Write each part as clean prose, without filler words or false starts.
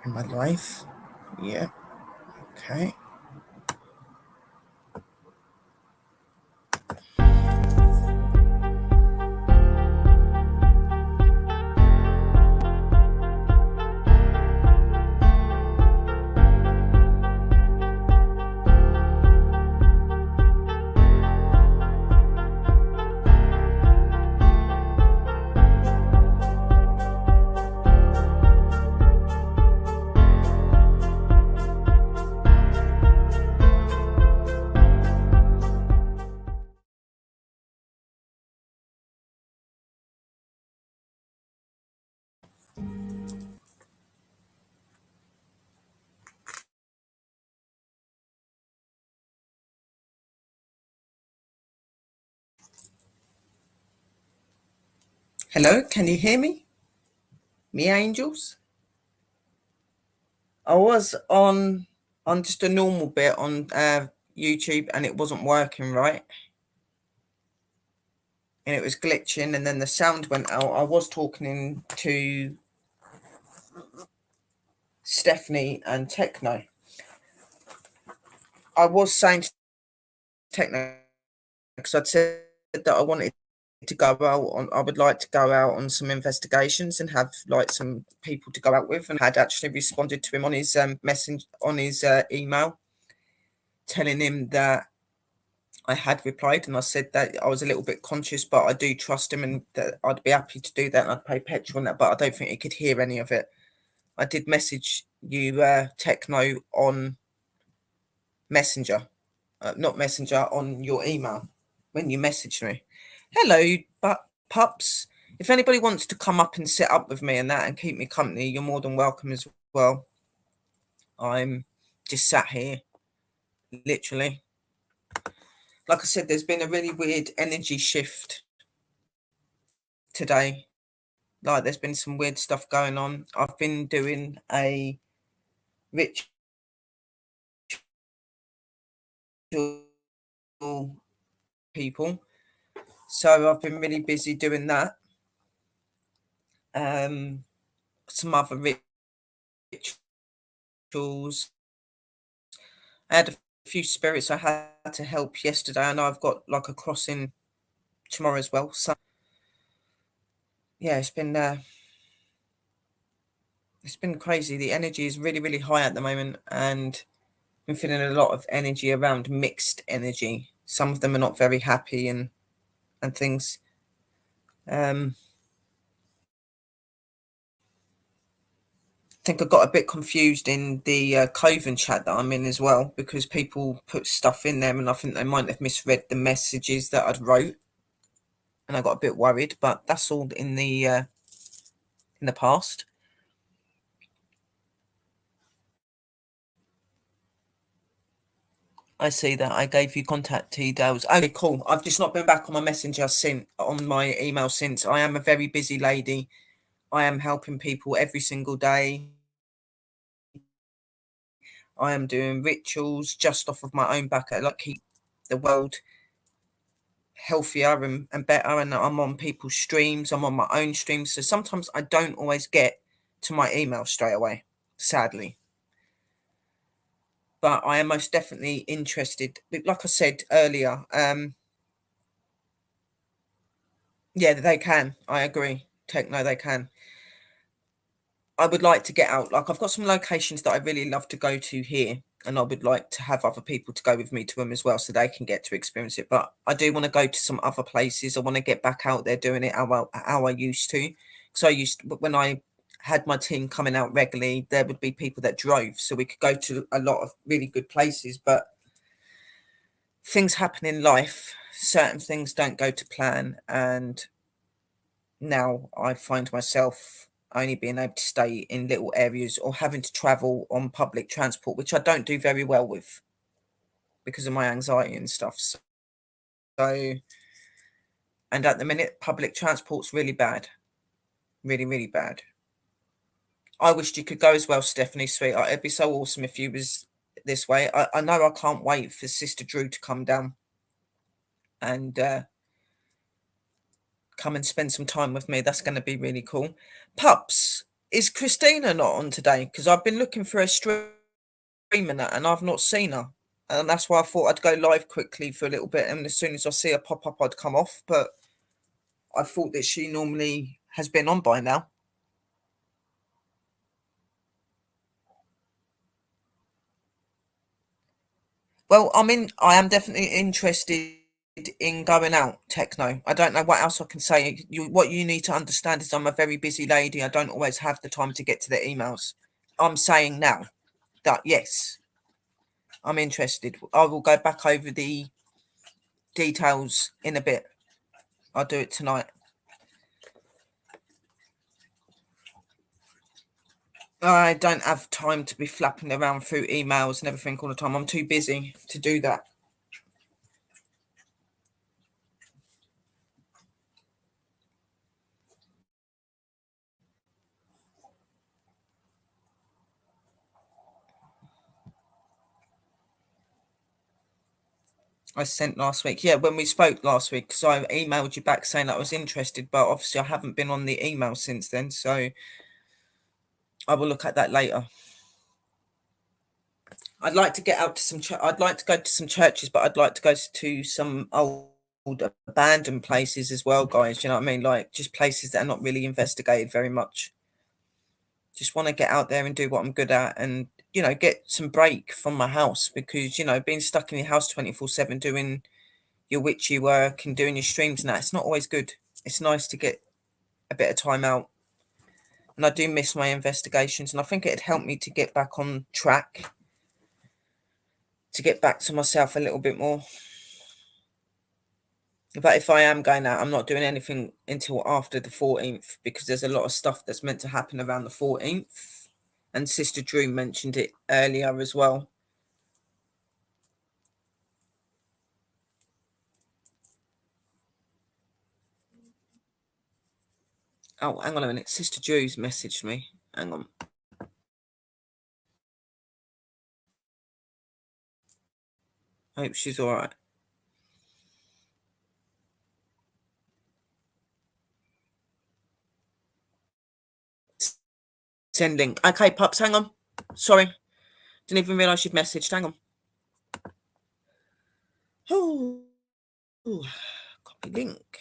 in my life. Yeah. Okay. Hello, can you hear me? Me angels? I was on just a normal bit on YouTube and it wasn't working right. And it was glitching and then the sound went out. I was talking to Stephanie and Techno. I was saying to Techno because I'd said that I wanted to go out on, I would like to go out on some investigations and have like some people to go out with, and had actually responded to him on his message on his email, telling him that I had replied, and I said that I was a little bit conscious, but I do trust him and that I'd be happy to do that and I'd pay petrol on that, but I don't think he could hear any of it. I did message you, Techno, on Messenger, not Messenger, on your email when you messaged me. Hello, but pups. If anybody wants to come up and sit up with me and that and keep me company, you're more than welcome as well. I'm just sat here, literally. Like I said, there's been a really weird energy shift today. Like there's been some weird stuff going on. I've been doing a ritual people, so I've been really busy doing that. Some other rituals. I had a few spirits I had to help yesterday. I know I've got like a crossing tomorrow as well. So yeah, it's been crazy. The energy is really, really high at the moment, and I'm feeling a lot of energy around, mixed energy. Some of them are not very happy and things. I think I got a bit confused in the Coven chat that I'm in as well, because people put stuff in there and I think they might have misread the messages that I'd wrote, and I got a bit worried, but that's all in the past. I see that I gave you contact details. Okay, cool. I've just not been back on my messenger since, on my email since. I am a very busy lady. I am helping people every single day. I am doing rituals just off of my own back. I like keep the world healthier and better. And I'm on people's streams. I'm on my own streams. So sometimes I don't always get to my email straight away, sadly. But I am most definitely interested. Like I said earlier, yeah, they can. I agree. Techno, they can. I would like to get out. Like I've got some locations that I really love to go to here, and I would like to have other people to go with me to them as well, so they can get to experience it. But I do want to go to some other places. I want to get back out there doing it how I used to. So I used to, when I had my team coming out regularly, there would be people that drove, so we could go to a lot of really good places. But things happen in life. Certain things don't go to plan, and now I find myself only being able to stay in little areas or having to travel on public transport, which I don't do very well with because of my anxiety and stuff. So, and at the minute, public transport's really bad, really, really bad. I wished you could go as well, Stephanie, sweetheart. It'd be so awesome if you was this way. I know I can't wait for Sister Drew to come down and come and spend some time with me. That's going to be really cool. Pups, Is Christina not on today? Because I've been looking for her stream and that, and I've not seen her. And that's why I thought I'd go live quickly for a little bit, and as soon as I see her pop up, I'd come off. But I thought that she normally has been on by now. Well, I am definitely interested in going out techno. I don't know what else I can say. What you need to understand is I'm a very busy lady. I don't always have the time to get to the emails. I'm saying now that yes, I'm interested. I will go back over the details in a bit. I'll do it tonight. I don't have time to be flapping around through emails and everything all the time. I'm too busy to do that. I sent last week. Yeah, when we spoke last week, because I emailed you back saying that I was interested, but obviously I haven't been on the email since then. So I will look at that later. I'd like to get out to some. I'd like to go to some churches, but I'd like to go to some old abandoned places as well, guys. You know what I mean? Like just places that are not really investigated very much. Just want to get out there and do what I'm good at, and get some break from my house because being stuck in your house 24/7 doing your witchy work and doing your streams and that, it's not always good. It's nice to get a bit of time out, and I do miss my investigations, and I think it'd help me to get back on track, to get back to myself a little bit more. But if I am going out, I'm not doing anything until after the 14th because there's a lot of stuff that's meant to happen around the 14th, and Sister Drew mentioned it earlier as well. Oh, hang on a minute. Sister Drew's messaged me. Hang on. I hope she's all right. Send link. Okay, pups, hang on. Sorry. Didn't even realise you'd messaged. Hang on. Oh, copy link.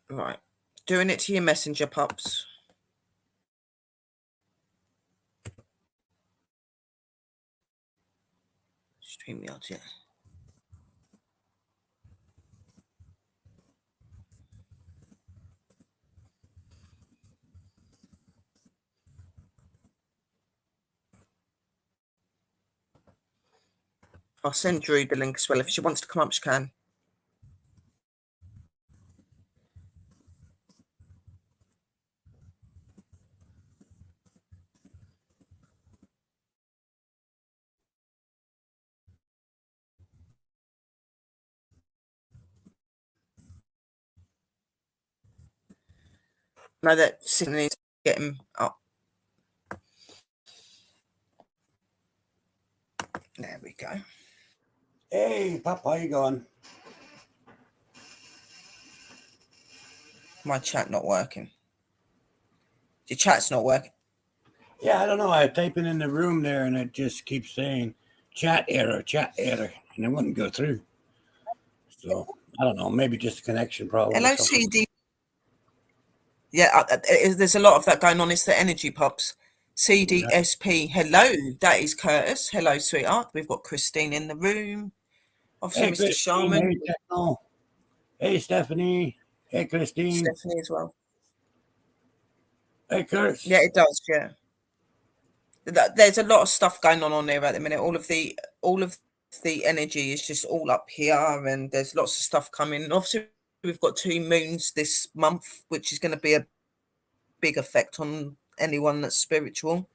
Right. Doing it to your messenger, pups. StreamYard, yeah. I'll send Drew the link as well. If she wants to come up, she can. No, that Sydney needs to get him up. There we go. Hey, Pop, how you going? My chat not working. Your chat's not working. Yeah, I don't know. I type it in the room there, and it just keeps saying chat error, and it wouldn't go through. So I don't know. Maybe just a connection problem. Hello, CD. Yeah, there's a lot of that going on. It's the energy pops. CDSP. Hello, that is Curtis. Hello, sweetheart. We've got Christine in the room. Obviously, Hey, Mr. Christine. Sharman. Hey, Techno. Hey, Stephanie. Hey, Christine. Stephanie as well. Hey, Curtis. Yeah, it does. Yeah. There's a lot of stuff going on there at the minute. All of the energy is just all up here, and there's lots of stuff coming. And obviously, we've got 2 moons this month, which is going to be a big effect on anyone that's spiritual.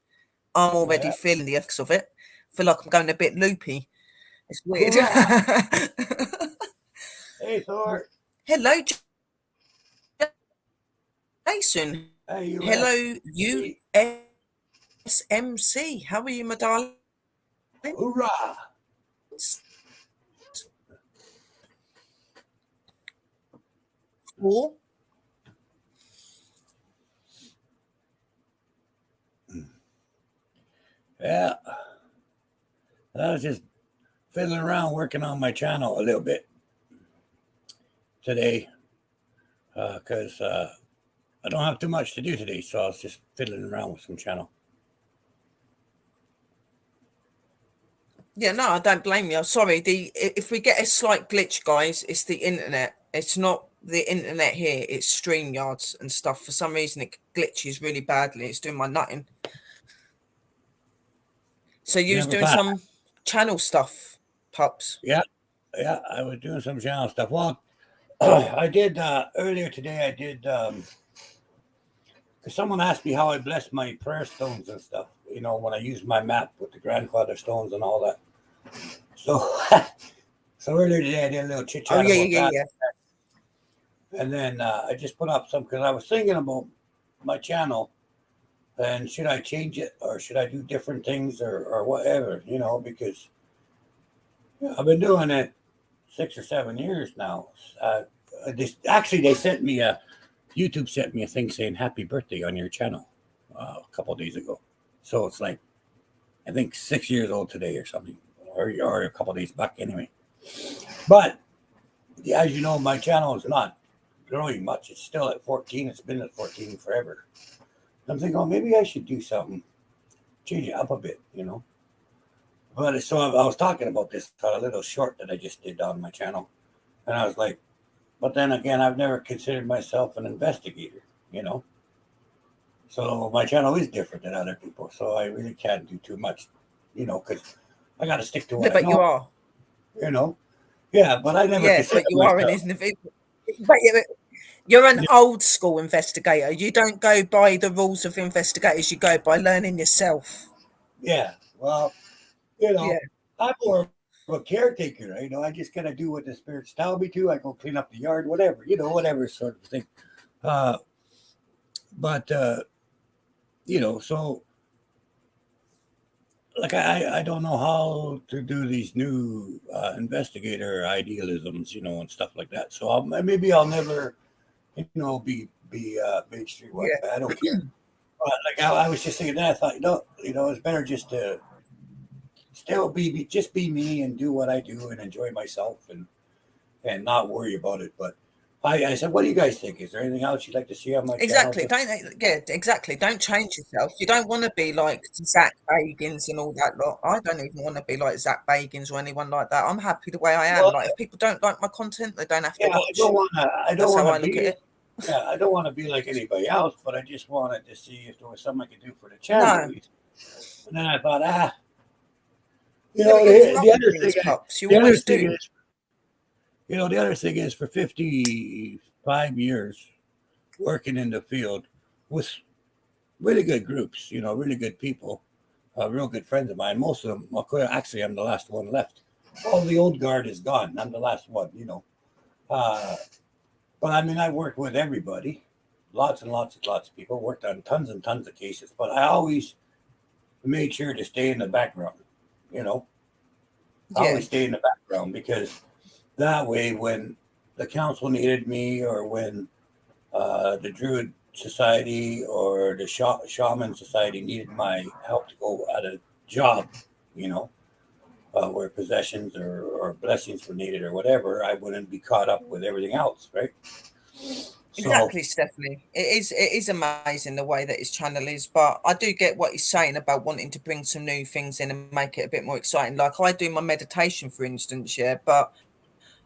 I'm already feeling the effects of it. I feel like I'm going a bit loopy. It's weird. Hey, Thor. Hello, Jason. Hey, Hello, USMC. How are you, my darling? Hoorah. Four. Yeah, I was just fiddling around working on my channel a little bit today because I don't have too much to do today, so I was just fiddling around with some channel. Yeah, no, I don't blame you. Sorry, if we get a slight glitch, guys, it's the internet. It's not the internet here. It's StreamYards and stuff. For some reason, it glitches really badly. It's doing my nutting. So you was Never doing thought. some channel stuff, pups. Yeah, yeah, I was doing some channel stuff. Well, I did earlier today. I did because someone asked me how I blessed my prayer stones and stuff. You know, when I used my map with the grandfather stones and all that. So, so earlier today I did a little chit Oh chat yeah, about yeah, that, yeah, and then I just put up some because I was thinking about my channel and should I change it or should I do different things or whatever, you know, because I've been doing it 6 or 7 years now. Actually, they sent me a YouTube sent me a thing saying happy birthday on your channel a couple of days ago. So it's like I think 6 years old today or something, or a couple of days back anyway. But yeah, as you know, my channel is not growing much. It's still at 14. It's been at 14 forever. I'm thinking, oh, maybe I should do something, change it up a bit, you know. But so I was talking about this a little short that I just did on my channel, and I was like, but then again, I've never considered myself an investigator, you know. So my channel is different than other people. So I really can't do too much, you know, because I got to stick to yeah. what I But you know, are. you know. Yeah, but I never Yeah, consider but you are an myself. individual. But you're an old school investigator. You don't go by the rules of investigators. You go by learning yourself. Yeah, well, you Yeah. know, I'm more of a caretaker. You know, I just kind of do what the spirits tell me to. I go clean up the yard, whatever, you know, whatever sort of thing. Uh, but you know, so like I don't know how to do these new investigator idealisms, you know, and stuff like that. So maybe I'll never, you know, be mainstream. What Yeah. I don't care. But like I was just thinking that I thought, it's better just to still just be me and do what I do and enjoy myself and not worry about it. But I said, what do you guys think? Is there anything else you'd like to see on my channel? Exactly. Don't yeah, exactly. Don't change yourself. You don't want to be like Zach Bagans and all that lot. I don't even want to be like Zach Bagans or anyone like that. I'm happy the way I am. Well, Like if people don't like my content, they don't have to yeah, watch. I don't That's how want to I look at be. it. Yeah, I don't want to be like anybody else, but I just wanted to see if there was something I could do for the channel at No. least. And then I thought, you Yeah, but know, you'll do the other other thing, things, pups. You the other always thing do. is, the other thing is for 55 years working in the field with really good groups, you know, really good people, real good friends of mine. Most of them, well, actually, I'm the last one left. All the old guard is gone. I'm the last one, you know. Uh, but I mean, I worked with everybody, lots and lots and lots of people, worked on tons and tons of cases, but I always made sure to stay in the background, you know. I Yeah. always stay in the background because that way, when the council needed me or when the Druid Society or the Shaman Society needed my help to go at a job, you know, where possessions or blessings were needed or whatever, I wouldn't be caught up with everything else, right? So, Exactly, Stephanie. It is amazing the way that his channel is, but I do get what he's saying about wanting to bring some new things in and make it a bit more exciting. Like I do my meditation, for instance, yeah, but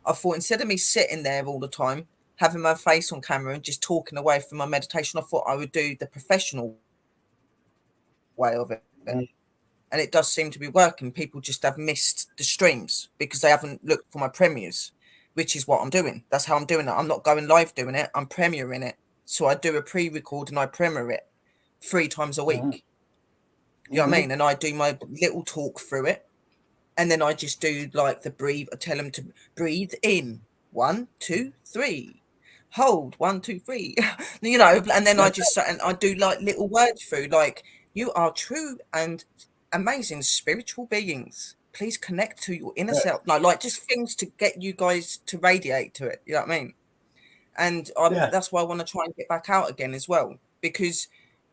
I thought instead of me sitting there all the time, having my face on camera and just talking away from my meditation, I thought I would do the professional way of it. mm, And it does seem to be working. People just have missed the streams because they haven't looked for my premieres, which is what I'm doing. That's how I'm doing it. I'm not going live doing it. I'm premiering it. So I do a pre-record and I premiere it 3 times a mhm, week. You know what I mhm, mean? And I do my little talk through it. And then I just do like the breathe. I tell them to breathe in 1, 2, 3, hold 1, 2, 3. And then I just and I do like little words through like you are true and amazing spiritual beings. please connect to your inner Right. self. No, like just things to get you guys to radiate to it. You know what I mean? And Yeah. that's why I want to try and get back out again as well, because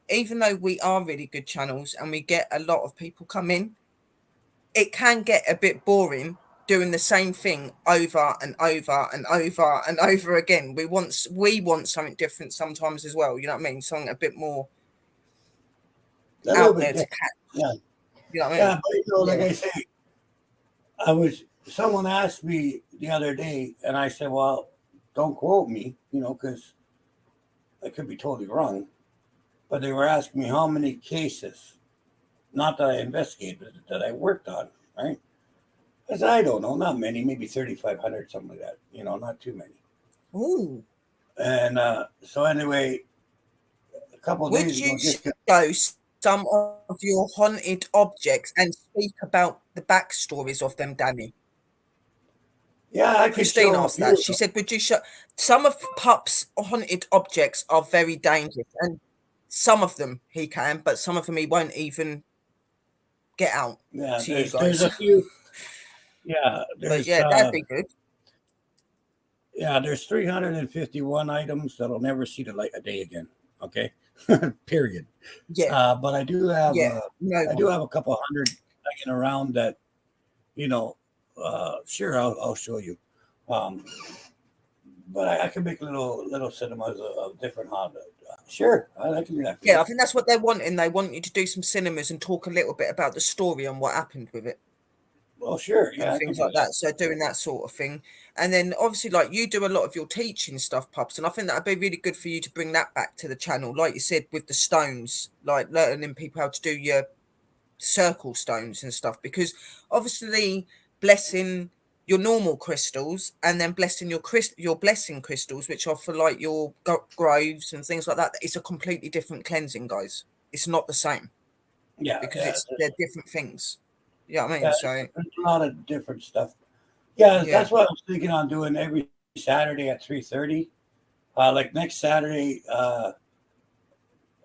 even though we are really good channels and we get a lot of people come in, it can get a bit boring doing the same thing over and over and over and over again. We want something different sometimes as well. You know what I mean? Something a bit more A little out bit there to different. catch. Yeah. You know what I Yeah. mean? But like Yeah. I say, someone asked me the other day, and I said, well, don't quote me, because I could be totally wrong. But they were asking me how many cases, not that I investigated, but that I worked on, right? I said, I don't know, not many, maybe 3,500, something like that, not too many. Ooh. And so, anyway, a couple of days Would ago, you just show some of your haunted objects and speak about the backstories of them, Danny? yeah, I could Christine show a asked that. few of She them. said, would you show some of Pup's haunted objects are very dangerous, and some of them he can, but some of them he won't even get out Yeah, to you there's guys. a few. Yeah, But yeah, that'd be good. there's 351 items that'll never see the light of day again. Okay, period. Yeah, But yeah. No I do one. have a couple hundred hanging around that you know. Sure, I'll show you. Um, but I can make little cinemas of different Honda. Sure, I can do that for Yeah, you. I think that's what they're wanting. They want you to do some cinemas and talk a little bit about the story and what happened with it Well, sure, yeah, and I can things do like that. that. So doing that sort of thing. And then obviously like you do a lot of your teaching stuff, Pups, and I think that'd be really good for you to bring that back to the channel. Like you said, with the stones, like learning people how to do your circle stones and stuff, because obviously blessing your normal crystals and then blessing your blessing crystals, which are for like your groves and things like that, it's a completely different cleansing, guys. It's not the same Yeah, because yeah, they're different things. You know what I mean? yeah. So There's a lot of different stuff. Yeah, yeah. that's what I was thinking on doing every Saturday at 3:30. Like next Saturday,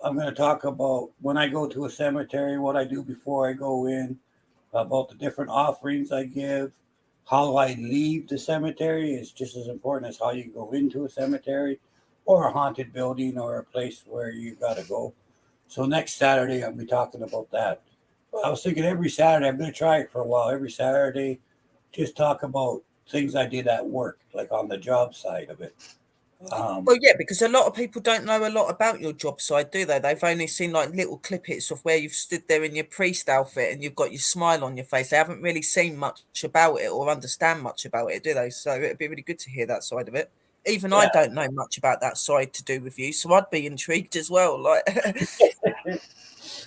I'm going to talk about when I go to a cemetery, what I do before I go in, about the different offerings I give, how I leave the cemetery is just as important as how you go into a cemetery or a haunted building or a place where you got to go. So next Saturday, I'll be talking about that. I was thinking every Saturday, I'm going to try it for a while. Every Saturday, just talk about things I did at work, like on the job side of it. Um, Well, yeah, because a lot of people don't know a lot about your job side, do they? They've only seen like little clippets of where you've stood there in your priest outfit and you've got your smile on your face. They haven't really seen much about it or understand much about it, do they? So it'd be really good to hear that side of it. Even I yeah, don't know much about that side to do with you, so I'd be intrigued as well. Like,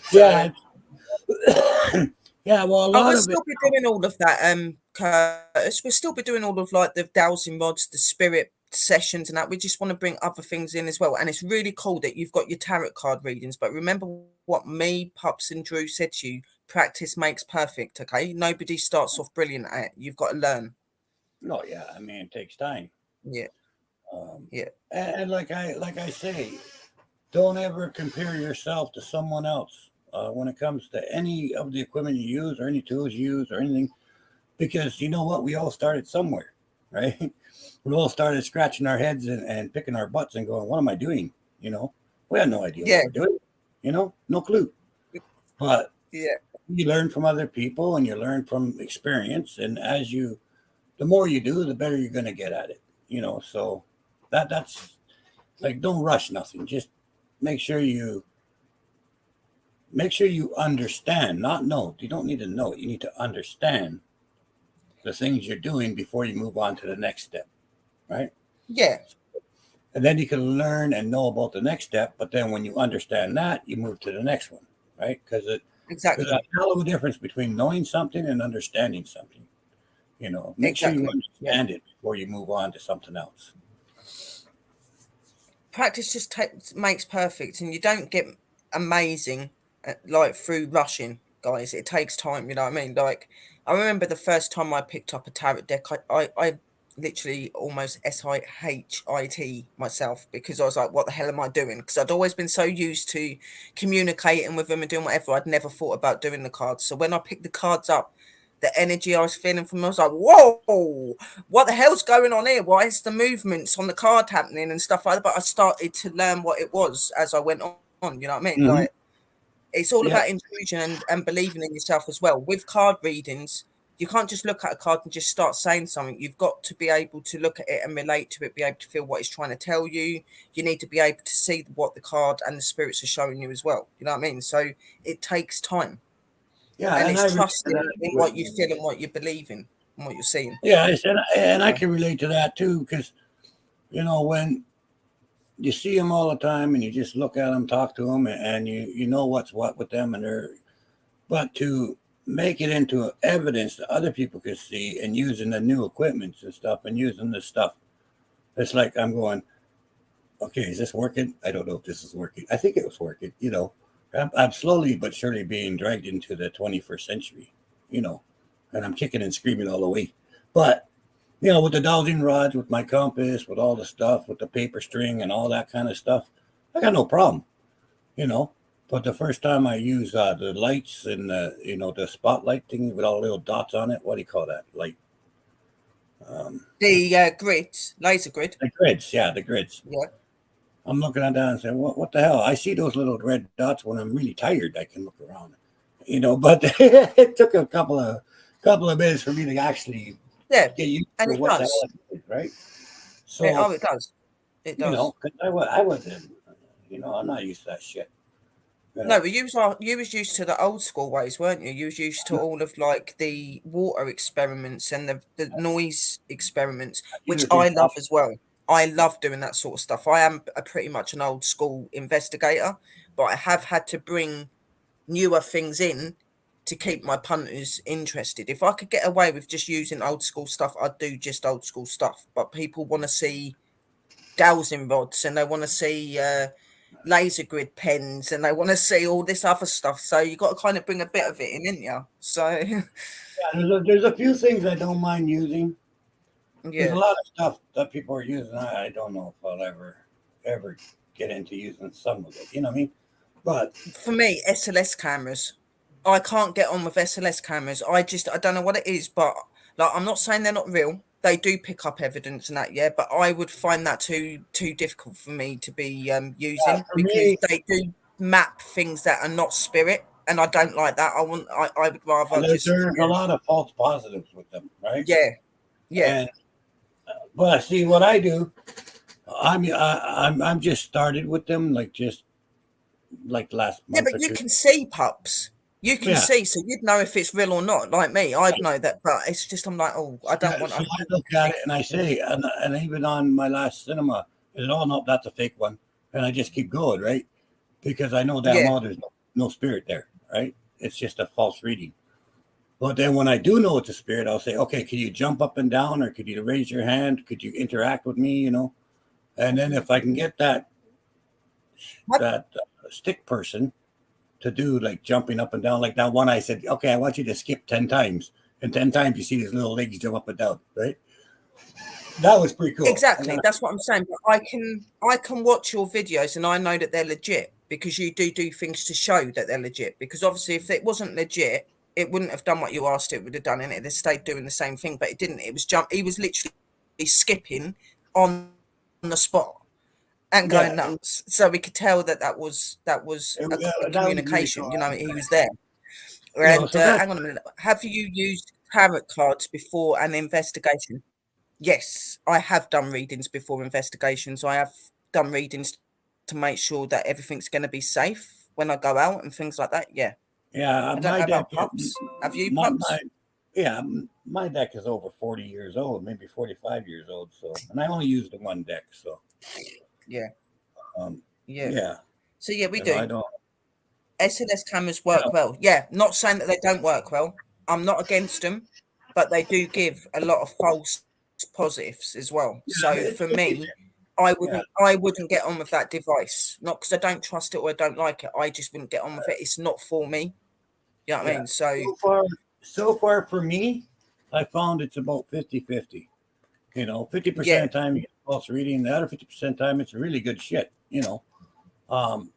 so yeah, yeah. Well, a I lot will of it. still be doing all of that, Curtis. We'll still be doing all of like the dowsing rods, the spirit sessions, and that. We just want to bring other things in as well. And it's really cool that you've got your tarot card readings. But remember what me, Pups, and Drew said to you: practice makes perfect. Okay, nobody starts off brilliant at it. You've got to learn. No, yeah. I mean, it takes time. Yeah, Um, yeah, and like I say, don't ever compare yourself to someone else when it comes to any of the equipment you use or any tools you use or anything, because you know what? We all started somewhere, right? We all started scratching our heads and picking our butts and going, "What am I doing?" You know, we had no idea what yeah, we're doing. No clue. But yeah. you learn from other people and you learn from experience, and the more you do, the better you're going to get at it. So that's like don't rush nothing. Just make sure you understand, not know. You don't need to know it. You need to understand the things you're doing before you move on to the next step, right? Yeah, And then you can learn and know about the next step. But then when you understand that, you move to the next one, right? Because there's a exactly, hell of a difference between knowing something and understanding something. Make sure you exactly. Yeah. understand it before you move on to something else. Practice just makes perfect, and you don't get amazing like through rushing, guys. It takes time. You know what I mean? Like I remember the first time I picked up a tarot deck, I literally almost shit myself because I was like, what the hell am I doing? Because I'd always been so used to communicating with them and doing whatever, I'd never thought about doing the cards. So when I picked the cards up the energy I was feeling from. I was like, whoa, what the hell's going on here? Why is the movements on the card happening and stuff like that? But I started to learn what it was as I went on. You know what I mean? Like, Mm-hmm. it's all about Yeah. intuition and believing in yourself as well. With card readings, you can't just look at a card and just start saying something. You've got to be able to look at it and relate to it, be able to feel what it's trying to tell you. You need to be able to see what the card and the spirits are showing you as well. You know what I mean? So it takes time, Yeah, and and it's I relate to trusting that. in what you feel and what you believe in and what you're seeing. Yeah, and I So, can relate to that too, because when you see them all the time and you just look at them, talk to them, and you know what's what with them, and they're but to make it into evidence that other people can see and using the new equipments and stuff and using this stuff, it's like I'm going, okay, is this working? I don't know if this is working. I think it was working. I'm slowly but surely being dragged into the 21st century, you know, and I'm kicking and screaming all the way. But with the dowsing rods, with my compass, with all the stuff, with the paper string and all that kind of stuff, I got no problem, you know. But the first time I use the lights and the spotlight thing with all the little dots on it, what do you call that? Like um, the grids, laser grid. the grids, yeah, the grids. Yeah. I'm looking at that and saying, what the hell? I see those little red dots when I'm really tired. I can look around, but it took a couple of minutes for me to actually Yeah. get used And to it what the does. hell it is, right? So, Oh, it does. It does. 'cause I wasn't, I'm not used to that shit. You No, know, but you was used to the old school ways, weren't you? You was used to all of like the water experiments and the noise experiments, which using I stuff. love as well. I love doing that sort of stuff. I am a pretty much an old school investigator, but I have had to bring newer things in to keep my punters interested. If I could get away with just using old school stuff, I'd do just old school stuff. But people want to see dowsing rods and they want to see laser grid pens and they want to see all this other stuff. So you got to kind of bring a bit of it in, ain't you? So Yeah, there's a few things I don't mind using. There's a yeah. lot of stuff that people are using. I don't know if I'll ever get into using some of it. You know what I mean? But For me, SLS cameras. I can't get on with SLS cameras. I don't know what it is, but like I'm not saying they're not real. They do pick up evidence and that, yeah, but I would find that too difficult for me to be using for because me, they do map things that are not spirit, and I don't like that. I would rather just there's a lot of false positives with them, right? yeah, yeah. And but see what I do. I'm just started with them like last Yeah, month but or you two. can see pups. You can Yeah, see, so you'd know if it's real or not. Like me, I'd know that, but it's just I'm like, oh, I don't yeah. want So a I look at it and I say, and even on my last cinema, is oh no, that's a fake one, and I just keep going, right? Because I know damn yeah. well there's no spirit there, right? It's just a false reading. But then when I do know it's a spirit, I'll say, okay, could you jump up and down, or could you raise your hand? Could you interact with me? And then if I can get What? that stick person to do like jumping up and down, like that one, I said, okay, I want you to skip 10 times, and 10 times you see these little legs jump up and down, right? That was pretty cool. And Exactly. then That's what I'm saying. But I can watch your videos and I know that they're legit because you do things to show that they're legit. Because obviously, if it wasn't legit, it wouldn't have done what you asked it would have done, and it stayed doing the same thing. But it didn't. It was jump. He was literally skipping on the spot and going yeah, nuts. So we could tell that was a that was really communication. cool. You know, he was there. And So that's hang on a minute. Have you used tarot cards before an investigation? Yes, I have done readings before investigations. I have done readings to make sure that everything's going to be safe when I go out and things like that. Yeah. yeah. I don't My know deck, about pups. Have you my pups? yeah, my deck is over 40 years old, maybe 45 years old. So, and I only use the one deck. So, Yeah. um, Yeah. yeah, So yeah, we do. I don't. SNS cameras You work well. Yeah, not saying that they don't work well. I'm not against them, but they do give a lot of false positives as well. So it's for me, yeah, I wouldn't get on with that device. Not because I don't trust it or I don't like it. I just wouldn't get on with it. It's not for me. You know what I yeah. mean? So So far for me, I found it's about 50-50. 50% yeah, of the time you get false reading, the other 50% of the time it's really good shit. Um,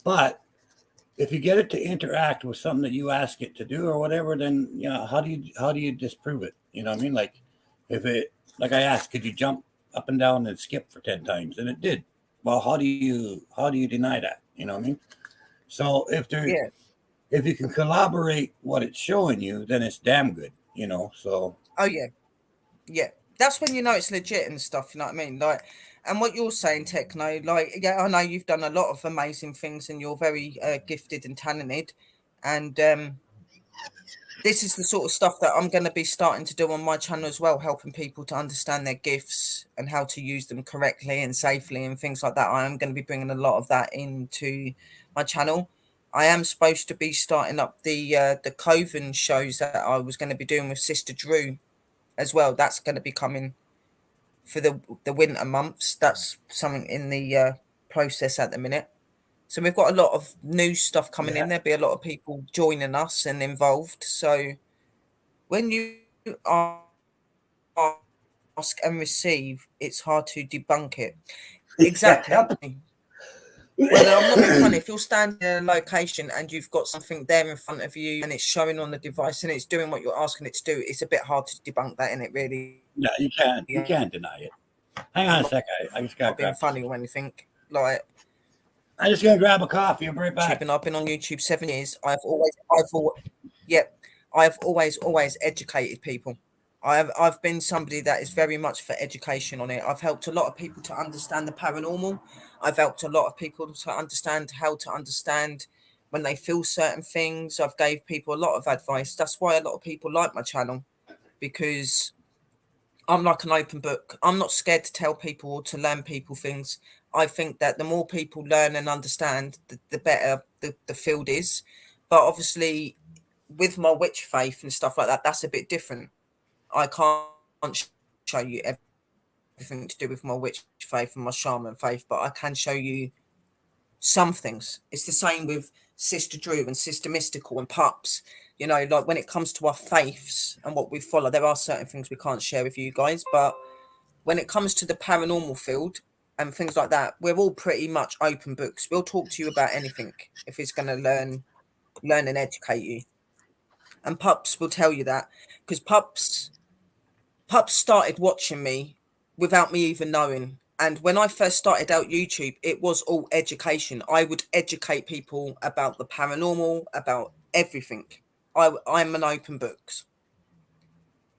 but if you get it to interact with something that you ask it to do or whatever, then how do you disprove it? You know what I mean? Like if it like I asked, could you jump up and down and skip for 10 times, and it did. Well, how do you deny that? You know what I mean? So Yeah. if you can collaborate what it's showing you, then it's damn good. So Oh yeah. Yeah. That's when you know it's legit and stuff. You know what I mean? Like, and what you're saying, Techno. Like, yeah, I know you've done a lot of amazing things, and you're very gifted and talented. And this is the sort of stuff that I'm going to be starting to do on my channel as well, helping people to understand their gifts and how to use them correctly and safely and things like that. I am going to be bringing a lot of that into my channel. I am supposed to be starting up the Coven shows that I was going to be doing with Sister Drew as well. That's going to be coming for the winter months. That's something in the process at the minute. So we've got a lot of new stuff coming yeah, in. There'll be a lot of people joining us and involved. So when you ask and receive, it's hard to debunk it. yeah, Exactly. Well, I'm not being funny. If you're standing in a location and you've got something there in front of you and it's showing on the device and it's doing what you're asking it to do, it's a bit hard to debunk that, in it really. yeah. You can't didny it. Hang I'm on a not sec. I just gotta being grab this. funny or anything. Like I just gotta grab a coffee. I'll be right YouTube, back. and I've been on YouTube 7 years. Yep, I've always educated people. I've been somebody that is very much for education on it. I've helped a lot of people to understand the paranormal. I've helped a lot of people to understand how to understand when they feel certain things. I've gave people a lot of advice. That's why a lot of people like my channel, because I'm like an open book. I'm not scared to tell people or to learn people things. I think that the more people learn and understand, the better the field is. But obviously, with my witch faith and stuff like that, that's a bit different. I can't show you everything to do with my witch faith and my shaman faith, but I can show you some things. It's the same with Sister Drew and Sister Mystical and Pups. Like when it comes to our faiths and what we follow, there are certain things we can't share with you guys, but when it comes to the paranormal field and things like that, we're all pretty much open books. We'll talk to you about anything if it's going to learn and educate you. And Pups will tell you that, because Pups started watching me without me even knowing. And when I first started out YouTube, it was all education. I would educate people about the paranormal, about everything. I'm an open book.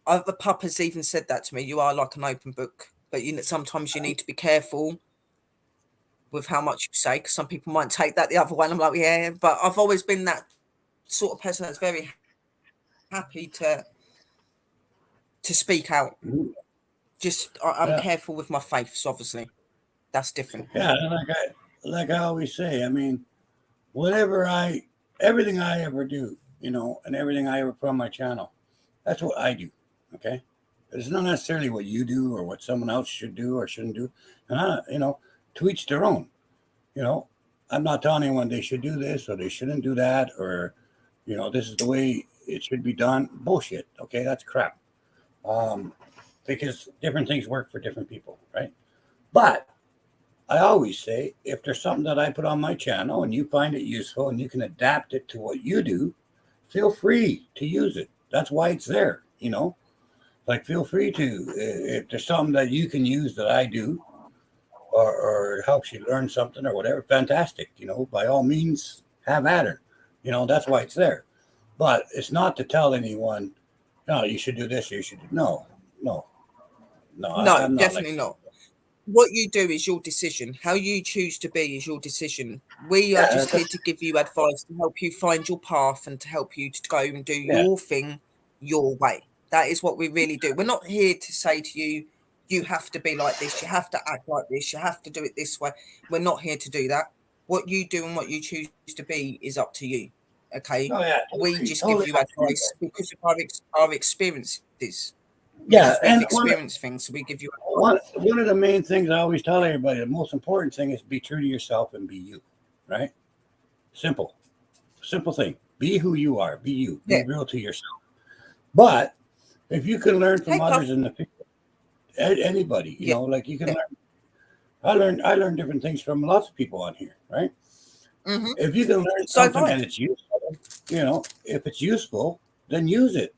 The pup has even said that to me. You are like an open book, but sometimes you need to be careful with how much you say, because some people might take that the other way. And I'm like, yeah, but I've always been that sort of person that's very happy to speak out. Mhm. Just I'm Yeah, careful with my faiths, obviously. That's different. yeah. Like I always say. I mean, whatever everything I ever do, and everything I ever put on my channel, that's what I do. Okay, it's not necessarily what you do or what someone else should do or shouldn't do, and to each their own. You know, I'm not telling anyone they should do this or they shouldn't do that or, this is the way it should be done. Bullshit. Okay, that's crap. Um, because different things work for different people, right? But I always say if there's something that I put on my channel and you find it useful and you can adapt it to what you do, feel free to use it. That's why it's there. Like feel free to if there's something that you can use that I do or it helps you learn something or whatever, fantastic. By all means, have at it. That's why it's there. But it's not to tell anyone, no, you should do this, you should do. No, no, no, No, I'm not like definitely not. What you do is your decision. How you choose to be is your decision. We are that. just Yeah, here to give you advice to help you find your path and to help you to go and do yeah. your thing your way. That is what we really do. We're not here to say to you, you have to be like this, you have to act like this, you have to do it this way. We're not here to do that. What you do and what you choose to be is up to you. Okay. Oh yeah, We totally, just give totally you up to you advice guys. because of our experiences, Yeah, because we've and experienced things. So we give you advice. one of the main things I always tell everybody, the most important thing is be true to yourself and be you. Right? Simple, simple thing. Be who you are. Be you. Be Yeah. real to yourself. But if you can learn from Hey, others Puff. in the field, anybody, Yeah. like you can learn. I learned different things from lots of people on here, right? Hmm. If you can learn So something right, and it's useful, if it's useful, then use it.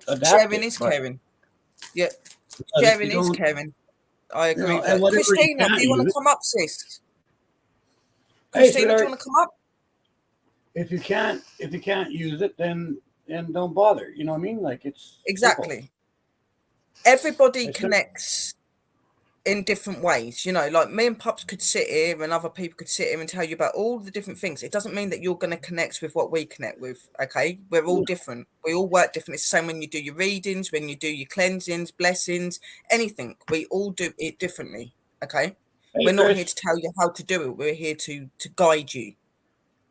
Adapt sharing it. is But caring. Yeah, because if you sharing is don't, caring. I agree with and that. whatever you Christina, do can't you want use to it, come up, sis? hey, Christina, do you sweetheart, want to come up? if you can't use it, then don't bother. You know what I mean? Like it's simple. Exactly. Everybody It's simple. connects in different ways. Like me and Pops could sit here and other people could sit here and tell you about all the different things. It doesn't mean that you're going to connect with what we connect with. Okay. We're all different. We all work different. It's the same when you do your readings, when you do your cleansings, blessings, anything. We all do it differently. Okay. Hey, We're not here Chris. to tell you how to do it. We're here to guide you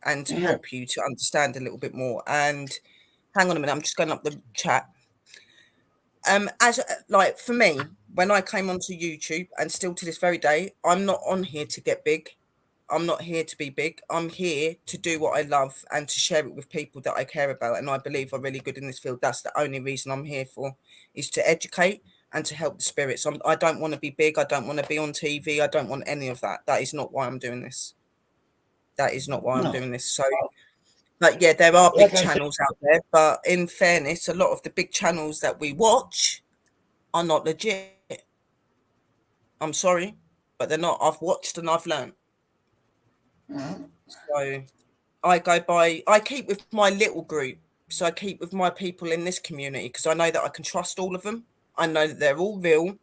and to Here. help you to understand a little bit more. And hang on a minute, I'm just going up the chat. As like for me, when I came onto YouTube, and still to this very day, I'm not on here to get big. I'm not here to be big. I'm here to do what I love and to share it with people that I care about and I believe are really good in this field. That's the only reason I'm here for, is to educate and to help the spirits. I don't want to be big. I don't want to be on TV. I don't want any of that. That is not why I'm doing this. That is not why I'm No. doing this. So, but yeah, there are big Like I said, channels out there. But in fairness, a lot of the big channels that we watch are not legit. I'm sorry, but they're not. I've watched and I've learned. So I keep with my little group. So I keep with my people in this community because I know that I can trust all of them. I know that they're all real.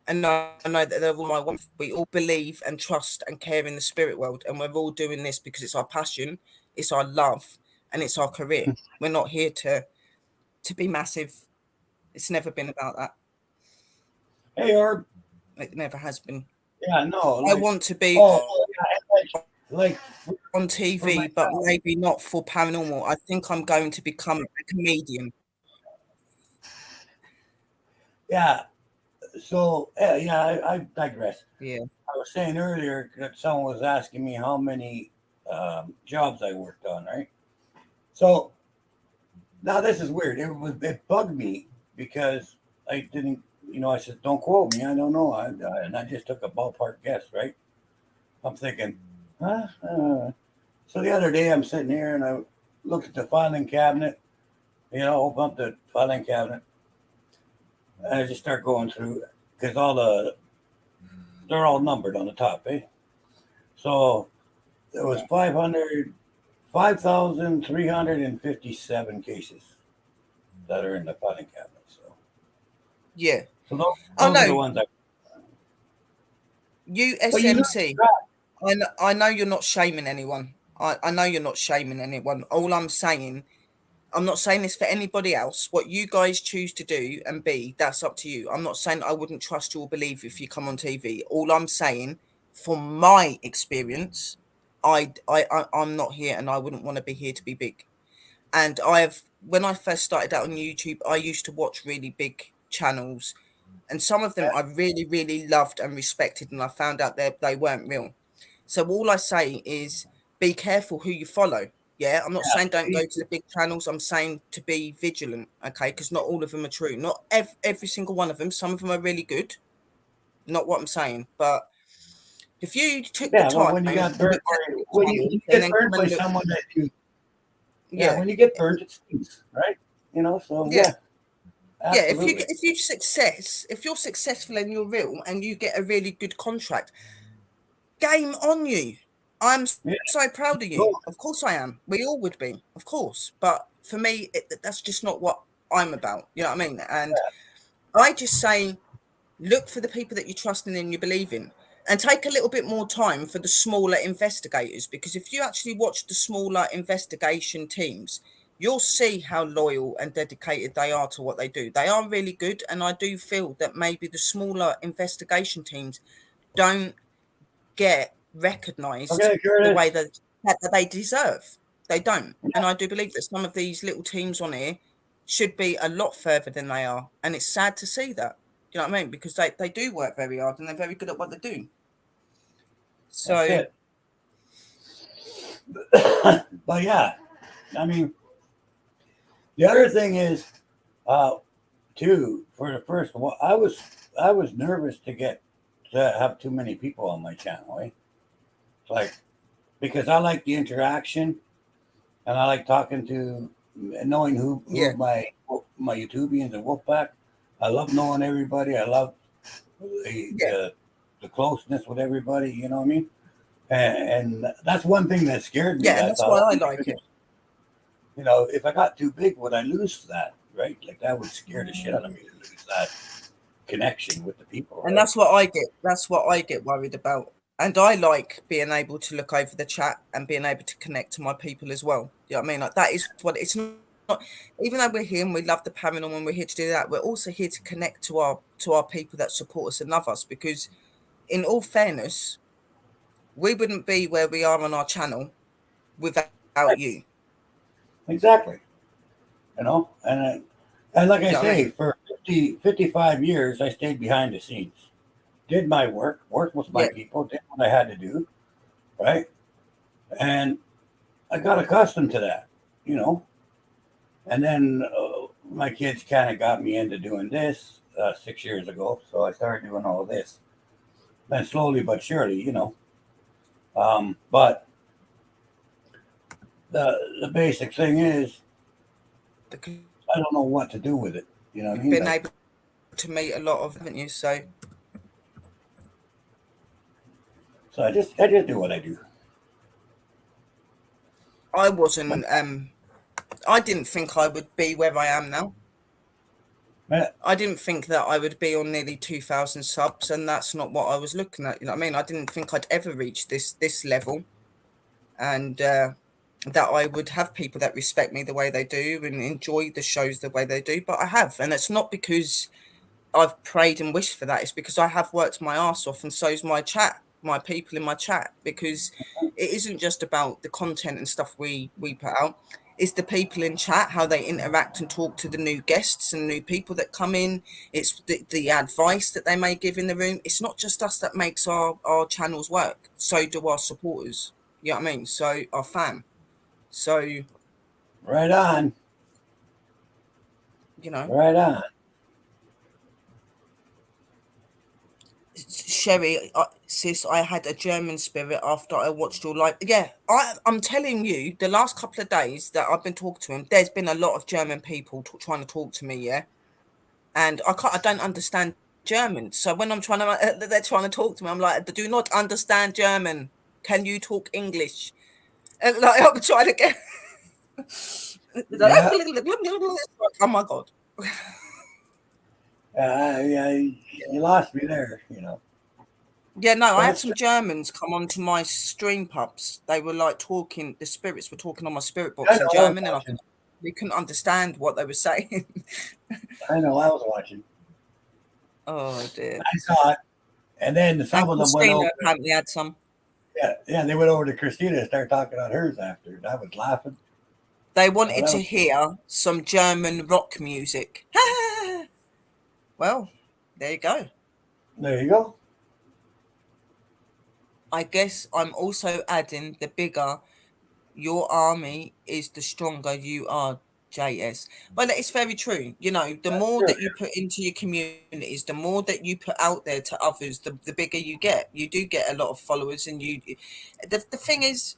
And I know that they're all my wife. We all believe and trust and care in the spirit world. And we're all doing this because it's our passion, it's our love, and it's our career. We're not here to be massive. It's never been about that. hey, Herb. It never has been. Yeah, no, I like, want to be oh, yeah, like on for TV, but myself. maybe not for paranormal. I think I'm going to become a comedian. Yeah. So, yeah, I digress. Yeah. I was saying earlier that someone was asking me how many jobs I worked on, right? So now this is weird. It bugged me because I didn't, I said, don't quote me. I don't know. And I just took a ballpark guess, right? I'm thinking, huh? So the other day I'm sitting here and I looked at the filing cabinet, open up the filing cabinet, and I just start going through because they're all numbered on the top, eh? So there was 5,357 cases that are in the filing cabinet. Yeah. So those, Oh those are no, the ones I. But you lose USMC. track. I know you're not shaming anyone. I know you're not shaming anyone. All I'm saying, I'm not saying this for anybody else. What you guys choose to do and be, that's up to you. I'm not saying I wouldn't trust you or believe you if you come on TV. All I'm saying, from my experience, I'm not here and I wouldn't want to be here to be big. And when I first started out on YouTube, I used to watch really big channels, and some of them I really, really loved and respected, and I found out they weren't real. So all I say is be careful who you follow. Yeah, I'm not Yeah. saying don't go See, to the big channels. I'm saying to be vigilant, okay? Because not all of them are true. Not every single one of them. Some of them are really good. Not what I'm saying, but if you took the yeah, but time when you and got burnt, looked at the when you, channels you and get then burnt come by and look, someone that yeah, yeah, when you get burnt, it stings, right? So yeah, yeah, yeah. absolutely. If you're successful and you're real and you get a really good contract, game on you. I'm Yeah, so proud of you. go. Of course I am. We all would be, of course. But for me, that's just not what I'm about. You know what I mean? And I just say, look for the people that you trust in and you believe in. And take a little bit more time for the smaller investigators, because if you actually watch the smaller investigation teams, you'll see how loyal and dedicated they are to what they do. They are really good. And I do feel that maybe the smaller investigation teams don't get recognized Okay, the Curtis. way that they deserve. They don't. And I do believe that some of these little teams on here should be a lot further than they are. And it's sad to see that. Do you know what I mean? Because they do work very hard and they're very good at what they do. That's So it. But yeah, I mean, the other thing is, uh, too, for the first one, I was nervous to have too many people on my channel. Eh? It's like because I like the interaction and I like talking to and knowing who Yeah, my YouTubians and Wolfpack. I love knowing everybody. I love the yeah, the, the closeness with everybody. You know what I mean? And that's one thing that scared me. yeah, and I that's thought, why oh I my like it. goodness, if I got too big, would I lose that? Right? Like that would scare the shit out of me to lose that connection with the people. And Right? that's what I get worried about. And I like being able to look over the chat and being able to connect to my people as well. You know what I mean? Like that is what it's not. Even though we're here and we love the paranormal and we're here to do that, we're also here to connect to our people that support us and love us. Because, in all fairness, we wouldn't be where we are on our channel without Right. you. Exactly. And like I You know what I say, mean? for 55 years, I stayed behind the scenes, did my work, worked with my Yeah, people, did what I had to do, right? And I got accustomed to that, you know. And then my kids kind of got me into doing this 6 years ago, so I started doing all of this. And slowly but surely, but the basic thing is, because I don't know what to do with it. You know what I you've mean? been Like, able to meet a lot of, haven't you? So so I just do what I do. I But wasn't. I didn't think I would be where I am now. man, I didn't think that I would be on nearly 2,000 subs, and that's not what I was looking at. You know what I mean? I didn't think I'd ever reach this level, and that I would have people that respect me the way they do and enjoy the shows the way they do. But I have, and it's not because I've prayed and wished for that. It's because I have worked my ass off, and so's my chat, my people in my chat. Because it isn't just about the content and stuff we put out. It's the people in chat, how they interact and talk to the new guests and new people that come in. It's the advice that they may give in the room. It's not just us that makes our channels work. So do our supporters. You know what I mean? So our fam. So, right on, you know. right on. Sherry, sis, I had a German spirit after I watched your live. Yeah, I'm telling you, the last couple of days that I've been talking to him, there's been a lot of German people trying to talk to me. Yeah, and I don't understand German. So when I'm trying to, they're trying to talk to me. I'm like, I do not understand German. Can you talk English? And like I'm trying to get. Yeah, Oh my god. yeah, you lost me there, Yeah, no, I But had it's some Germans come onto my stream pubs. They were like talking, the spirits were talking on my spirit I box in know I was German, and watching. we couldn't understand what they were saying. I know I was watching. Oh dear. I saw it, and then And some of them went Christina over. apparently had some. Yeah, yeah, they went over to Christina and started talking on hers after, and I was laughing. They Oh, wanted that to was hear some German rock music. Well, there you go. there. You go. I guess I'm also adding the bigger your army is the stronger you are, JS. Well, it's very true. You know, the That's more true. that you put into your communities, the more that you put out there to others, the bigger you get. You do get a lot of followers, and the thing is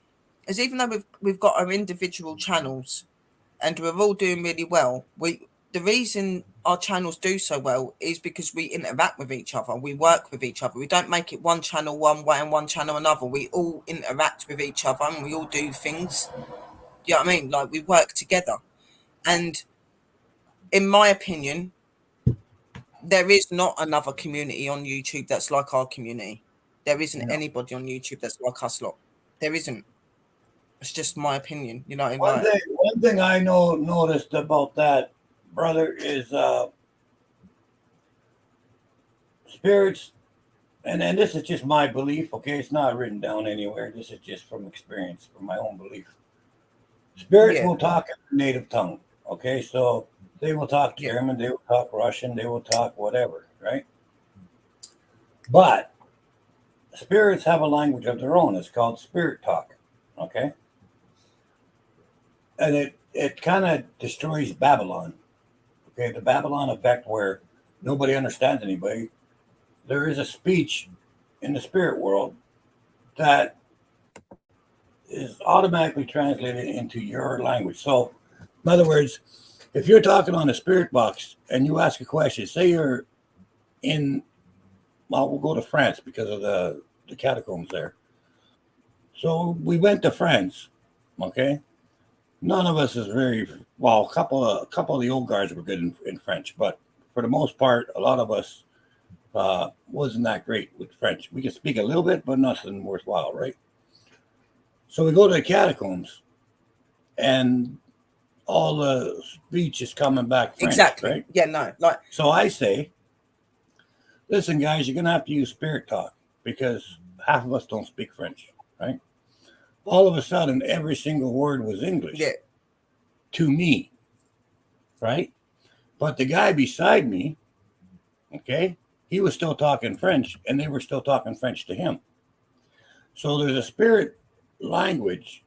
even though we've got our individual channels and we're all doing really well, the reason our channels do so well is because we interact with each other, we work with each other. We don't make it one channel one way and one channel another. We all interact with each other and we all do things. You know what I mean? Like we work together. And in my opinion, there is not another community on YouTube that's like our community. There isn't You know, anybody on YouTube that's like us lot. There isn't. It's just my opinion, you know, in one like thing, one thing I noticed about that brother is spirits, and this is just my belief. Okay, it's not written down anywhere. This is just from experience, from my own belief. Spirits yeah, will talk in their native tongue. Okay, so they will talk yeah, German, they will talk Russian, they will talk whatever, right? But spirits have a language of their own. It's called spirit talk. Okay, and it kind of destroys Babylon. Okay, the Babylon effect where nobody understands anybody. There is a speech in the spirit world that is automatically translated into your language. So, in other words, if you're talking on a spirit box and you ask a question, say you're in, well, we'll go to France because of the catacombs there. So we went to France, okay? None of us is very well. A couple of the old guys were good in French, but for the most part, a lot of us wasn't that great with French. We could speak a little bit, but nothing worthwhile, right? So we go to the catacombs, and all the speech is coming back French, Exactly. right? Yeah, no, like, So I say, listen, guys, you're gonna have to use spirit talk because half of us don't speak French, right? All of a sudden, every single word was yeah, English to me, right? But the guy beside me, okay, he was still talking French, and they were still talking French to him. So there's a spirit language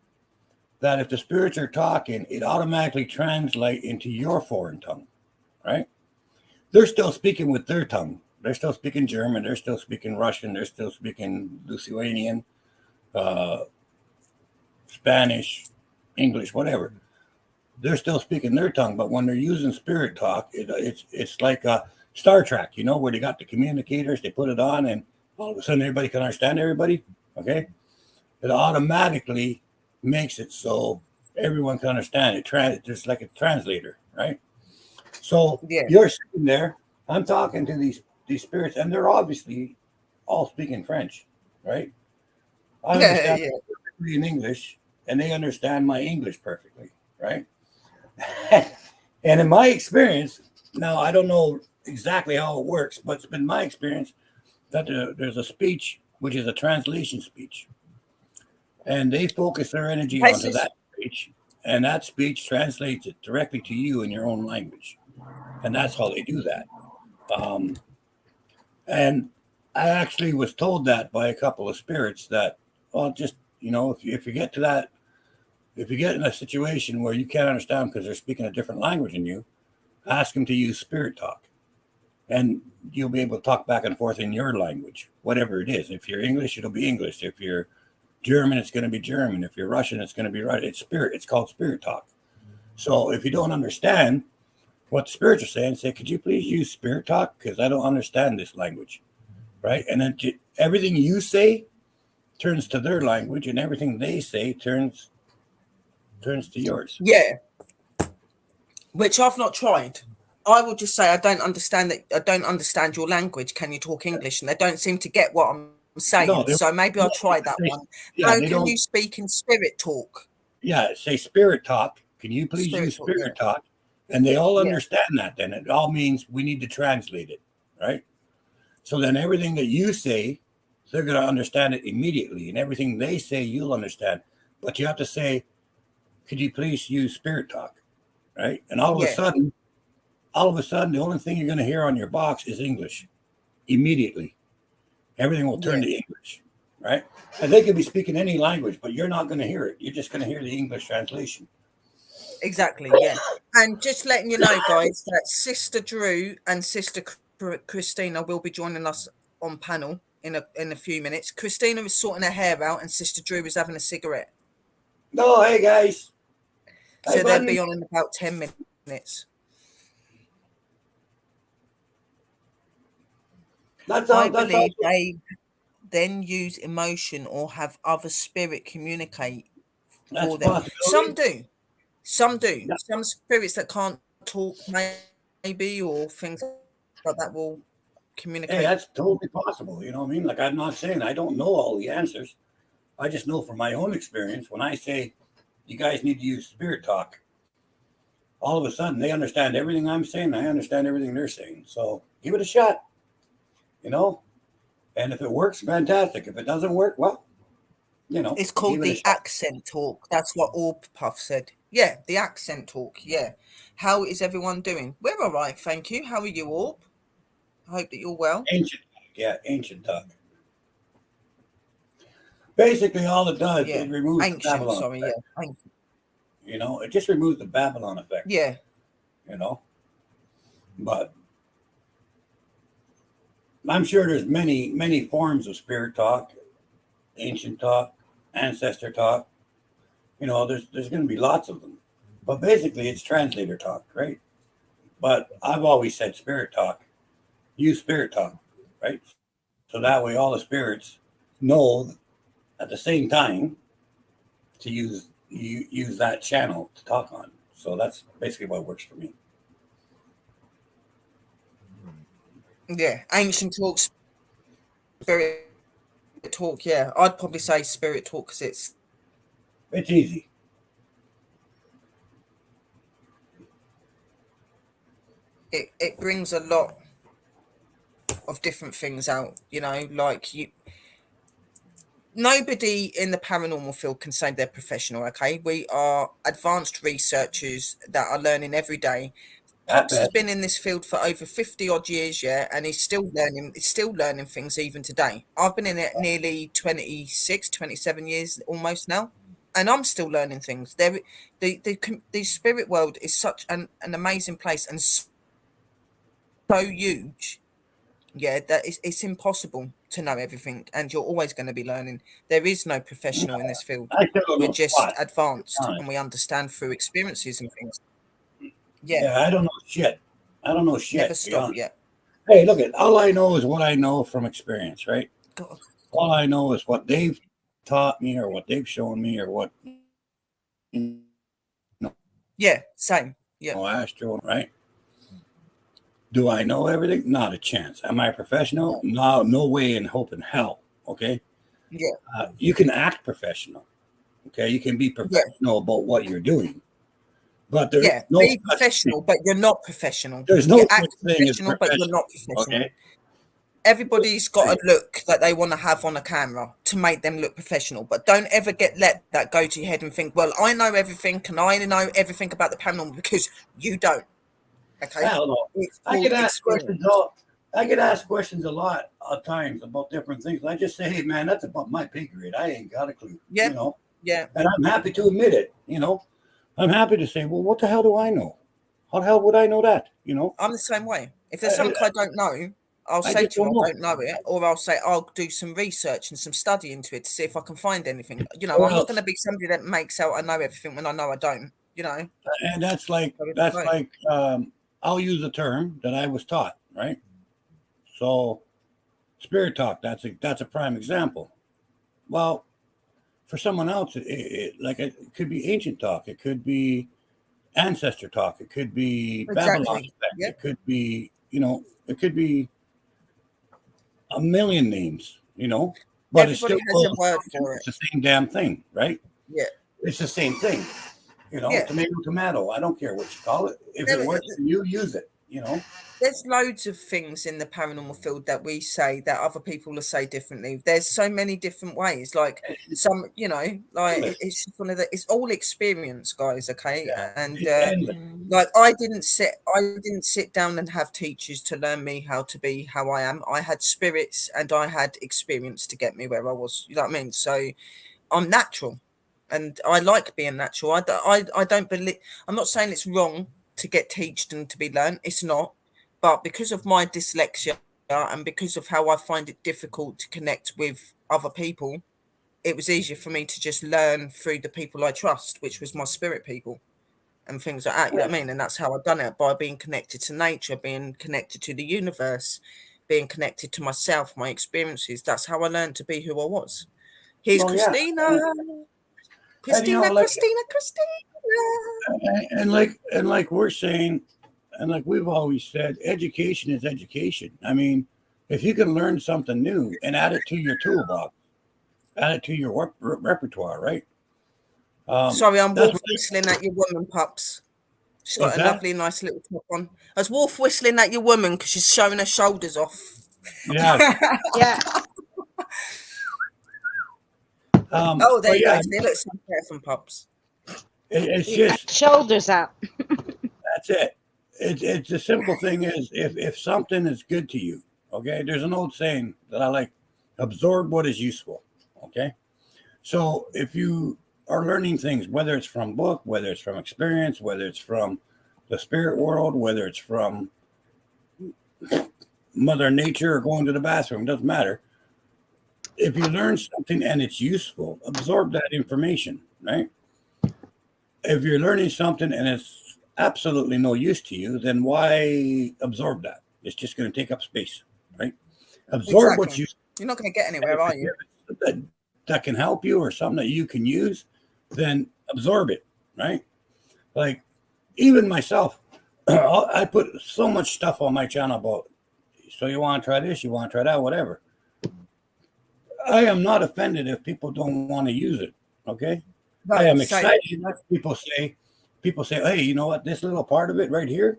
that if the spirits are talking, it automatically translates into your foreign tongue, right? They're still speaking with their tongue. They're still speaking German. They're still speaking Russian. They're still speaking Lithuanian, uh, Spanish, English, whatever. They're still speaking their tongue. But when they're using spirit talk, it's like Star Trek, where they got the communicators. They put it on, and all of a sudden everybody can understand everybody. Okay, it automatically makes it so everyone can understand it. Just like a translator, right? So yeah, you're sitting there. I'm talking to these spirits, and they're obviously all speaking French, right? I yeah, understand yeah, perfectly in English, and they understand my English perfectly, right? And in my experience, now I don't know exactly how it works, but it's been my experience that there's a speech which is a translation speech, and they focus their energy onto places, that speech, and that speech translates it directly to you in your own language, and that's how they do that. Um, and I actually was told that by a couple of spirits that, well, just if you get to that, if you get in a situation where you can't understand because they're speaking a different language than you, ask them to use spirit talk, and you'll be able to talk back and forth in your language, whatever it is. If you're English, it'll be English. If you're German, it's going to be German. If you're Russian, it's going to be Russian. It's spirit. It's called spirit talk. So if you don't understand what the spirits are saying, say, could you please use spirit talk? Because I don't understand this language. Right. And then everything you say turns to their language, and everything they say turns to yours. yeah, which I've not tried. I will just say I don't understand your language. Can you talk English? And they don't seem to get what I'm saying. No, So maybe I'll no, try that one. How yeah, they can you don't. speak in spirit talk? Yeah, say spirit talk. Can you please Spirit use talk, yeah. spirit talk? And they all Yeah, understand that. Then it all means we need to translate it, right? So then everything that you say, they're going to understand it immediately, and everything they say, you'll understand. But you have to say, could you please use spirit talk, right? And yeah, all of a sudden, the only thing you're going to hear on your box is English immediately. Everything will turn yeah. to English, right? And they could be speaking any language, but you're not going to hear it. You're just going to hear the English translation. Exactly, yeah. And just letting you know, guys, that Sister Drew and Sister Christina will be joining us on panel in a few minutes. Christina is sorting her hair out, and Sister Drew is having a cigarette. No, hey guys, hey So they'll buddy. be on in about 10 minutes. That's I all. That's all. believe they then use emotion or have other spirit communicate That's for a them. Some possibility. do. Some do. Yeah. Some spirits that can't talk, maybe, or things like that will Hey, communicate. that's totally possible. You know what I mean? Like I'm not saying I don't know all the answers. I just know from my own experience when I say you guys need to use spirit talk, all of a sudden they understand everything I'm saying. I understand everything they're saying. So give it a shot, you know. And if it works, fantastic. If it doesn't work, well, It's give called it a the shot. accent talk. That's what Orb Puff said. Yeah, the accent talk. Yeah. How is everyone doing? We're all right, thank you. How are you, Orb? I hope that you're well. Ancient, yeah, ancient talk. Basically, all it does Yeah. is removes the Ancient, Babylon sorry. effect. Yeah. Ancient. It just removes the Babylon effect. Yeah. You know, but I'm sure there's many, many forms of spirit talk, ancient talk, ancestor talk. There's going to be lots of them, but basically it's translator talk, right? But I've always said spirit talk. Use spirit talk, right? So that way all the spirits know at the same time to use that channel to talk on. So that's basically what works for me. Yeah, ancient talk, spirit talk. Yeah, I'd probably say spirit talk because It's easy. it brings a lot of different things out. Like nobody in the paranormal field can say they're professional. Okay, we are advanced researchers that are learning every day. At Pops has best. been in this field for over 50 odd years, yeah, and he's still learning things even today. I've been in it nearly 26, 27 years almost now, and I'm still learning things. The spirit world is such an amazing place and so huge, yeah, that it's impossible to know everything, and you're always going to be learning. There is no professional in this field. I still don't We're know just squat, to be advanced and honest. we understand through experiences and things. Yeah, Yeah, I don't know shit. I don't know never shit, to be stop. honest. Yeah. Hey, look at all I know is what I know from experience, right? God, All I know is what they've taught me or what they've shown me or what yeah, same. Yeah. Astro, right? Do I know everything? Not a chance. Am I a professional? No, no way in hope in hell. Okay. Yeah, You can act professional. Okay. You can be yeah, professional about what you're doing, but there is yeah. no Be such thing. professional, but you're not professional. There's You no such act thing as professional, but you're professional. not professional. Okay. No Everybody's such got a thing. look that they want to have on a camera to make them look professional, but don't ever let that go to your head and think, well, I know everything and I know everything about the paranormal because you don't. I Okay. don't know. It's I get called asked questions experience. all. I get asked questions a lot of times about different things. And I just say, hey man, that's about my pay grade. I ain't got a clue. Yeah. Yeah. And I'm happy to admit it. I'm happy to say, well, what the hell do I know? How the hell would I know that? I'm the same way. If there's I, something I don't know, I'll I say just to you don't I know. don't know it, or I'll say I'll do some research and some study into it to see if I can find anything. Or I'm not going else, to be somebody that makes out I know everything when I know I don't. and that's like So it's that's like, like I'll use a term that I was taught, right? So spirit talk. That's a prime example. Well, for someone else, it could be ancient talk. It could be ancestor talk. It could be Babylon exactly. effect. Yep. It could be a million names. But it's Everybody still has a boils word down to for it. it's the same damn thing, right? Yeah. It's the same thing. Yeah. Tomato, tomato. I don't care what you call it. If it There, works for you, use it. there's loads of things in the paranormal field that we say that other people will say differently. There's so many different ways. Like some, like Endless. it's just one of the. It's all experience, guys. Okay, Yeah, and it's endless. like I didn't sit down and have teachers to learn me how to be how I am. I had spirits and I had experience to get me where I was. You know what I mean? So I'm natural, and I like being natural. I don't believe. I'm not saying it's wrong to get taught and to be learned. It's not, but because of my dyslexia and because of how I find it difficult to connect with other people, it was easier for me to just learn through the people I trust, which was my spirit people and things like that. You know what I mean? And that's how I've done it, by being connected to nature, being connected to the universe, being connected to myself, my experiences. That's how I learned to be who I was. Here's Well, yeah, Christina. and Christina, Christina, Christina. like we're saying, and like we've always said, education is education. I mean, if you can learn something new and add it to your toolbox, add it to your repertoire, right? Sorry, I'm That's wolf what whistling at your woman, pups. She's what's got a that? lovely, nice little top on. I was wolf whistling at your woman because she's showing her shoulders off. Yeah. Yeah. Oh, there But you go. yeah, See, look, some hair from pups. it's Yeah. just Shoulders out. that's it. It's the simple thing is if something is good to you, okay. There's an old saying that I like: absorb what is useful. Okay. So if you are learning things, whether it's from book, whether it's from experience, whether it's from the spirit world, whether it's from Mother Nature or going to the bathroom, doesn't matter. If you learn something and it's useful, absorb that information, right? if you're learning something and it's absolutely no use to you, then why absorb that? It's just going to take up space, right? Absorb what's Exactly. useful. You're not going to get And anywhere, if are it's you? that can help you or something that you can use, then absorb it, right? Like even myself, I put so much stuff on my channel about. So you want to try this, you want to try that, whatever. I am not offended if people don't want to use it. Okay, I No, am same. excited if people say, hey, you know what? This little part of it right here,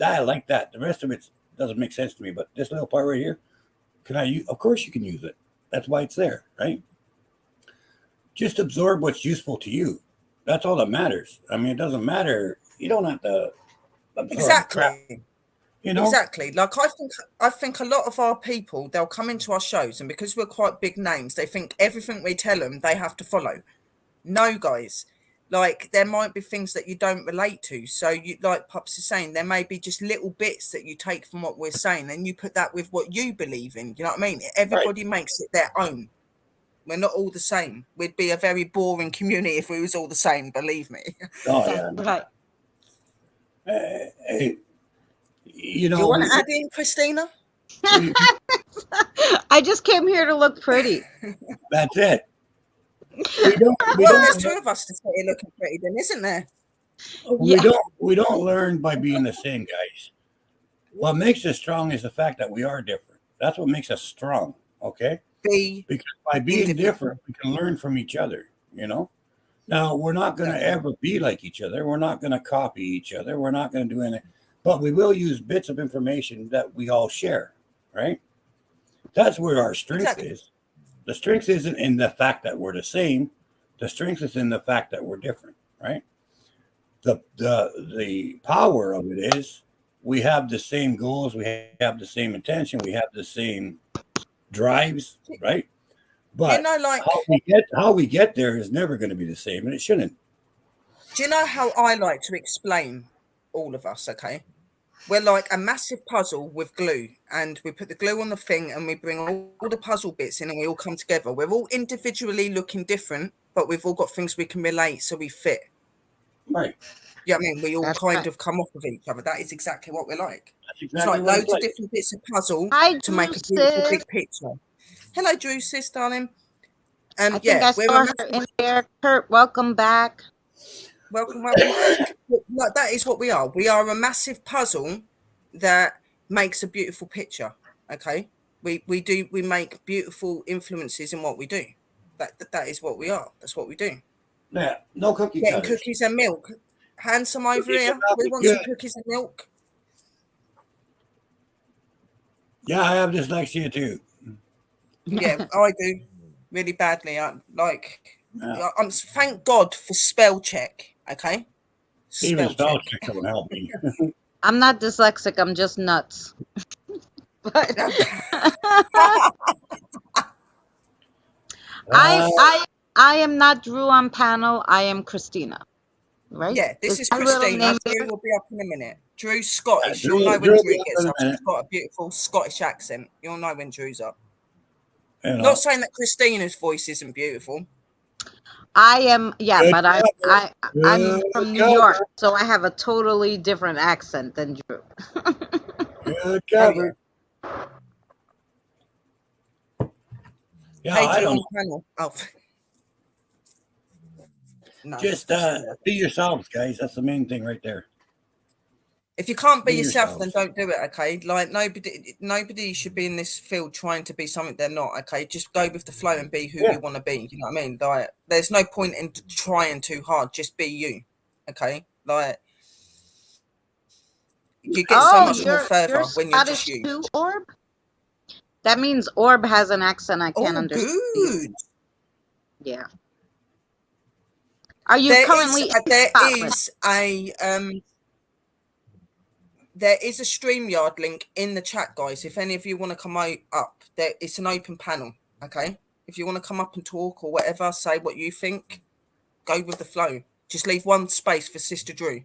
I like that. The rest of it doesn't make sense to me, but this little part right here, can I use? Of course, you can use it. That's why it's there, right? Just absorb what's useful to you. That's all that matters. I mean, it doesn't matter. You don't have to absorb crap, Exactly. you know? Exactly. Like I think a lot of our people, they'll come into our shows, and because we're quite big names, they think everything we tell them they have to follow. No, guys. Like there might be things that you don't relate to. So you, like Pops is saying, there may be just little bits that you take from what we're saying and you put that with what you believe in. You know what I mean? Right. Everybody makes it their own. We're not all the same. We'd be a very boring community if we was all the same, believe me. Oh, That's yeah. right. Hey, you Do you know, want to add in, Christina? we I just came here to look pretty. that's it. We don't, we Well, there's don't, two of us to sit here looking pretty then, isn't there? we Yeah. don't, we don't learn by being the same, guys. What makes us strong is the fact that we are different. That's what makes us strong. Okay. Be Because by being individual. different, we can learn from each other, you know? Now, we're not going to Exactly. ever be like each other. We're not going to copy each other. We're not going to do anything, but we will use bits of information that we all share, right? That's where our strength Exactly. is. The strength isn't in the fact that we're the same. The strength is in the fact that we're different, right? The power of it is we have the same goals, we have the same intention, we have the same drives, right? You But know, like, how we get there is never going to be the same, and it shouldn't. do you know how I like to explain all of us? Okay. We're like a massive puzzle with glue, and we put the glue on the thing and we bring all the puzzle bits in and we all come together. We're all individually looking different, but we've all got things we can relate, so we fit. Right. Yeah, I mean, we all That's kind right. of come off of each other. That is exactly what we're like. That's It's exactly like what it's loads of like. different bits of puzzle Hi, to Drew make a beautiful sis. big picture. Hello, Drew, sis, darling. I think Yeah, I we're a saw her massive in there. Kurt, welcome back. welcome back. Like, that is what we are. We are a massive puzzle that makes a beautiful picture. Okay, we make beautiful influences in what we do. That is what we are. That's what we do. Yeah, no cookie Getting cutters. cookies and milk. Handsome over Cookies here. are We probably want good. some cookies and milk. Yeah, I have dyslexia too. Yeah, I do really badly. Yeah. I'm thank God for spell check. Okay, Even spell spell check. check don't help me. I'm not dyslexic. I'm just nuts. But Uh, I am not Drew on panel. I am Christina. Right? Yeah, this is My little Christina. name Drew there? will be up in a minute. Drew's Scottish. You'll Drew, know when Drew will Drew be up gets in up. a She's minute. got a beautiful Scottish accent. You'll know when Drew's up. You Not know. saying that Christina's voice isn't beautiful. I am, yeah, Good but cover. I'm Good from New cover. York, so I have a totally different accent than Drew. Good Oh, cover. yeah. Yeah, Hey, I Drew don't on know. panel. Oh, no. Just be yourselves, guys. That's the main thing right there. If you can't be Be yourself, then yourselves. don't do it. Okay, like nobody should be in this field trying to be something they're not. Okay, just go with the flow and be who Yeah. you want to be. You know what I mean? Like, there's no point in trying too hard. Just be you. Okay, like you get so Oh, much more you're further when you're just Scottish you. too, Orb? That means Orb has an accent I can't Oh, understand. good. Yeah. Are you There currently in there Scotland? is a there is a StreamYard link in the chat, guys. If any of you want to come up, there it's an open panel. Okay, if you want to come up and talk or whatever, say what you think. Go with the flow. Just leave one space for Sister Drew.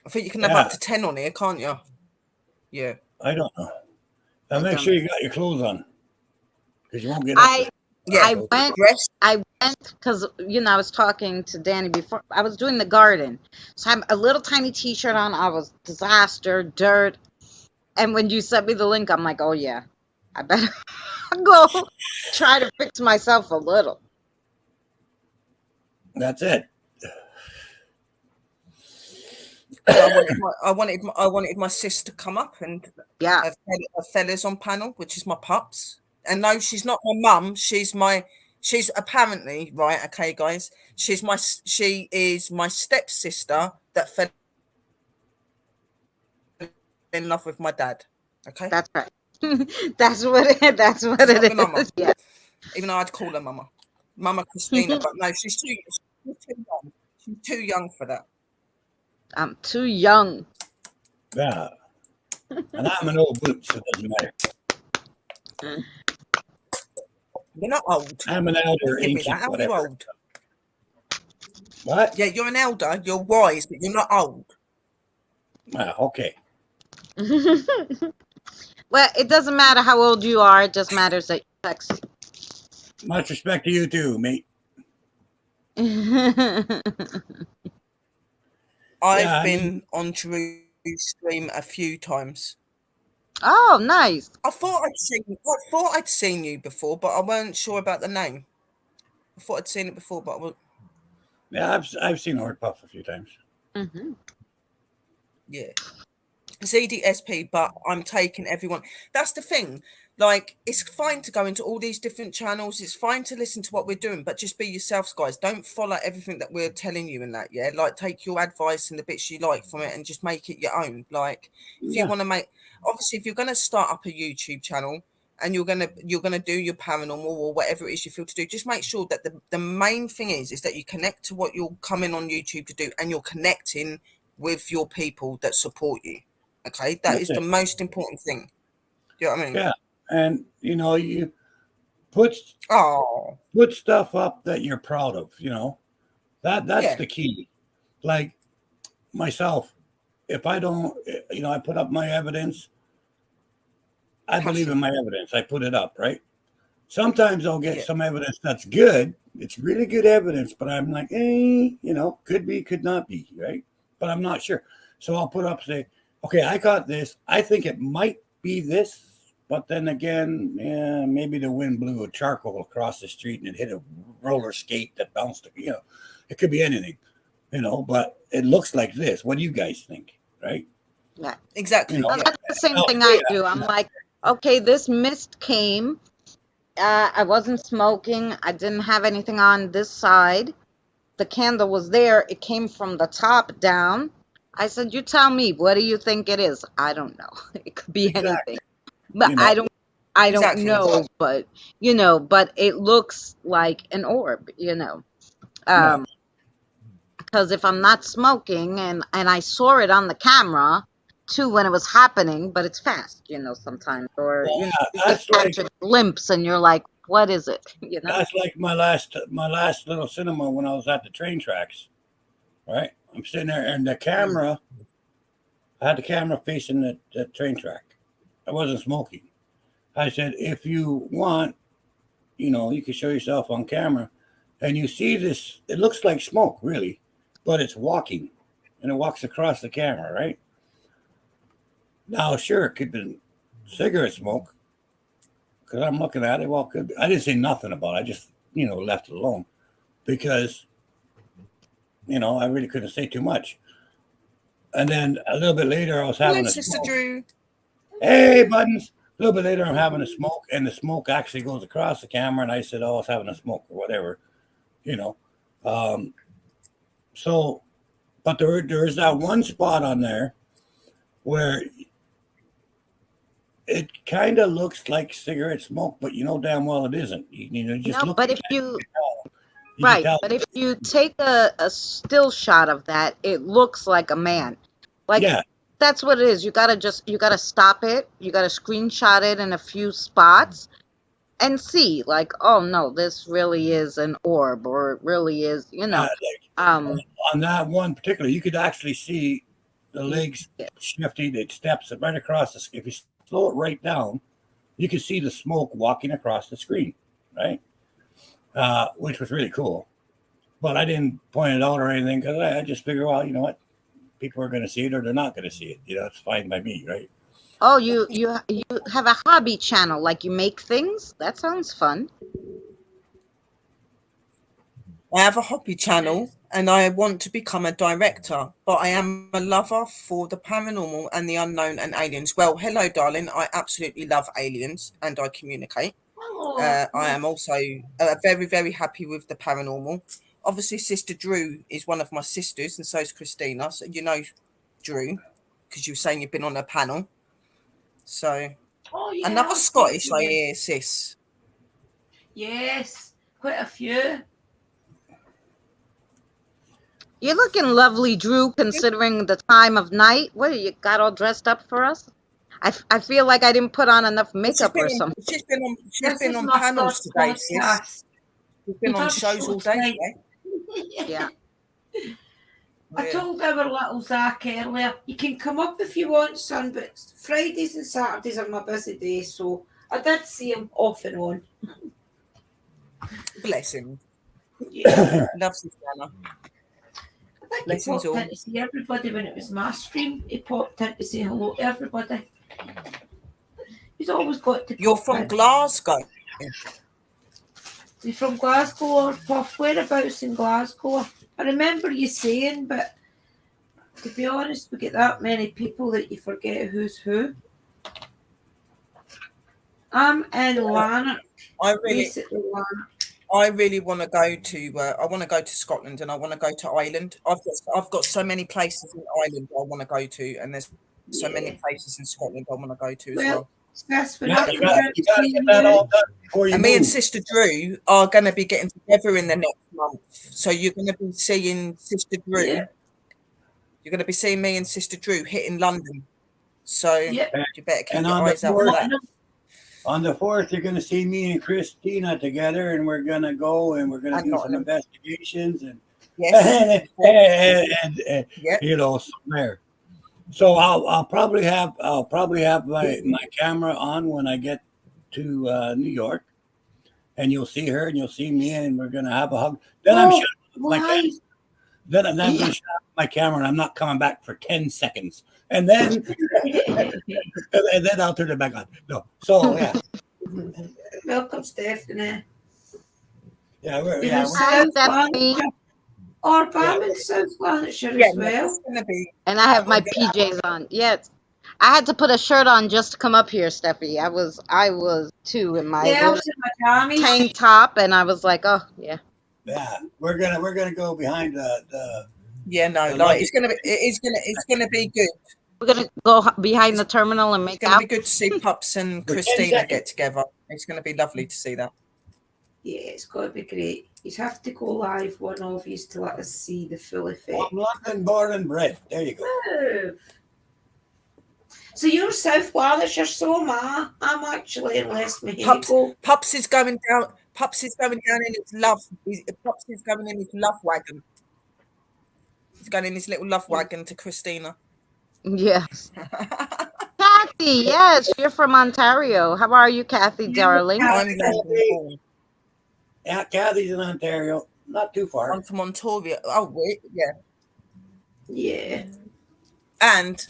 I think you can have up to 10 on here, can't you? Yeah. I don't know. Now make Done. sure you got your clothes on, because you won't get up. I Yeah. went Dress I went because I was talking to Danny before. I was doing the garden, so I have a little tiny T-shirt on. I was disaster, dirt, and when you sent me the link, I'm like, oh yeah, I better go try to fix myself a little. That's it. So I wanted my sis to come up and Yeah, a fella's on panel, which is my pups. And no, she's not my mum. She's apparently right. Okay, guys, she is my stepsister that fell in love with my dad. Okay, that's right. That's what she's not it my mama, is. Yeah. even though I'd call her mama, Mama Christina. But no, she's too young. She's too young for that. I'm too young. Yeah. And I'm an old boot, so it doesn't matter. You're not old. I'm an elder, Give me that. ancient, How are you whatever. old? What? Yeah, you're an elder. You're wise, but you're not old. Okay. Well, it doesn't matter how old you are. It just matters that you're sexy. Much respect to you too, mate. I've been on Drew's stream a few times. Oh, nice. I thought I'd seen you before, but I weren't sure about the name. I thought I'd seen it before, but Yeah, I've seen Horde Puff a few times. Mm-hmm. yeah. ZDSP, but I'm taking everyone. That's the thing. Like, it's fine to go into all these different channels. It's fine to listen to what we're doing, but just be yourselves, guys. Don't follow everything that we're telling you and that, yeah? Like, take your advice and the bits you like from it and just make it your own. Like, if you want to obviously, if you're going to start up a YouTube channel and you're gonna do your paranormal or whatever it is you feel to do, just make sure that the main thing is that you connect to what you're coming on YouTube to do and you're connecting with your people that support you. Okay, that is the most important thing. Do you know what I mean? Yeah, and you put stuff up that you're proud of. That's the key. Like myself, if I don't, I put up my evidence. I believe in my evidence. I put it up, right? Sometimes I'll get some evidence that's good. It's really good evidence, but I'm like, could be, could not be, right? But I'm not sure. So I'll put up, say, okay, I got this. I think it might be this, but then again, maybe the wind blew a charcoal across the street and it hit a roller skate that bounced. It could be anything, but it looks like this. What do you guys think, right? Yeah, exactly. Well, that's the same thing I do. I'm like, okay, this mist came. I wasn't smoking. I didn't have anything on this side. The candle was there. It came from the top down. I said, you tell me, what do you think it is? I don't know. It could be anything. But I don't know, but but it looks like an orb, because if I'm not smoking and I saw it on the camera too when it was happening, but it's fast, sometimes, or you just catch a glimpse and you're like, what is it? That's like my last little cinema when I was at the train tracks, right? I'm sitting there and I had the camera facing the train track. I wasn't smoking. I said, if you want, you can show yourself on camera and you see this, it looks like smoke really, but it's walking and it walks across the camera, right? Now, sure, it could be cigarette smoke because I'm looking at it. Well, I didn't say nothing about it. I just, left it alone because, I really couldn't say too much. And then a little bit later, I was having a Sister smoke. Drew. Hey, buttons. A little bit later, I'm having a smoke, and the smoke actually goes across the camera. And I said, "Oh, I was having a smoke or whatever," So, but there's that one spot on there where it kind of looks like cigarette smoke, but damn well it isn't. Just look. But if but if you take a still shot of that, it looks like a man. Like, that's what it is. You gotta stop it. You gotta screenshot it in a few spots and see, like, oh no, this really is an orb, or it really is, on that one particular, you could actually see the legs shifting. It steps right across the. If you slow it right down, you can see the smoke walking across the screen, right? which was really cool. But I didn't point it out or anything because I just figure, well, you know what, people are going to see it or they're not going to see it. You know, it's fine by me, right? Oh, you have a hobby channel, like you make things? That sounds fun. I have a hobby channel and I want to become a director, but I am a lover for the paranormal and the unknown and aliens. Well, hello, darling. I absolutely love aliens and I communicate. I am also very, very happy with the paranormal. Obviously, Sister Drew is one of my sisters, and so is Christina. So you know Drew, because you were saying you've been on a panel. So Oh yeah, another I've Scottish, seen I you. hear, sis. Yes, quite a few. You're looking lovely, Drew, considering the time of night. What, you got all dressed up for us? I feel like I didn't put on enough Well, makeup or something. she's This been is on my panels first today, sis. podcast. She's been on First shows show all day tonight. today. Yeah. I told our little Zach earlier, you can come up if you want, son, but Fridays and Saturdays are my busy days, so I did see him off and on. Bless him. Yeah. Loves his Anna. I think Bless he him popped all. in to see everybody when it was my stream. He popped in to say hello to everybody. He's always got to. You're from Glasgow. He's from Glasgow or Puff? Whereabouts in Glasgow? I remember you saying, but to be honest, we get that many people that you forget who's who. I'm in Lanark. I really want to go to. I want to go to Scotland and I want to go to Ireland. I've got so many places in Ireland I want to go to, and there's so many places in Scotland I want to go to as well. That's when Yeah, you got to get that all done before you And move. me and Sister Drew are going to be getting together in the next month, so you're going to be seeing Sister Drew. Yeah. You're going to be seeing me and Sister Drew hitting London. So Yeah. you better keep And your on the eyes out for that. On the 4th, you're going to see me and Christina together, and we're going to go and we're going to And do some Nottingham. investigations and Yes. and Yeah. you know, somewhere. So I'll probably have my camera on when I get to New York, and you'll see her and you'll see me, and we're going to have a hug. Then I'm shutting off my camera. Then I'm going to shut off my camera, and I'm not coming back for 10 seconds, and then and then I'll turn it back on. No, so yeah. Welcome, Stephanie. Yeah, we're You're in Hi, South Stephanie. Lanarkshire. Or I'm in South Lanarkshire Yeah, as well. it's going to be. And I have my PJs on. Yes. I had to put a shirt on just to come up here, Steffi. I was too in my Yeah, I little was in my jammies. tank top, and I was like, oh yeah. Yeah, we're gonna go behind the Yeah, no, the like luggage. it's gonna be good. We're gonna go behind the terminal and It's make gonna be out. good to see Pups and For 10 Christina seconds. get together. It's gonna be lovely to see that. Yeah, it's got to be great. You have to go live, one of you, to let us see the full effect. I'm London born and bred. There you go. Oh. So you're South Lanarkshire, so am I. I'm actually in West Mahinico. Pups is going down. Pups is going down in his love. Pups is going in his love wagon. He's going in his little love wagon to Christina. Yes. Kathy, yes, you're from Ontario. How are you, Kathy, darling? I'm London born. Yeah, Kathy's in Ontario, not too far. I'm from Ontario. Oh, wait, yeah. Yeah. And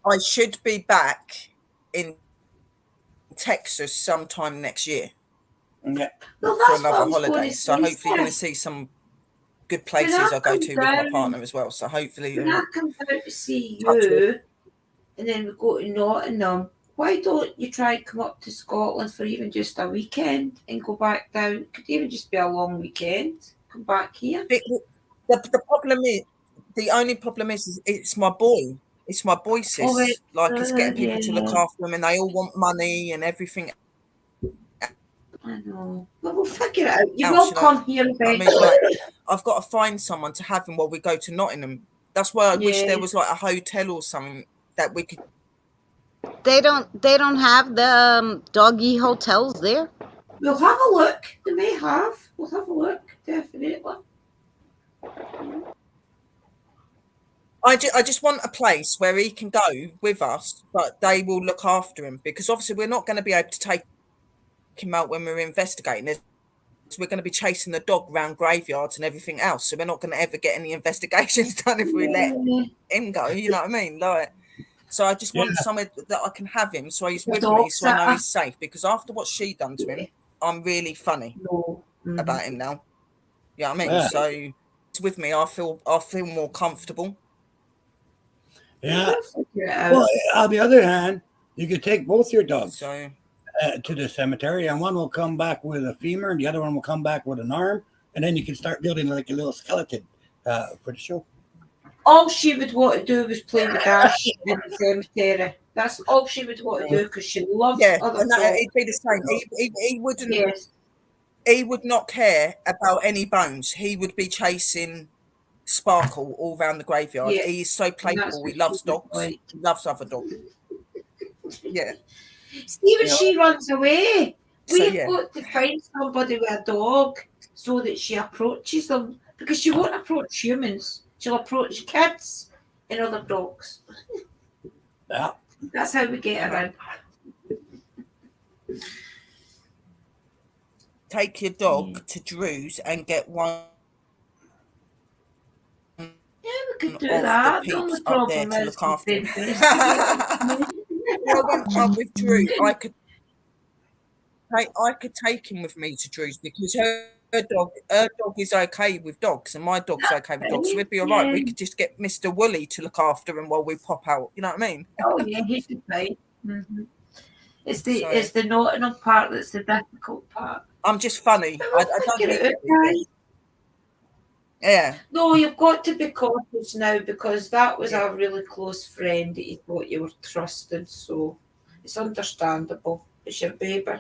I should be back in Texas sometime next year Yeah. Well, for that's what I another was holiday. going to So say, hopefully you're going to Steph. see some good places I go to with my down- partner as well. So hopefully When I come down to see Touch you, and then we go to Nottingham, why don't you try and come up to Scotland for even just a weekend and go back down? Could even just be a long weekend. Come back here. the problem is, the only problem is it's my boy. It's my boy, sis. Oh, right. Like, it's getting people to look Yeah. after them, and they all want money and everything. I know. But we'll figure it out. You Else, will you know, come here I eventually. mean, like, I've got to find someone to have him while we go to Nottingham. That's why I wish Yeah. there was like a hotel or something that we could. They don't have the doggy hotels there. We'll have a look. They may have. We'll have a look, definitely. I just want a place where he can go with us, but they will look after him, because obviously we're not going to be able to take him out when we're investigating. There's we're going to be chasing the dog around graveyards and everything else. So we're not going to ever get any investigations done if we let him go. You know what I mean? Like, so I just want somewhere that I can have him, so he's The with dog me, so I know sitter. he's safe. Because after what she done to him, I'm really funny No. about him now. You know what I mean? Yeah. So it's with me, I feel more comfortable. Yeah. We'll figure it out. Well, on the other hand, you could take both your dogs So to the cemetery, and one will come back with a femur, and the other one will come back with an arm, and then you can start building like a little skeleton for the show. All she would want to do was play with Dash in the cemetery. That's all she would want to do because she loves other and that, dogs. it'd be the same. He wouldn't. Yes. He would not care about any bones. He would be chasing Sparkle all around the graveyard. Yeah. He is so And that's playful. what He loves she would dogs. like. He loves other dogs. Yeah. Even You know? she runs away. So, We've yeah. got to find somebody with a dog so that she approaches them because she won't approach humans. She'll approach kids and other dogs. Yeah. That's how we get her in. Take your dog to Drew's and get one Yeah, we could do of that. the The only peeps up there problem to is look after him. the When I went up with Drew, I could take him with me to Drew's because her dog is okay with dogs and my dog's okay with dogs. So we'd be all right. We could just get Mr. Wooly to look after him while we pop out. You know what I mean? Oh yeah, he'd be fine. Mm-hmm. It's the Nottingham part that's the difficult part. I'm just funny. I don't Figure think it out, guys. Yeah. No, you've got to be cautious now because that was a really close friend that you thought you were trusting. So it's understandable. It's your baby.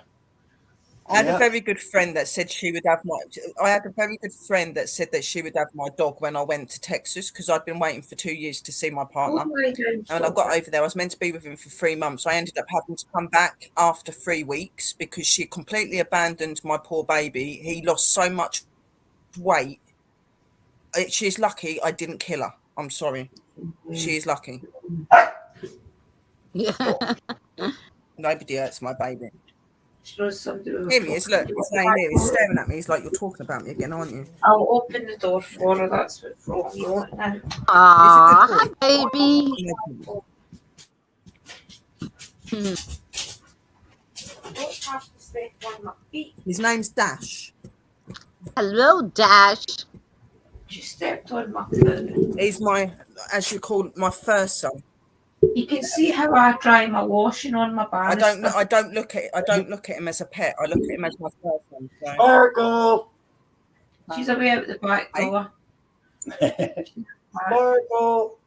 I had a very good friend that said she would have my. I had a very good friend that said that she would have my dog when I went to Texas because I'd been waiting for 2 years to see my partner. Oh my God, And when I got over there, I was meant to be with him for 3 months. I ended up having to come back after 3 weeks because she completely abandoned my poor baby. He lost so much weight. She's lucky I didn't kill her. I'm sorry. She is lucky. Yeah. Nobody hurts my baby. She knows somebody was Here he is. Look, talking he's about. laying here. He's staring at me. He's like, you're talking about me again, aren't you? I'll open the door for her. That's what's wrong. You want now? Aw, Is it hi, baby. Don't have to step on my feet. His name's Dash. Hello, Dash. She stepped on my foot. He's my, as you call it, my first son. You can see how I dry my washing on my banister. I don't look at him as a pet. I look at him as my first son. So. Sparkle. She's away out the back door. Sparkle.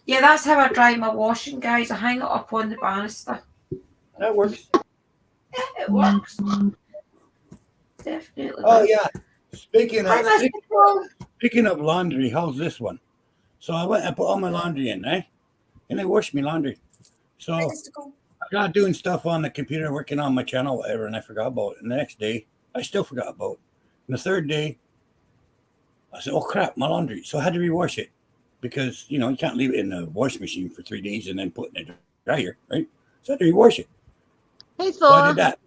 Yeah, that's how I dry my washing, guys. I hang it up on the banister. That works. Yeah, it works. Definitely. Oh does. yeah. Speaking Hi, of Mr. Cole. speaking of laundry, how's this one? So I went and put all my laundry in, eh? And I washed my laundry. So I got doing stuff on the computer, working on my channel, whatever, and I forgot about it. And the next day, I still forgot about it. And the third day, I said, oh crap, my laundry. So I had to rewash it because, you can't leave it in the washing machine for 3 days and then put it in the dryer, right? So I had to rewash it. Hey, So I Thor. did that.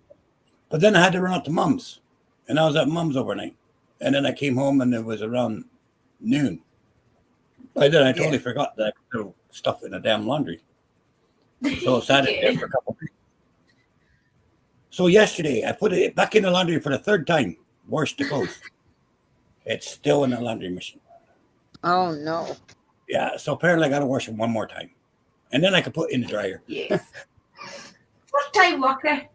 But then I had to run out to Mum's. And I was at Mum's overnight. And then I came home and it was around noon. By then I totally forgot that I could throw stuff in the damn laundry. So I sat it there for a couple of days. So yesterday I put it back in the laundry for the third time. Washed the clothes. It's still in the laundry machine. Oh, no. Yeah, so apparently I got to wash it one more time. And then I can put it in the dryer. Yeah. First time lucky.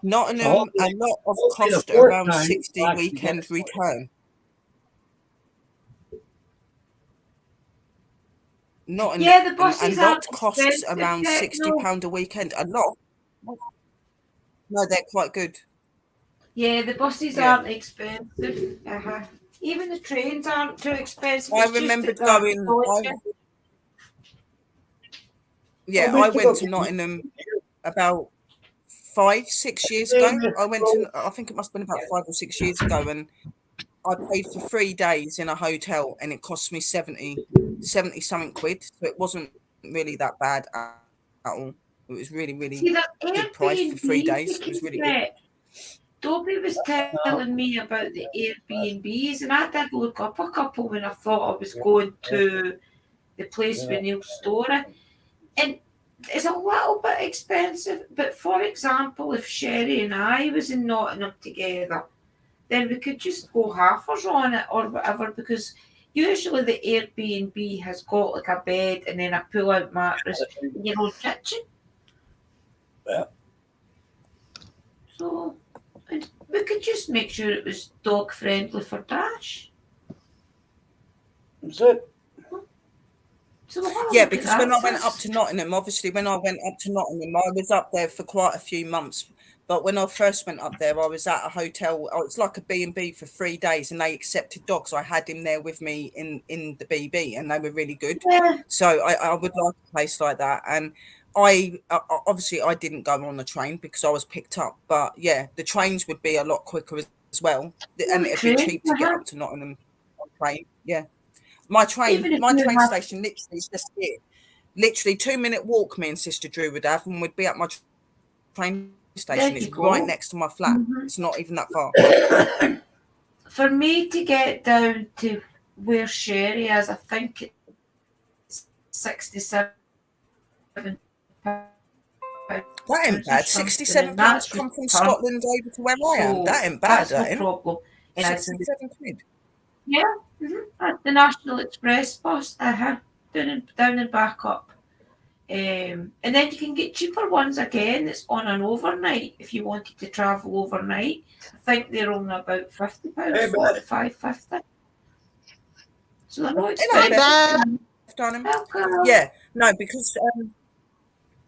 Nottingham, a lot of hopefully the cost fourth around time 60 we'll actually weekend get it. return. Nottingham, Yeah, the buses a are lot costs expensive, around yeah, £60 a weekend. A lot. No, they're quite good. Yeah, the buses Yeah. aren't expensive. Even the trains aren't too expensive. I It's just remembered that they're going. collective. I went to Nottingham about 5-6 years ago. I think it must have been about 5 or 6 years ago, and I paid for 3 days in a hotel, and it cost me 70 something quid. So it wasn't really that bad at all. It was really, really See, that good price for 3 Airbnb days. you It was can really good. get, Dobby was telling me about the Airbnbs, and I did look up a couple when I thought I was going to the place with Neil Story, and it's a little bit expensive. But for example, if Sherry and I was in Nottingham together, then we could just go halfers on it or whatever, because usually the Airbnb has got like a bed and then a pull-out mattress in your own kitchen. Yeah. So and we could just make sure it was dog friendly for Dash. That's it. So we'll have a Yeah, look at because that when I went up first. to Nottingham, obviously when I went up to Nottingham, I was up there for quite a few months. But when I first went up there, I was at a hotel. Oh, it's like a B&B for 3 days, and they accepted dogs. I had him there with me in the BB, and they were really good. Yeah, So I would like a place like that. And I obviously I didn't go on the train because I was picked up. But yeah, the trains would be a lot quicker as well, and it'd be train. cheap to get up to Nottingham on train. Yeah, my Even if you train have, station literally is just here. Literally 2-minute walk me and Sister Drew would have, and we'd be at my train there station. It's you right go. next to my flat. Mhm. It's not even that far. For me to get down to where Sherry is, I think it's 67 That ain't or bad. something, £67 and that's to with come from her. Scotland over to where I am. That So ain't bad, that's no that ain't. problem. And as in 67 quid. yeah, at the National Express bus, down and back up. And then you can get cheaper ones again. It's on an overnight if you wanted to travel overnight. I think they're only about £50, Hey, Beth. 45.50. So they're not Hello, expensive. Beth, darling. Welcome. Yeah, no, because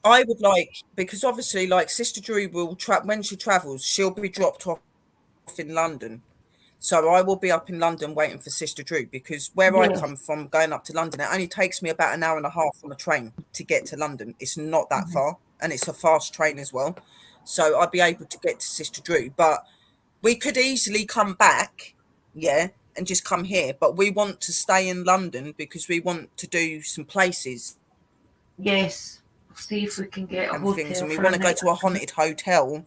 I would like, because obviously, like Sister Drew will when she travels, she'll be dropped off in London. So I will be up in London waiting for Sister Drew, because where I Yes. come from, going up to London, it only takes me about an hour and a half on a train to get to London. It's not that far, and it's a fast train as well. So I'd be able to get to Sister Drew, but we could easily come back, yeah, and just come here. But we want to stay in London because we want to do some places Yes. See if we can get a and things, hotel and we for want a to go night. to a haunted hotel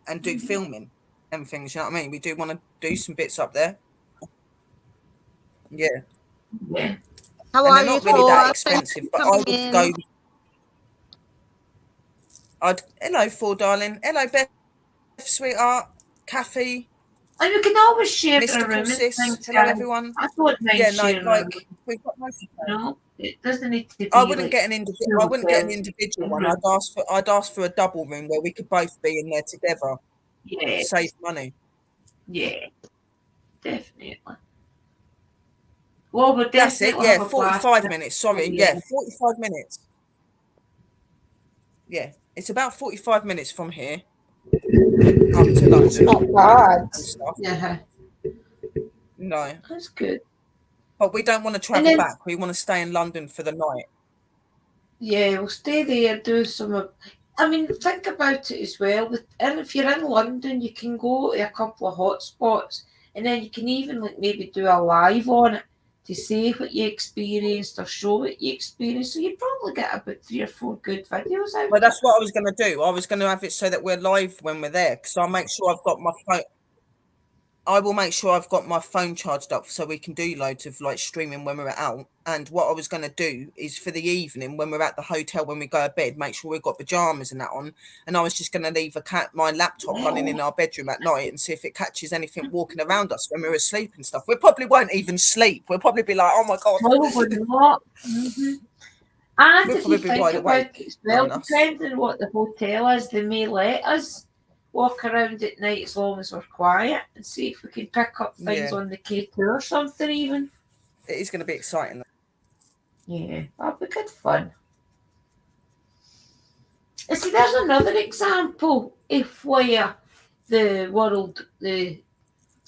and do filming and things. You know what I mean? We do want to do some bits up there. Yeah. Yeah. How And are they're you, not really that Thor? Thanks expensive, for but I coming would go. in. Hello, Four darling. Hello, Beth, sweetheart. Kathy, And we can always share a mystical room and sis. things, Hello, guys. everyone. I don't mind Yeah, no, sharing a room. like we've got most of them. No, it doesn't need to I be wouldn't like get an individual. two I wouldn't get an hotels. individual one. I'd ask for a double room where we could both be in there together. Yeah, Save money. yeah, definitely. Well, we'll That's it. definitely Yeah, have a blast. 45 minutes. Sorry. Yeah. Yeah, 45 minutes. Yeah, it's about 45 minutes from here up to It's London not bad. and stuff. Yeah, No, that's good. but we don't want to And travel then, back. We want to stay in London for the night. yeah, we'll stay there, do some. I mean, think about it as well. And if you're in London, you can go to a couple of hot spots, and then you can even like maybe do a live on it to say what you experienced or show what you experienced. So you probably get about 3 or 4 good videos out. Well, that's what I was going to do. I was going to have it so that we're live when we're there, because I'll make sure I've got my phone. I will make sure I've got my phone charged up so we can do loads of like streaming when we're out. And what I was going to do is for the evening when we're at the hotel, when we go to bed, make sure we've got pajamas and that on. And I was just going to leave my laptop running in our bedroom at night and see if it catches anything walking around us when we're asleep and stuff. We probably won't even sleep. We'll probably be like, oh my God. Probably not. And We'll if you probably be think wide about awake it as well, knowing us. depending on what the hotel is, they may let us walk around at night as long as we're quiet and see if we can pick up things Yeah. on the K2 or something even. It is going to be exciting. Yeah, that'll be good fun. And see, there's another example of where the world, the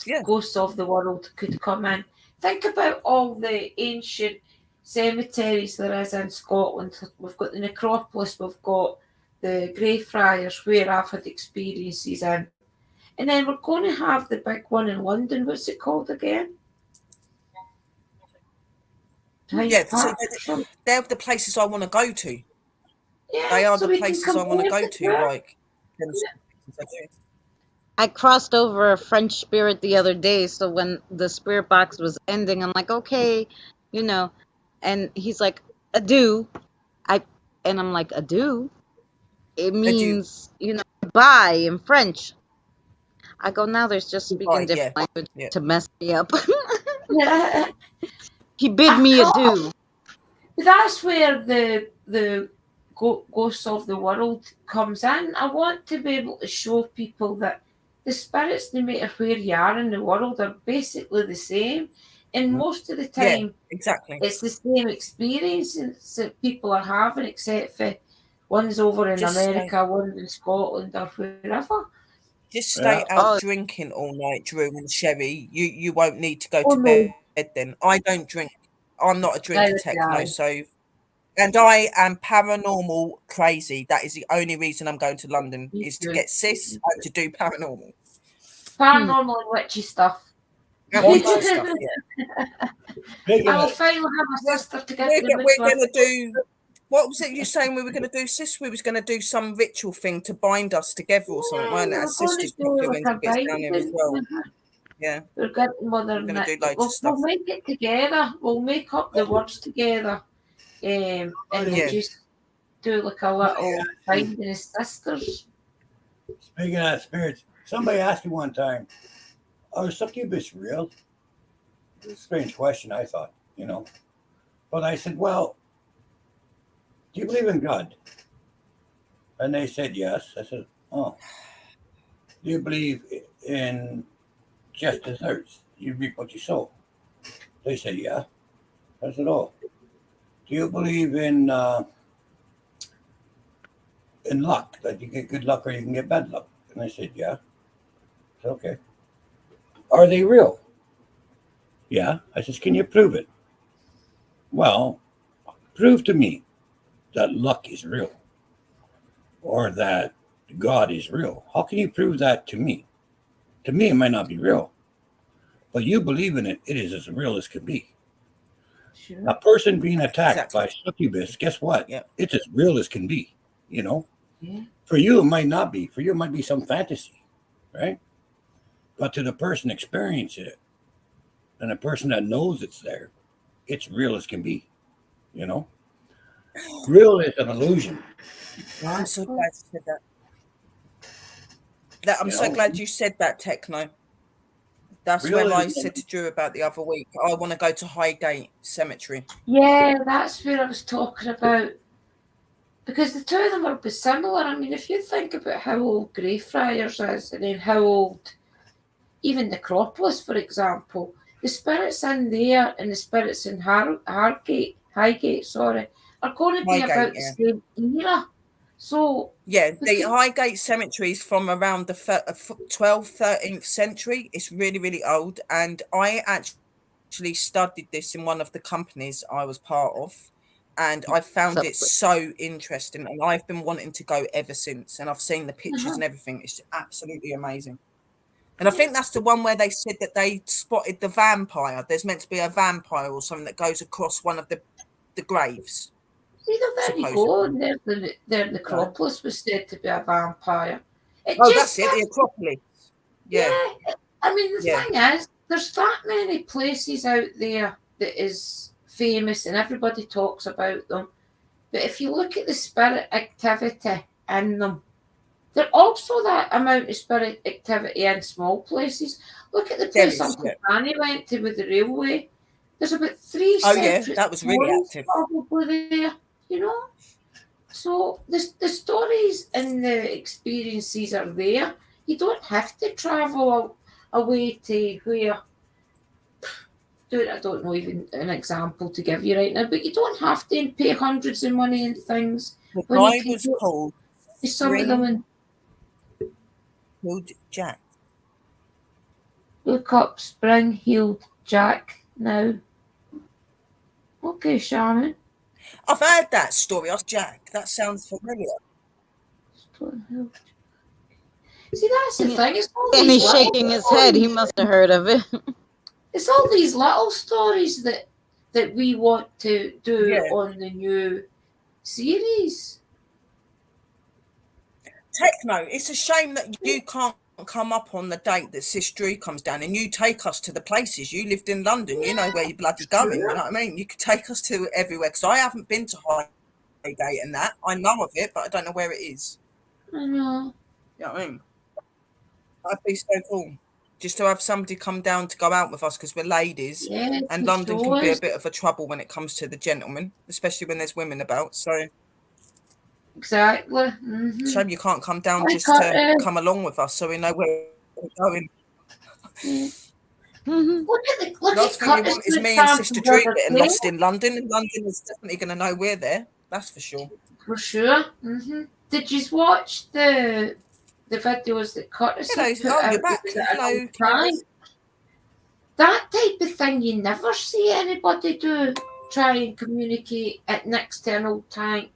Yeah. ghosts of the world could come in. Think about all the ancient cemeteries there is in Scotland. We've got the necropolis, we've got the Greyfriars, where I've had experiences in. And then we're going to have the big one in London. What's it called again? Yeah, so Park or something. they're the places I want to go to. Yeah, They are so the we can places I want to compare go the to, two. like them places I do. I crossed over a French spirit the other day, so when the spirit box was ending, I'm like, okay, you know, and he's like, adieu. And I'm like, adieu. It I do. means, bye in French. I go, now there's just speaking Goodbye. Yeah. different language Yeah. to mess me up. Yeah, He bid I me can't. adieu. That's where the ghosts of the world comes in. I want to be able to show people that the spirits, no matter where you are in the world, are basically the same. And most of the Yeah. time, Exactly. it's the same experiences that people are having, except for one's over in Just stay. America, one's in Scotland, or wherever. Just stay Yeah. out Oh, drinking all night, Drew and Sherry. You won't need to go Oh to no, bed then. I don't drink. I'm not a drinker, neither do techno. I. So, and I am paranormal crazy. That is the only reason I'm going to London Me is to too. get cis and to do paranormal hmm. Paranormal and witchy stuff. and Oh, witchy no. stuff. Yeah. Speaking I will of, finally have a We're, sister to get to the we're midwife. going to do. What was it you saying we were going to do, sis? We was going to do some ritual thing to bind us together or something, Yeah, weren't it? we Our were going to sister's do probably like when a she gets down here as binding. well. Yeah. We're getting mother We're and going to that. do loads of We'll stuff. make it together. We'll make up the words together. And we'll yeah, just do like a little binding as sisters. speaking of spirits, somebody asked me one time, "Are succubus real?" It was a strange question, I thought, But I said, "Well, do you believe in God?" And they said, "Yes." I said, "Oh, do you believe in just desserts? You reap what you sow?" They said, "Yeah." I said, "Oh, do you believe in luck, that you get good luck or you can get bad luck?" And I said, "Yeah." I said, "Okay. Are they real?" "Yeah." I said, "Can you prove it?" "Well, prove to me that luck is real or that God is real. How can you prove that to me? To me, it might not be real, but you believe in it. It is as real as can be. A Sure. person being attacked Exactly. by succubus, guess what? Yeah. It's as real as can be. You know, Yeah. for you, it might not be. For you, it might be some fantasy, right? But to the person experiencing it and a person that knows it's there, it's real as can be. You know, real is an illusion. I'm so glad you said that. I'm You so know, glad you said that, Techno. That's real where is I said to Drew about the other week. I want to go to Highgate Cemetery. Yeah, that's where I was talking about. Because the two of them are similar. I mean, if you think about how old Greyfriars is, and then how old even Necropolis, for example, the spirits in there and the spirits in Highgate, sorry, are going to be Highgate, about the yeah. same era. So, Yeah, the Highgate Cemetery is from around the 12th, 13th century. It's really, really old. And I actually studied this in one of the companies I was part of. And I found So it so interesting. And I've been wanting to go ever since. And I've seen the pictures and everything. It's absolutely amazing. And I think that's the one where they said that they spotted the vampire. There's meant to be a vampire or something that goes across one of the graves, see, there you go. supposedly. And their Yeah. Necropolis was said to be a vampire. It Oh, that's just it, the gives, Acropolis. Yeah, yeah. I mean, the yeah. thing is, there's that many places out there that is famous and everybody talks about them. But if you look at the spirit activity in them, there's also that amount of spirit activity in small places. Look at the There place is, yeah. Uncle Danny went to with the railway. There's about three Oh, yeah, separate that was really stories active. probably there, you know? So the stories and the experiences are there. You don't have to travel away to where I don't know even an example to give you right now, but you don't have to pay hundreds of money and things The when you guy can was go called to some of them Springfield and Jack. look up Spring Heeled Jack now. Okay, Shannon. I've heard that story. I was Jack. That sounds familiar. See, that's the thing. It's all and these he's little shaking his head. He stories. must have heard of it. It's all these little stories that we want to do Yeah. on the new series. Techno. It's a shame that you can't come up on the date that Sis Drew comes down and you take us to the places. You lived in London, you know where you're bloody going, you know what I mean? You could take us to everywhere, because I haven't been to Highgate and that. I know of it, but I don't know where it is. I know. You know what I mean? That'd be so cool. Just to have somebody come down to go out with us, because we're ladies, Yeah, and London can be a bit of a trouble when it comes to the gentlemen, especially when there's women about. So exactly. Mm-hmm. shame you can't come down I just can't, to come along with us, so we know where we're going. yeah. Mhm. Look Last at thing you Curtis want is with me and Tom Sister the Drew other getting day, lost in London, and London is definitely going to know we're there. That's for sure. for sure. Mm-hmm. Did you watch the videos that Curtis Hello. had put Oh, out? you're It back. was at an Hello, old time. Candice. That type of thing you never see anybody do. Try and communicate at next to an old tank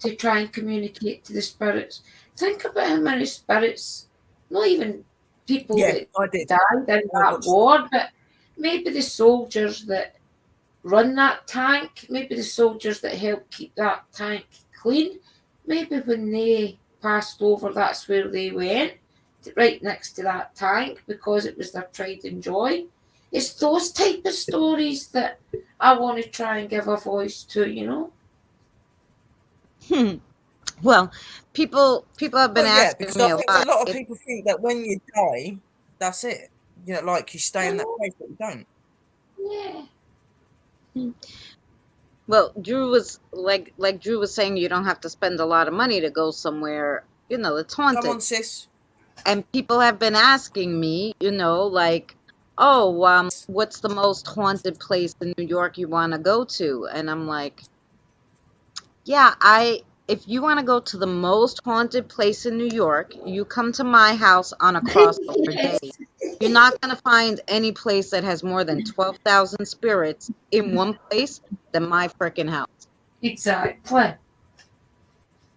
to try and communicate to the spirits. Think about how many spirits, not even people Yeah, that I did. died in I that watched that. war, but maybe the soldiers that run that tank, maybe the soldiers that help keep that tank clean, maybe when they passed over, that's where they went, right next to that tank, because it was their pride and joy. It's those type of stories that I want to try and give a voice to, you know? Well, people have been Well, yeah, asking because me I a think a lot. lot of people think that when you die, that's it. You know, like you stay in that place, but you don't. Yeah. Well, Drew was like Drew was saying, you don't have to spend a lot of money to go somewhere, it's Come haunted. on, sis. And people have been asking me, like, oh, what's the most haunted place in New York you want to go to? And I'm like, yeah, if you want to go to the most haunted place in New York, you come to my house on a crossover day. You're not going to find any place that has more than 12,000 spirits in one place than my freaking house. Exactly.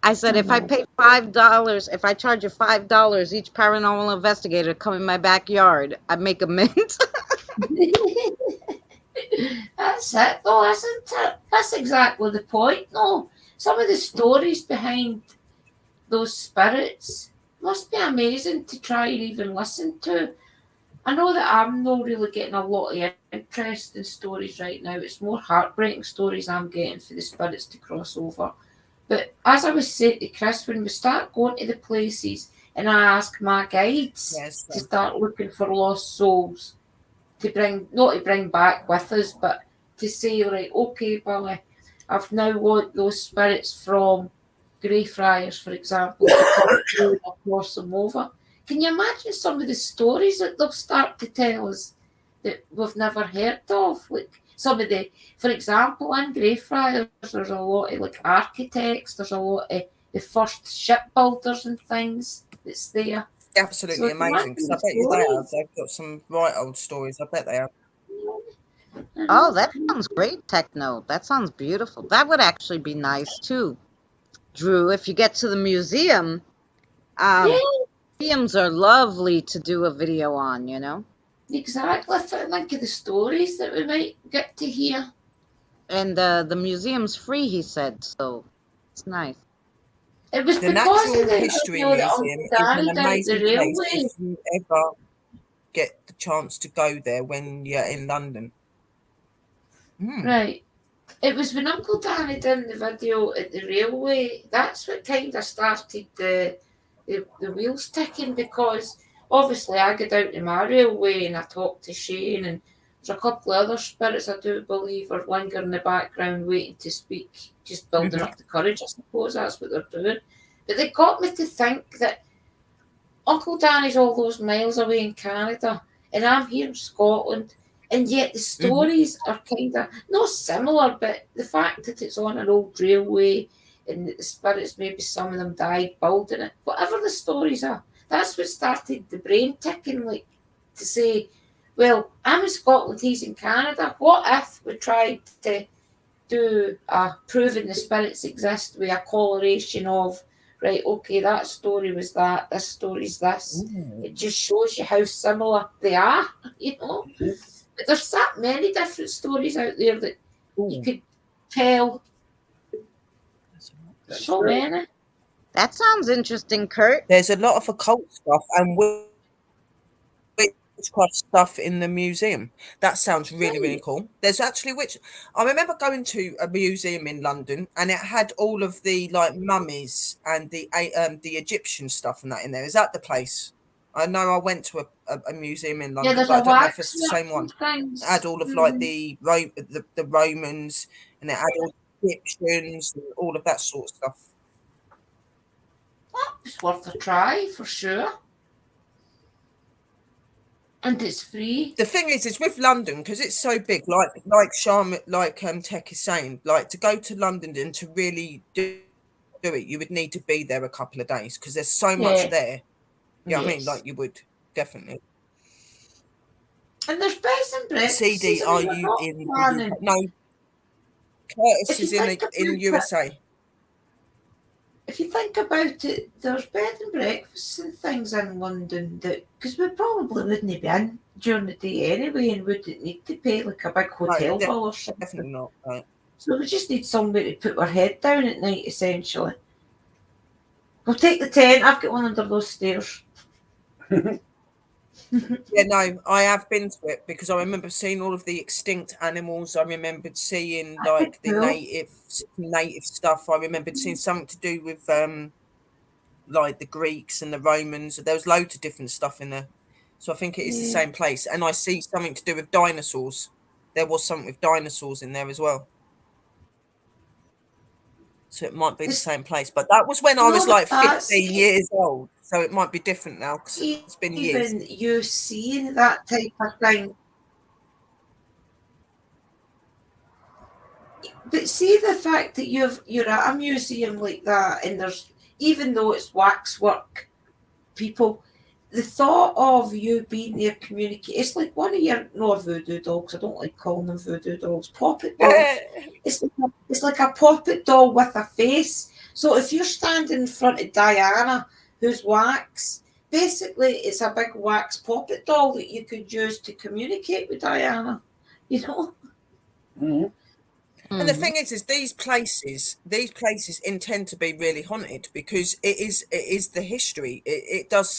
I said, if I pay $5, if I charge you $5 each paranormal investigator to come in my backyard, I'd make a mint. That's it, though, isn't it? That's exactly the point, though. Some of the stories behind those spirits must be amazing to try and even listen to. I know that I'm not really getting a lot of interest in stories right now. It's more heartbreaking stories I'm getting for the spirits to cross over. But as I was saying to Chris, when we start going to the places and I ask my guides Yes. to start looking for lost souls, to bring, not to bring back with us, but to say, right, okay, Billy, I've now want those spirits from Greyfriars, for example, to come through and I'll cross them over. Can you imagine some of the stories that they'll start to tell us that we've never heard of? Like some of the, for example, in Greyfriars, there's a lot of like architects, there's a lot of the first shipbuilders and things that's there. Absolutely So amazing. Because I bet you they have. They've got some right old stories. I bet they have. Oh, that sounds great, Techno. That sounds beautiful. That would actually be nice too, Drew. If you get to the museum, Yeah, museums are lovely to do a video on, exactly. Think of the stories that we might get to hear. And the museum's free, he said, so it's nice. It was The because of Natural the History video that Museum Uncle is an Danny done at the amazing place if railway. you ever get the chance to go there when you're in London. Right. It was when Uncle Danny done the video at the railway. That's what kind of started the wheels ticking, because obviously I go down to my railway and I talk to Shane, and there's a couple of other spirits I do believe are lingering in the background waiting to speak, just building up the courage, I suppose that's what they're doing. But they got me to think that Uncle Danny's all those miles away in Canada and I'm here in Scotland, and yet the stories are kind of not similar, but the fact that it's on an old railway and that the spirits, maybe some of them died building it, whatever the stories are, that's what started the brain ticking, like to say, well, I'm in Scotland, he's in Canada. What if we tried to do a proving the spirits exist with a correlation of, right, okay, that story was that, this story's this. It just shows you how similar they are, But there's that many different stories out there that you could tell. That's So true. many. That sounds interesting, Kurt. There's a lot of occult stuff and witchcraft stuff in the museum. That sounds really, really cool. There's actually I remember going to a museum in London, and it had all of the like mummies and the Egyptian stuff and that in there. Is that the place? I know I went to a museum in Yeah, London, there's but a I don't know if it's the waxwork same one. and It had all of like the Romans, and it had all the Egyptians and all of that sort of stuff. It's worth a try for sure. And it's free. The thing is with London, because it's so big, like Charm, like Tech is saying, like to go to London and to really do it, you would need to be there a couple of days because there's so much Yeah. there. Yeah, I mean, Yes. like you would definitely. And there's beds and breakfasts. CD, I are mean, we're you not in? planning. No, Curtis If you is in think about it, USA. If you think about it, there's bed and breakfasts and things in London that, because we probably wouldn't be in during the day anyway, and wouldn't need to pay like a big hotel No, bill or something. definitely not. Right. So we just need somewhere to put our head down at night, essentially. We'll take the tent. I've got one under those stairs. Yeah, no, I have been to it because I remember seeing all of the extinct animals. I remembered seeing like the native stuff. I remembered seeing something to do with like the Greeks and the Romans. There was loads of different stuff in there. So I think it is the same place. And I see something to do with dinosaurs. There was something with dinosaurs in there as well. So it might be the same place. But that was when I was like 15 years old. So it might be different now because it's been years. Even you seeing that type of thing. But see the fact that you're at a museum like that, and there's, even though it's waxwork people, the thought of you being there communicating, it's like one of your, no, voodoo dogs, I don't like calling them voodoo dogs, poppet dogs. It's like a poppet doll with a face. So if you're standing in front of Diana, who's wax, basically it's a big wax poppet doll that you could use to communicate with Diana, you know? Mm-hmm. And the thing is these places intend to be really haunted because it is the history. It does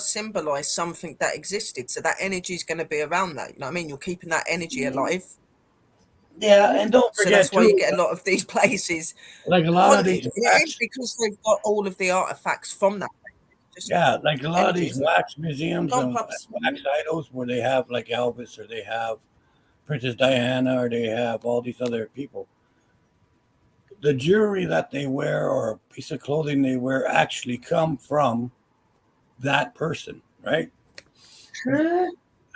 symbolize something that existed. So that energy is going to be around that. You know what I mean? You're keeping that energy alive. Yeah, and don't forget, so that's why you get a lot of these places like a lot haunted. of these It is because they've got all of the artifacts from that. Yeah, like a lot of these wax museums and Pops. wax idols where they have like Elvis or they have Princess Diana or they have all these other people. The jewelry that they wear or a piece of clothing they wear actually come from that person, right? True.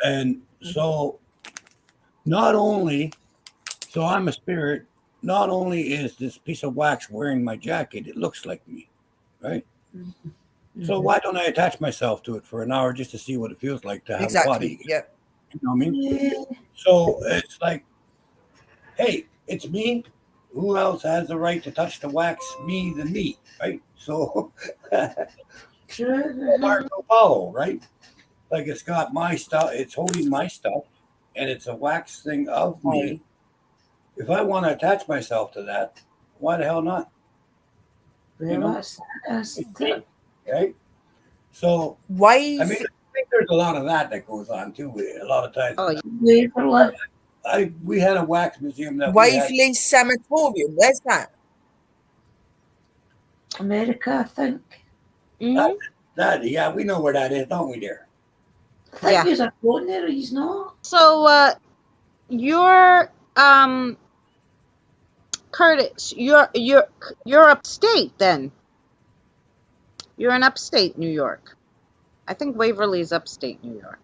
And so not only, so I'm a spirit, not only is this piece of wax wearing my jacket, it looks like me, right? Mm-hmm. So why don't I attach myself to it for an hour just to see what it feels like to have a body? Yeah. You know what I mean? Yeah. So it's like, hey, it's me. Who else has the right to touch the wax? Me than me, right? So Marco Polo, right? Like it's got my stuff, it's holding my stuff, and it's a wax thing of me. If I want to attach myself to that, why the hell not? You know? Okay. So Wave. I mean, I think there's a lot of that goes on too. A lot of times. Oh, yeah. We had a wax museum that Waverley Sanatorium. Where's that? America, I think. That yeah, we know where that is, don't we, dear? I think he's a going there. He's not. So, you're Curtis. You're upstate then. You're in upstate New York. I think Waverly's upstate New York.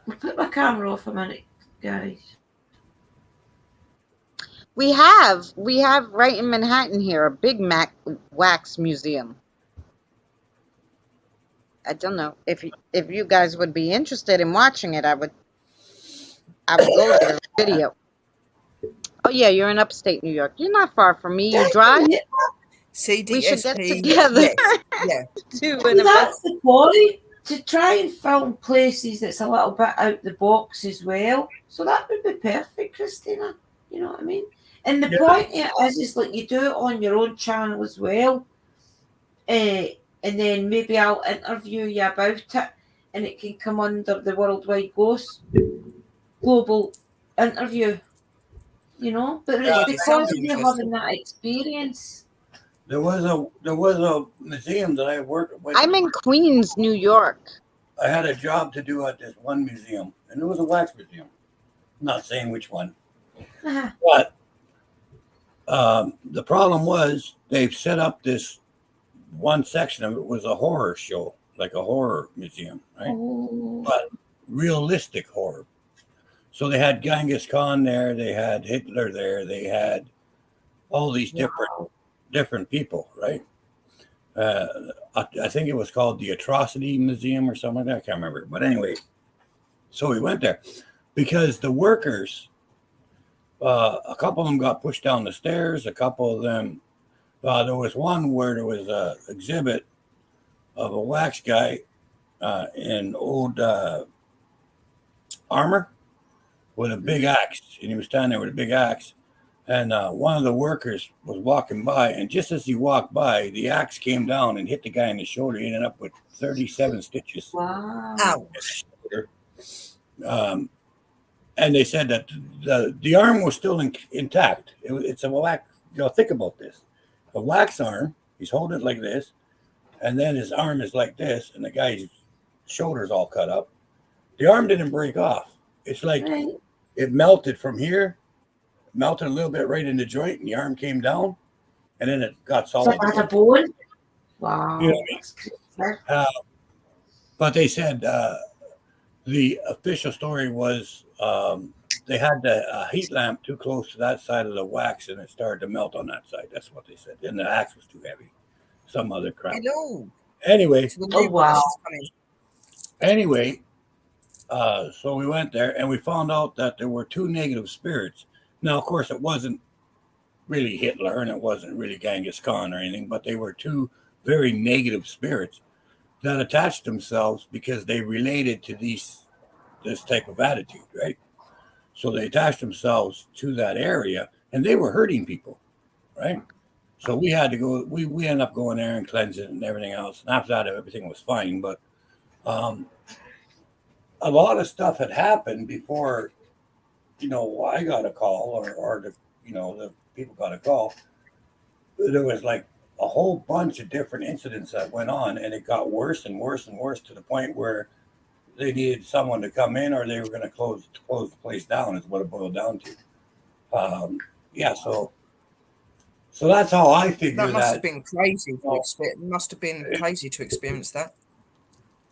I'll put my camera off a minute, guys. We have right in Manhattan here a big wax museum. I don't know if you guys would be interested in watching it. I would go there video. Oh yeah, you're in upstate New York. You're not far from me. You drive. CDSP. We should get together. Yes. That's the point. To try and film places that's a little bit out the box as well. So that would be perfect, Christina. You know what I mean? And the point is like you do it on your own channel as well. and then maybe I'll interview you about it, and it can come under the Worldwide Ghost Global Interview, But it's Yeah, it sounds because of you having interesting. that experience. There was a museum that I worked with. I'm in Queens, New York. I had a job to do at this one museum, and it was a wax museum. I'm not saying which one, but the problem was they've set up this one section of it was a horror show, like a horror museum, right? Oh. But realistic horror. So they had Genghis Khan there, they had Hitler there, they had all these different people, right? I think it was called the Atrocity Museum or something like that. I can't remember. But anyway, so we went there because the workers, a couple of them got pushed down the stairs. A couple of them, there was one where there was an exhibit of a wax guy in old armor with a big axe. And he was standing there with a big axe. And one of the workers was walking by, and just as he walked by, the axe came down and hit the guy in the shoulder. He ended up with 37 stitches. Wow. Ouch. And they said that the arm was still intact. It's a wax. Think about this: a wax arm. He's holding it like this, and then his arm is like this, and the guy's shoulder's all cut up. The arm didn't break off. It's like it melted from here. Melted a little bit right in the joint, and the arm came down, and then it got solid. Like a bone? Wow. You know what I mean? But they said the official story was they had the heat lamp too close to that side of the wax, and it started to melt on that side. That's what they said. And the axe was too heavy. Some other crap. Hello. Anyway. Oh, wow. Anyway, so we went there, and we found out that there were two negative spirits. Now, of course, it wasn't really Hitler and it wasn't really Genghis Khan or anything, but they were two very negative spirits that attached themselves because they related to this type of attitude, right? So they attached themselves to that area, and they were hurting people, right? So we had to go. We ended up going there and cleansing it and everything else. And after that, everything was fine. But a lot of stuff had happened before. I got a call or the people got a call. There was like a whole bunch of different incidents that went on, and it got worse and worse and worse to the point where they needed someone to come in, or they were going to close the place down. Is what it boiled down to. So that's how I figured that. Must have been crazy. Must have been crazy to experience that.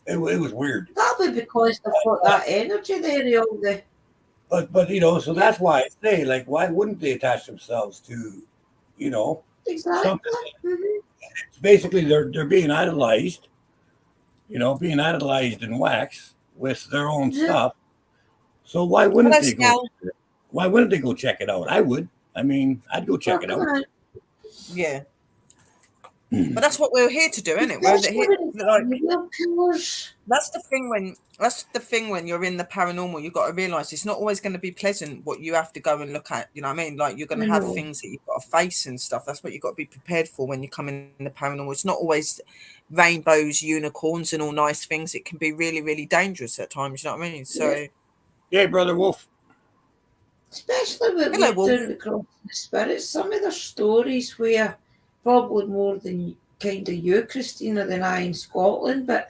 It was weird. Probably because they've got that energy there, all the. But so that's why I say, like, why wouldn't they attach themselves to, Exactly. something? Mm-hmm. Basically, they're being idolized, being idolized in wax with their own stuff. So why wouldn't they go? Why wouldn't they go check it out? I would. I mean, I'd go check it out. Yeah. But that's what we're here to do, isn't it? We're here, that's the thing when you're in the paranormal. You've got to realize it's not always going to be pleasant what you have to go and look at. You know what I mean? Like, you're going to have things that you've got to face and stuff. That's what you've got to be prepared for when you come in the paranormal. It's not always rainbows, unicorns, and all nice things. It can be really, really dangerous at times. You know what I mean? So, yeah, Brother Wolf. Especially with doing the spirits, some of the stories where. Probably more than kind of you, Christina, than I in Scotland, but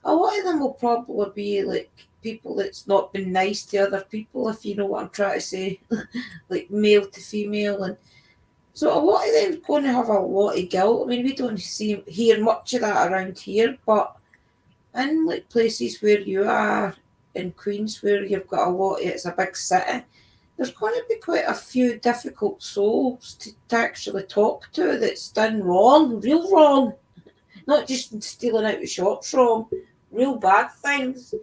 a lot of them will probably be like people that's not been nice to other people, if you know what I'm trying to say, like male to female, and so a lot of them going to have a lot of guilt. I mean, we don't hear much of that around here, but in like places where you are in Queens, where you've got a lot, it's a big city. There's going to be quite a few difficult souls to actually talk to that's done wrong, real wrong. Not just stealing out the shops wrong, real bad things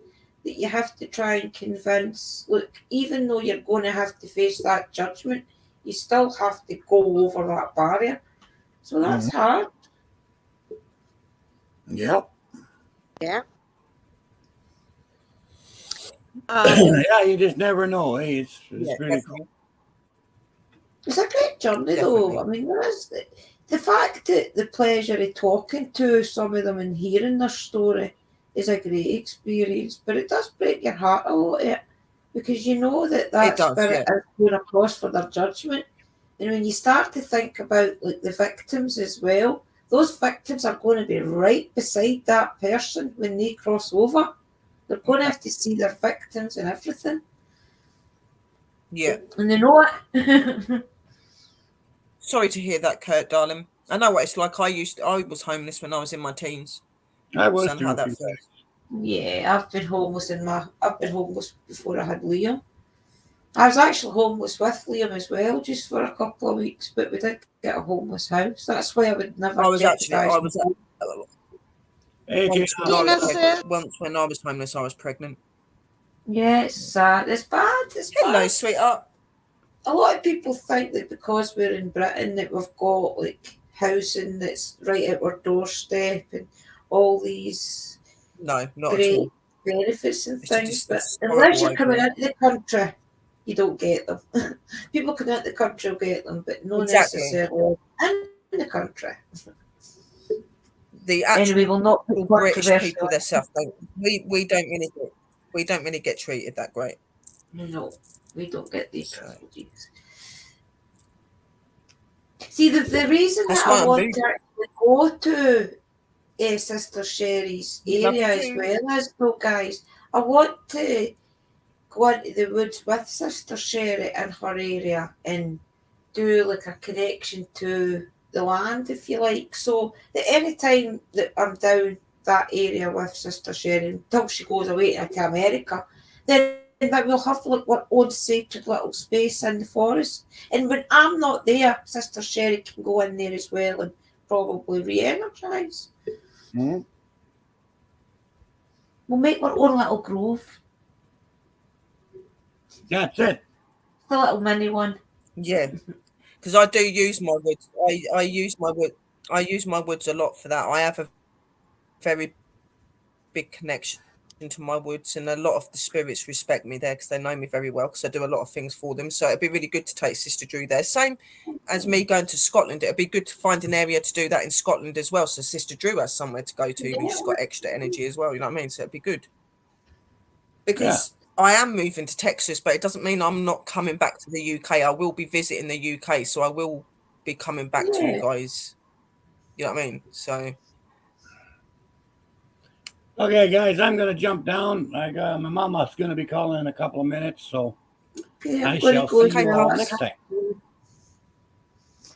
that you have to try and convince. Look, even though you're going to have to face that judgment, you still have to go over that barrier. So that's hard. Yep. Yeah. Yeah, you just never know. Hey, it's really cool. It's a great journey, though. I mean, the fact that the pleasure of talking to some of them and hearing their story is a great experience, but it does break your heart a lot, because you know It that does, yeah. spirit is going across for their judgment. And when you start to think about like the victims as well, those victims are going to be right beside that person when they cross over. They're going to have to see their victims and everything. Yeah. And they know it. Sorry to hear that, Kurt, darling. I know what it's like. I was homeless when I was in my teens. I was So I know too. how A that few feels. times. Yeah, I've been homeless before I had Liam. I was actually homeless with Liam as well, just for a couple of weeks, but we did get a homeless house. That's why I would never I was jeopardise my home. Hey, Tina says, once when I was homeless, I was pregnant. Yeah, it's sad. It's bad. It's Hello, bad. sweetheart. A lot of people think that because we're in Britain that we've got like housing that's right at our doorstep and all these No, not at great all. benefits and It's things, just but it's unless horrible you're over coming here. into the country, you don't get them. People coming into the country will get them, but not Exactly. necessarily in the country. The And we will not put actual British controversial. people themselves we don't really get treated that great. No, we don't get these So privileges. See, the reason that's that why I I'm want moving. to actually go to Sister Sherry's You love area to as do. well as though, guys, I want to go into the woods with Sister Sherry in her area and do like a connection to the land, if you like. So that any time that I'm down that area with Sister Sherry until she goes away to America, then that we'll have like our own sacred little space in the forest. And when I'm not there, Sister Sherry can go in there as well and probably re-energise. Hmm? We'll make our own little grove, That's it. the little mini one. Yeah, because I do use my woods. I use my wood. I use my woods a lot for that. I have a very big connection to my woods, and a lot of the spirits respect me there because they know me very well because I do a lot of things for them. So it'd be really good to take Sister Drew there. Same as me going to Scotland. It'd be good to find an area to do that in Scotland as well. So Sister Drew has somewhere to go to who's got extra energy as well. You know what I mean? So it'd be good. Yeah. Because I am moving to Texas, but it doesn't mean I'm not coming back to the UK. I will be visiting the UK, so I will be coming back to you Yeah. guys. You know what I mean? So Okay, guys, I'm going to jump down. My mama's going to be calling in a couple of minutes, so Okay, I I'm going to shall go see you now. all next time.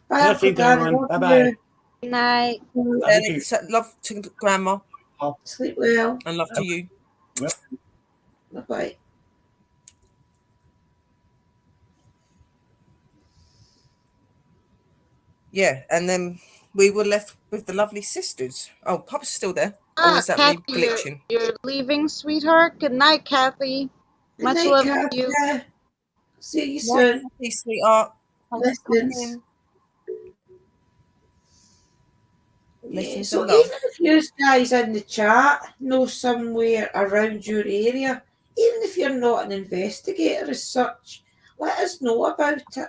Bye, Yes, Uncle evening, Daddy. everyone. Love Bye-bye. good night. you. Love you too. love to Grandma Sleep well. and love to you. Well, Bye bye. Yeah, and then we were left with the lovely sisters. Oh, Papa's still there. Or Ah, is that Kathy, me glitching? you're leaving, sweetheart. Good night, Kathy. Good Much night, love to you. Kathy. See you Night, soon. Kathy, sweetheart. Thanks for coming Blessings. in. Yeah. Blessings So and love. even if you guys in the chat know somewhere around your area, even if you're not an investigator as such, let us know about it.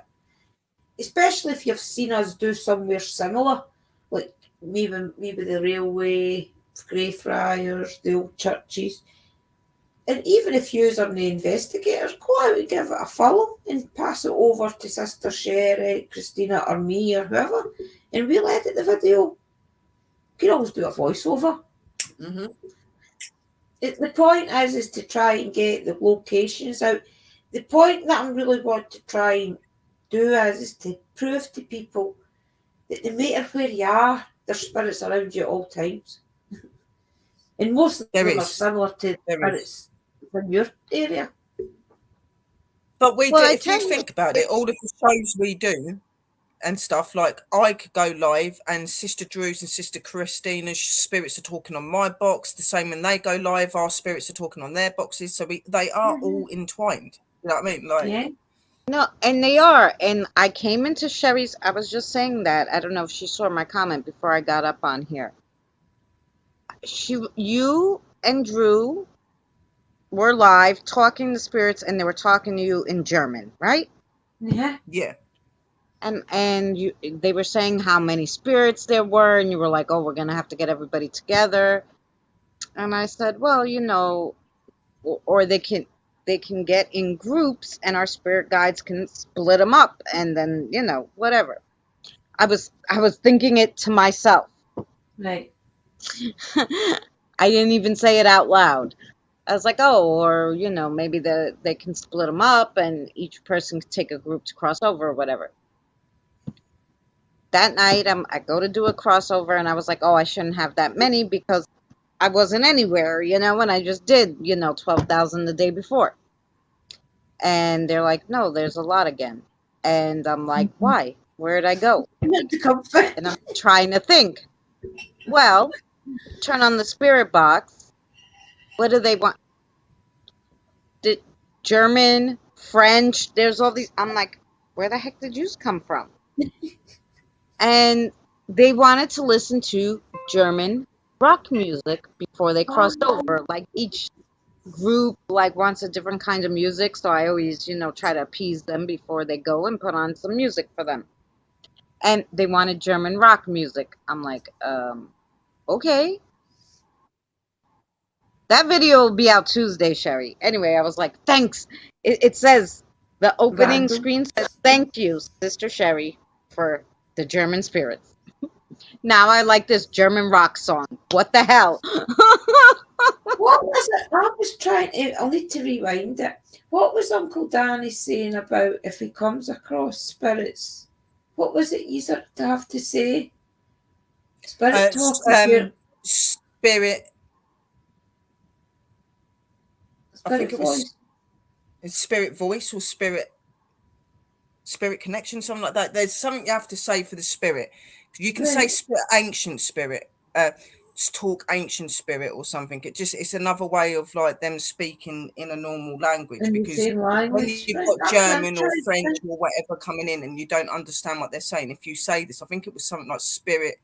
Especially if you've seen us do somewhere similar, like maybe the railway, Greyfriars, the old churches. And even if you are the investigators, go out and give it a follow and pass it over to Sister Sherry, Christina, or me, or whoever, and we'll edit the video. You can always do a voiceover. Mm-hmm. The point is to try and get the locations out. The point that I really want to try and do is to prove to people that no matter where you are, there's spirits around you at all times. And most of them are similar to spirits in your area. But we Well, do, I if you tell you, think about it, all of the shows we do and stuff, like I could go live and Sister Drew's and Sister Christina's spirits are talking on my box. The same when they go live, our spirits are talking on their boxes. So they are all entwined. You know what I mean? Like, Yeah. no, and they are. And I came into Sherry's. I was just saying that. I don't know if she saw my comment before I got up on here. You and Drew were live talking to spirits, and they were talking to you in German, right? Yeah. yeah. and they were saying how many spirits there were, and you were like, oh, we're gonna have to get everybody together. And I said, well, or they can get in groups, and our spirit guides can split them up, and then whatever. I was thinking it to myself. Right. I didn't even say it out loud. I was like, oh, or maybe they can split them up, and each person can take a group to cross over or whatever. That night, I go to do a crossover, and I was like, oh, I shouldn't have that many because I wasn't anywhere, and I just did 12,000 the day before. And they're like, no, there's a lot again. And I'm like, why? Where'd I go? To comfort. And I'm trying to think. Well, turn on the spirit box. What do they want? German, French, there's all these. I'm like, where the heck did you come from? And they wanted to listen to German rock music before they crossed over. Like each group wants a different kind of music, so I always try to appease them before they go and put on some music for them. And they wanted German rock music. I'm like, okay. That video will be out Tuesday, Sherry. Anyway, I was like, thanks. It says, the opening Random. screen says, thank you, Sister Sherry, for the German spirits. Now I like this German rock song. What the hell? What was it? I was trying to. I'll need to rewind it. What was Uncle Danny saying about if he comes across spirits? What was it you have to say? Spirit talk. Spirit. I think it was spirit voice or spirit connection, something like that. There's something you have to say for the spirit. You can say ancient spirit, talk ancient spirit or something. It's another way of them speaking in a normal language, because when you've got German or French or whatever coming in and you don't understand what they're saying, if you say this, I think it was something like spirit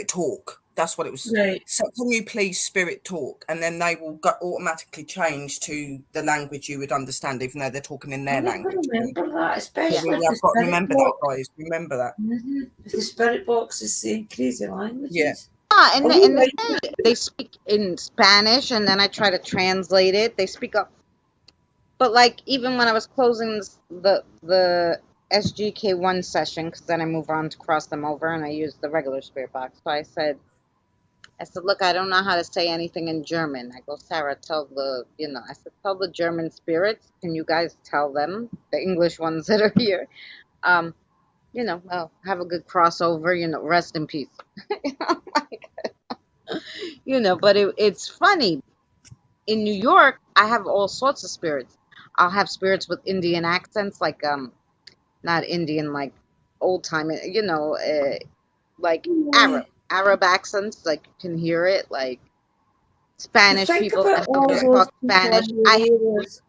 talk. That's what it was. Right. So can you please spirit talk? And then they will automatically change to the language you would understand, even though they're talking in their language. Remember that, especially. I've got to remember that, guys. Remember that. Mm-hmm. If the spirit box is saying crazy languages. Yeah. And they speak in Spanish, and then I try to translate it. They speak up. But even when I was closing the SGK1 session, because then I move on to cross them over, and I use the regular spirit box. So I said, look, I don't know how to say anything in German. I go, Sarah, tell the German spirits. Can you guys tell them, the English ones that are here? Well, have a good crossover. Rest in peace. But it's funny. In New York, I have all sorts of spirits. I'll have spirits with Indian accents, not Indian, old time, Arab accents, you can hear it, Spanish people that talk Spanish. I have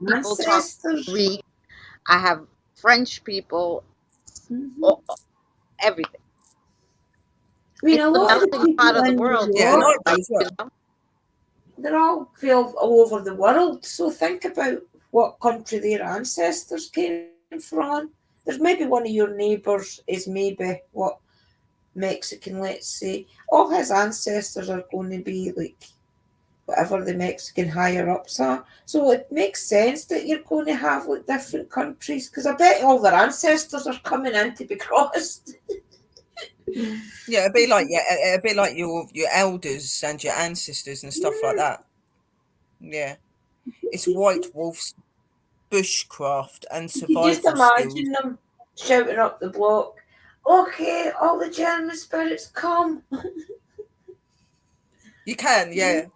people talk Greek. I have French people. Everything. I mean, a lot of the people part of the world. They're all all over the world. So think about what country their ancestors came from. There's maybe one of your neighbours is maybe Mexican, let's say. All his ancestors are going to be whatever the Mexican higher ups are. So it makes sense that you're going to have different countries, because I bet all their ancestors are coming in to be crossed. Yeah, it'd be like your elders and your ancestors and stuff like that. Yeah, it's white wolves, bushcraft, and survival. You just imagine them shouting up the block, "Okay, all the German spirits come." You can, yeah,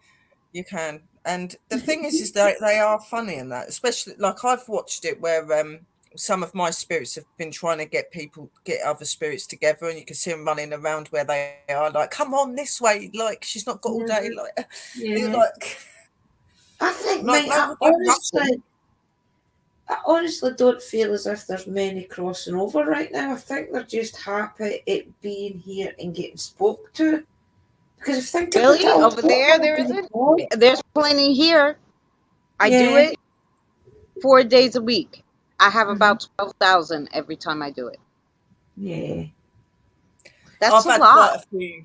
you can. And the thing is they are funny in that, especially I've watched it where some of my spirits have been trying to get other spirits together, and you can see them running around where they are, come on this way, she's not got all day, I think, I honestly don't feel as if there's many crossing over right now. I think they're just happy it being here and getting spoke to. Because if think about it, over there isn't. There's plenty here. I do it 4 days a week. I have about 12,000 every time I do it. Yeah. That's I've a had lot. quite a few.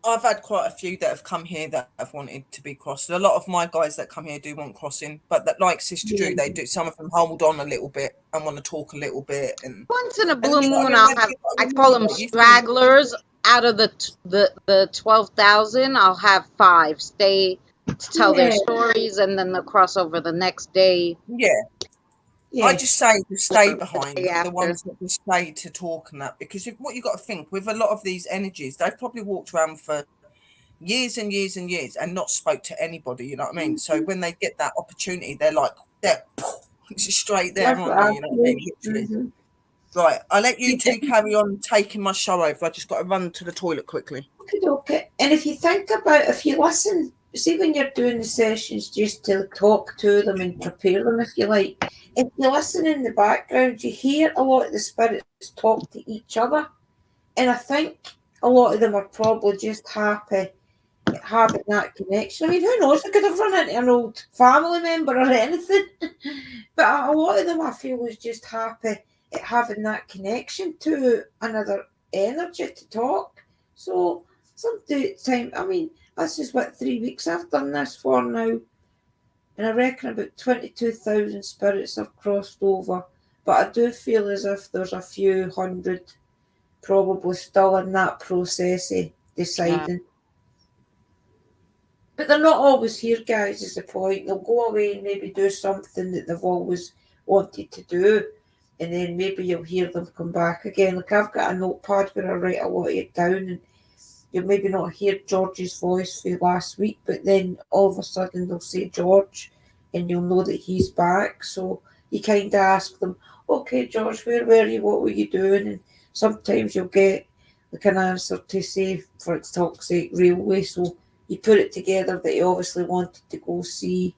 I've had quite a few that have come here that have wanted to be crossed. A lot of my guys that come here do want crossing, but that, like Sister Drew, they do. Some of them hold on a little bit and want to talk a little bit, and Once in a you blue know what I moon, mean. I'll Like, have, you've got to I call them remember, you've been stragglers. Out of the 12,000, I'll have 5 stay to tell their Yeah. stories, and then they'll cross over the next day. yeah. I Yeah. just say to stay The behind day the after. ones that just stay to talk and that, because what you got to think with a lot of these energies, they've probably walked around for years and years and years and not spoke to anybody. You know what I mean? So when they get that opportunity, they're like, they're straight there, That's what aren't they? I You know what I mean? feel. Literally. Mm-hmm. Right, I'll let you two carry on taking my show over. I just got to run to the toilet quickly. Okay. And if you think about, if you listen, see when you're doing the sessions, just to talk to them and prepare them, if you like, if you listen in the background, you hear a lot of the spirits talk to each other. And I think a lot of them are probably just happy having that connection. I mean, who knows? They could have run into an old family member or anything. But a lot of them, I feel, is just happy at having that connection to another energy to talk. So sometimes, I mean, this is what 3 weeks I've done this for now. And I reckon about 22,000 spirits have crossed over. But I do feel as if there's a few hundred probably still in that process of deciding. But they're not always here, guys, is the point. They'll go away and maybe do something that they've always wanted to do. And then maybe you'll hear them come back again. Like I've got a notepad where I write a lot of it down, and you'll maybe not hear George's voice for last week, but then all of a sudden they'll say George and you'll know that he's back. So you kind of ask them, okay, George, where were you? What were you doing? And sometimes you'll get like an answer to say, for talk's sake, railway. So you put it together that he obviously wanted to go see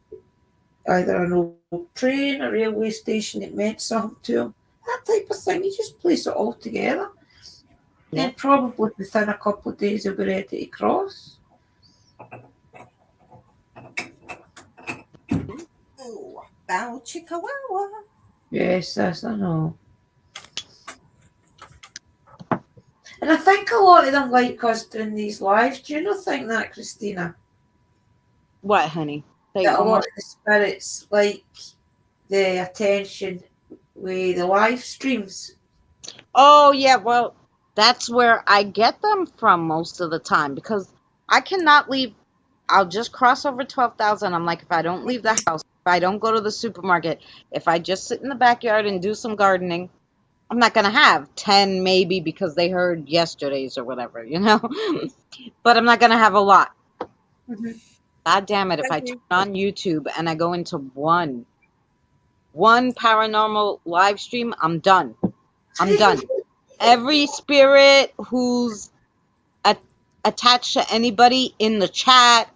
either an old train, a railway station that meant something to him. That type of thing. You just place it all together. Yeah. Then probably within a couple of days he'll be ready to cross. Oh, bow chicka wow. Yes, yes, I know. And I think a lot of them like us doing these lives. Do you not think that, Christina? What, honey? Say That a one more. lot of the spirits like the attention with the live streams. Oh, yeah. Well, that's where I get them from most of the time, because I cannot leave. I'll just cross over 12,000. I'm like, if I don't leave the house, if I don't go to the supermarket, if I just sit in the backyard and do some gardening, I'm not going to have 10 maybe because they heard yesterday's or whatever, you know? But I'm not going to have a lot. Mm-hmm. God damn it. If I turn on YouTube and I go into one paranormal live stream, I'm done. I'm done. Every spirit who's attached to anybody in the chat,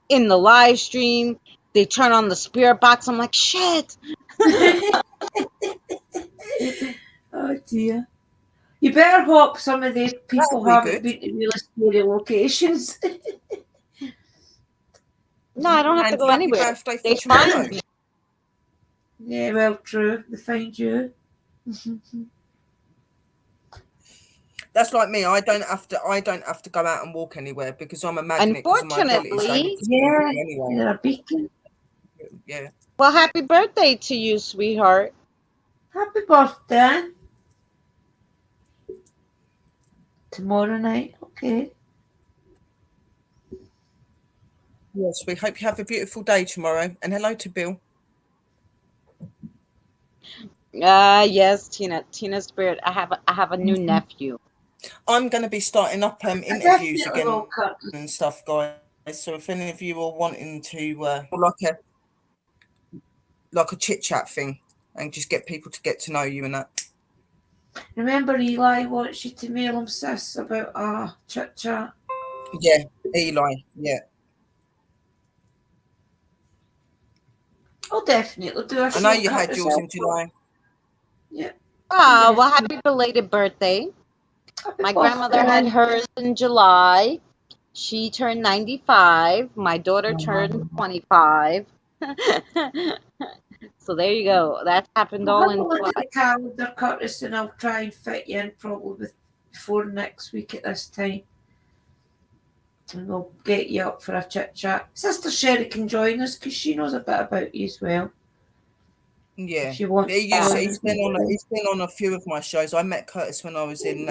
in the live stream, they turn on the spirit box. I'm like, shit. Oh dear. You better hope some of the people haven't been to really scary locations. No, I don't have to And go happy anywhere. birthday They for tomorrow. find me. Yeah, well, true. They find you. That's like me. I don't have to go out and walk anywhere because I'm a magnet because of my abilities. Unfortunately, Yeah, anyway. you're a beacon. Yeah. well, happy birthday to you, sweetheart. Happy birthday. Tomorrow night, okay. Yes, we hope you have a beautiful day tomorrow. And hello to Bill. Yes, Tina Spirit. I have a new nephew. I'm going to be starting up interviews again and stuff, guys. So if any of you are wanting to like a chit chat thing and just get people to get to know you and that. Remember, Eli wants you to mail him, sis, about our chit chat. Yeah, Eli. Yeah. I'll definitely do a I know you had yours in July. Yeah. Oh, well, happy belated birthday. My grandmother had hers in July. She turned 95. My daughter turned 25. So there you go. That happened I'll all have a in look at what? the calendar, Curtis, and I'll try and fit you in probably before next week at this time. And we'll get you up for a chit chat. Sister Sherry can join us because she knows a bit about you as well. Yeah. If you want to He's join us. been on a few of my shows. I met Curtis when I was in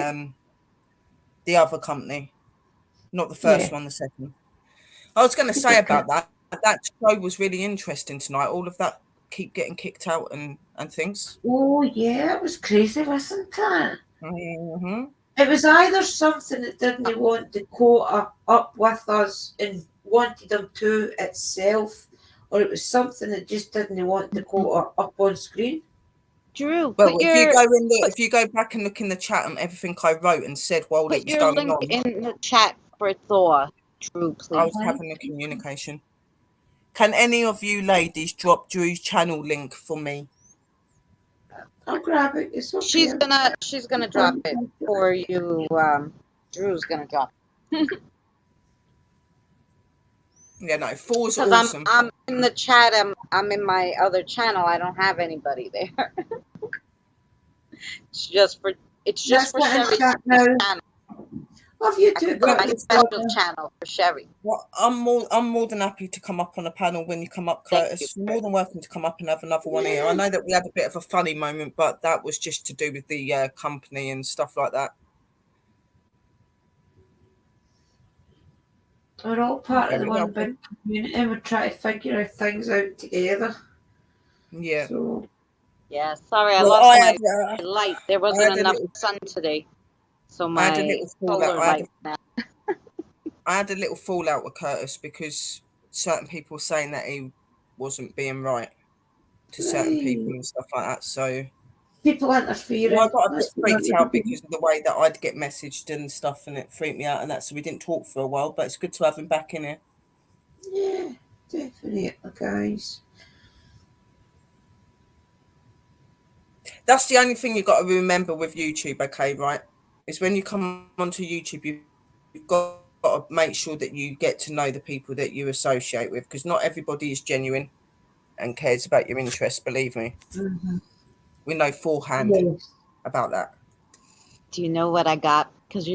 the other company. Not the first Yeah. one, the second. I was going to say about that. That show was really interesting tonight. All of that keep getting kicked out and things. Oh, yeah, it was crazy, wasn't it? Mm-hmm. It was either something that didn't want the quota up with us and wanted them to itself, or it was something that just didn't want the quota up on screen. Drew, Well, if you go back and look in the chat and everything I wrote and said while it put was your going link on, in the chat for Thor, Drew, I please. was having a communication. Can any of you ladies drop Drew's channel link for me? I'll grab it. It's okay. She's gonna drop it for you. Drew's gonna drop it. Yeah, no, Thor's Because awesome. I'm in the chat. I'm in my other channel. I don't have anybody there. It's just for Sherry's channel. Love you too, My Curtis. special channel for Sherry. Well, I'm more than happy to come up on a panel when you come up, Curtis. You're more than welcome to come up and have another one here. I know that we had a bit of a funny moment, but that was just to do with the company and stuff like that. We're all part of the one big community and we try to figure out things out together. Yeah. So, yeah, sorry, I lost my light. There wasn't enough sun today. So my solar light. I had a little fallout with Curtis because certain people were saying that he wasn't being right to certain people and stuff like that. So people interfering. Well, I got a bit freaked out because of the way that I'd get messaged and stuff, and it freaked me out and that. So we didn't talk for a while, but it's good to have him back in here. Yeah, definitely, guys. That's the only thing you've got to remember with YouTube, okay, right? Is when you come onto YouTube, you've got to make sure that you get to know the people that you associate with, because not everybody is genuine and cares about your interests, believe me. Mm-hmm. We know forehand about that. Do you know what I got? Because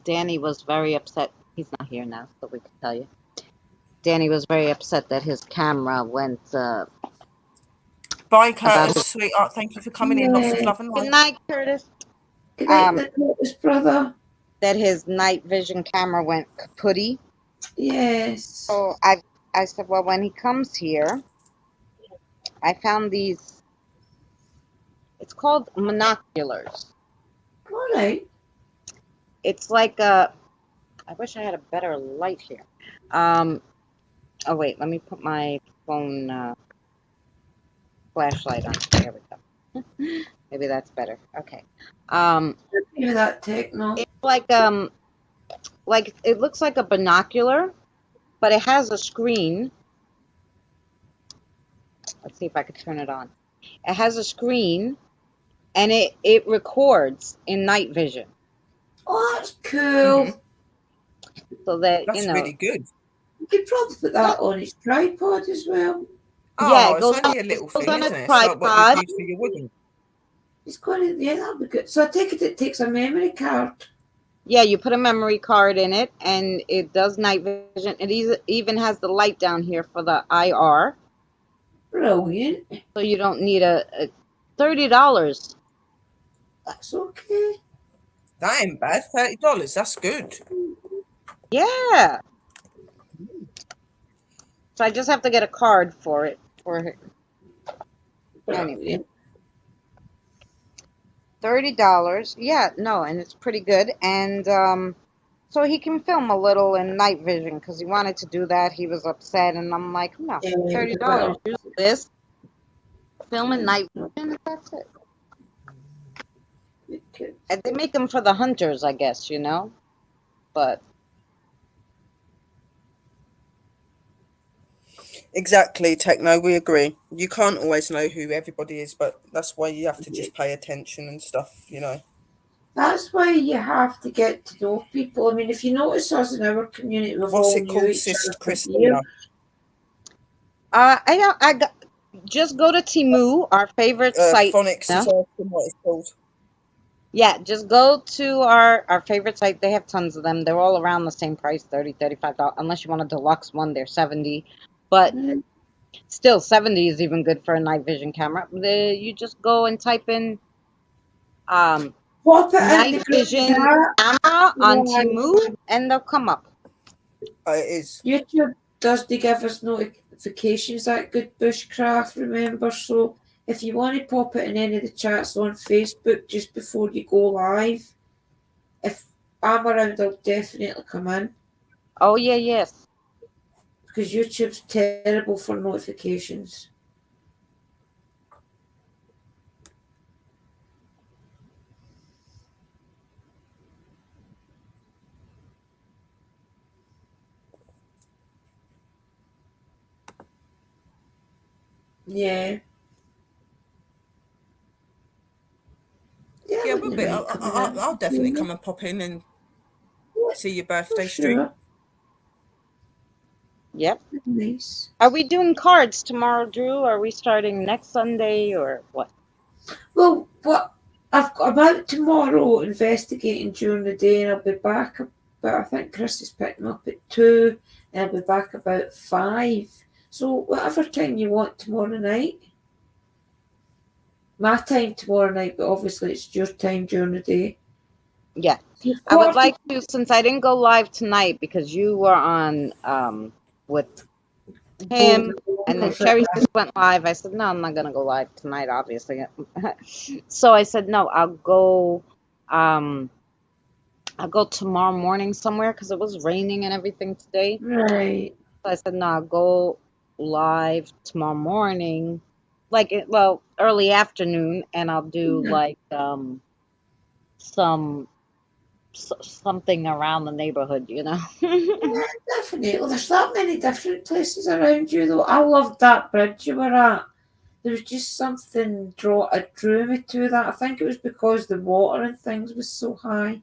Danny was very upset. He's not here now, so we can tell you. Danny was very upset that his camera went... Bye, Curtis, sweetheart. Thank you for coming in. Lots of love and light. Good night, Curtis. Good night, Curtis, brother. That his night vision camera went kaputty. Yes. So I said, well, when he comes here, I found these. It's called monoculars. All right. It's like a. I wish I had a better light here. Oh wait, let me put my phone flashlight on. There we go. Maybe that's better. Okay. Maybe that techno. It's like it looks like a binocular, but it has a screen. Let's see if I could turn it on. It has a screen, and it records in night vision. Oh, that's cool. Mm-hmm. So that's really good. You could probably put that on its tripod as well. Yeah, it goes only a little thing, isn't it? It's like what you use for your wooding. It's got it. Yeah, that'll be good. So I take it takes a memory card. Yeah, you put a memory card in it, and it does night vision. It even has the light down here for the IR. Brilliant. So you don't need a $30. That's okay. That ain't bad. $30. That's good. Yeah. So I just have to get a card for it. Anyway. $30. Yeah, no, and it's pretty good. And so he can film a little in night vision because he wanted to do that. He was upset, and I'm like, no, $30. Use this. Film in night vision, and that's it. And they make them for the hunters, I guess, but. Exactly, Techno, we agree. You can't always know who everybody is, but that's why you have to just pay attention and stuff, That's why you have to get to know people. I mean, if you notice us in our community, we've What's all it knew called, each Sister other for Christina? I got just go to Temu, our favorite site. Phonics No? is asking what it's called. Yeah, just go to our favorite site. They have tons of them. They're all around the same price, $30, $35. Unless you want a deluxe one, they're $70. But still, 70 is even good for a night vision camera. You just go and type in Pop it in night the group vision chat. camera on Yeah. Temu, and they'll come up. It is. YouTube does they give us notifications at Good Bushcraft, remember? So if you want to pop it in any of the chats on Facebook just before you go live, if I'm around, I'll definitely come in Oh, yeah, yes. because YouTube's terrible for notifications. Yeah. Yeah, we'll wouldn't be. mind coming in. I'll definitely come and pop in and see your birthday For stream. sure. Yep. Nice. Are we doing cards tomorrow, Drew? Are we starting next Sunday or what? Well, I'm out tomorrow investigating during the day, and I'll be back. But I think Chris is picking up at 2, and I'll be back about 5. So whatever time you want tomorrow night. My time tomorrow night, but obviously it's your time during the day. Yeah. I would like to, since I didn't go live tonight because you were on with him, and then Cherry just went live. I said, no, I'm not going to go live tonight, obviously. So I said, no, I'll go tomorrow morning somewhere because it was raining and everything today. Right. So I said, no, I'll go live tomorrow morning, early afternoon, and I'll do something around the neighborhood, Yeah, definitely. Well, there's that many different places around you, though. I loved that bridge you were at. There was just something drew me to that. I think it was because the water and things was so high.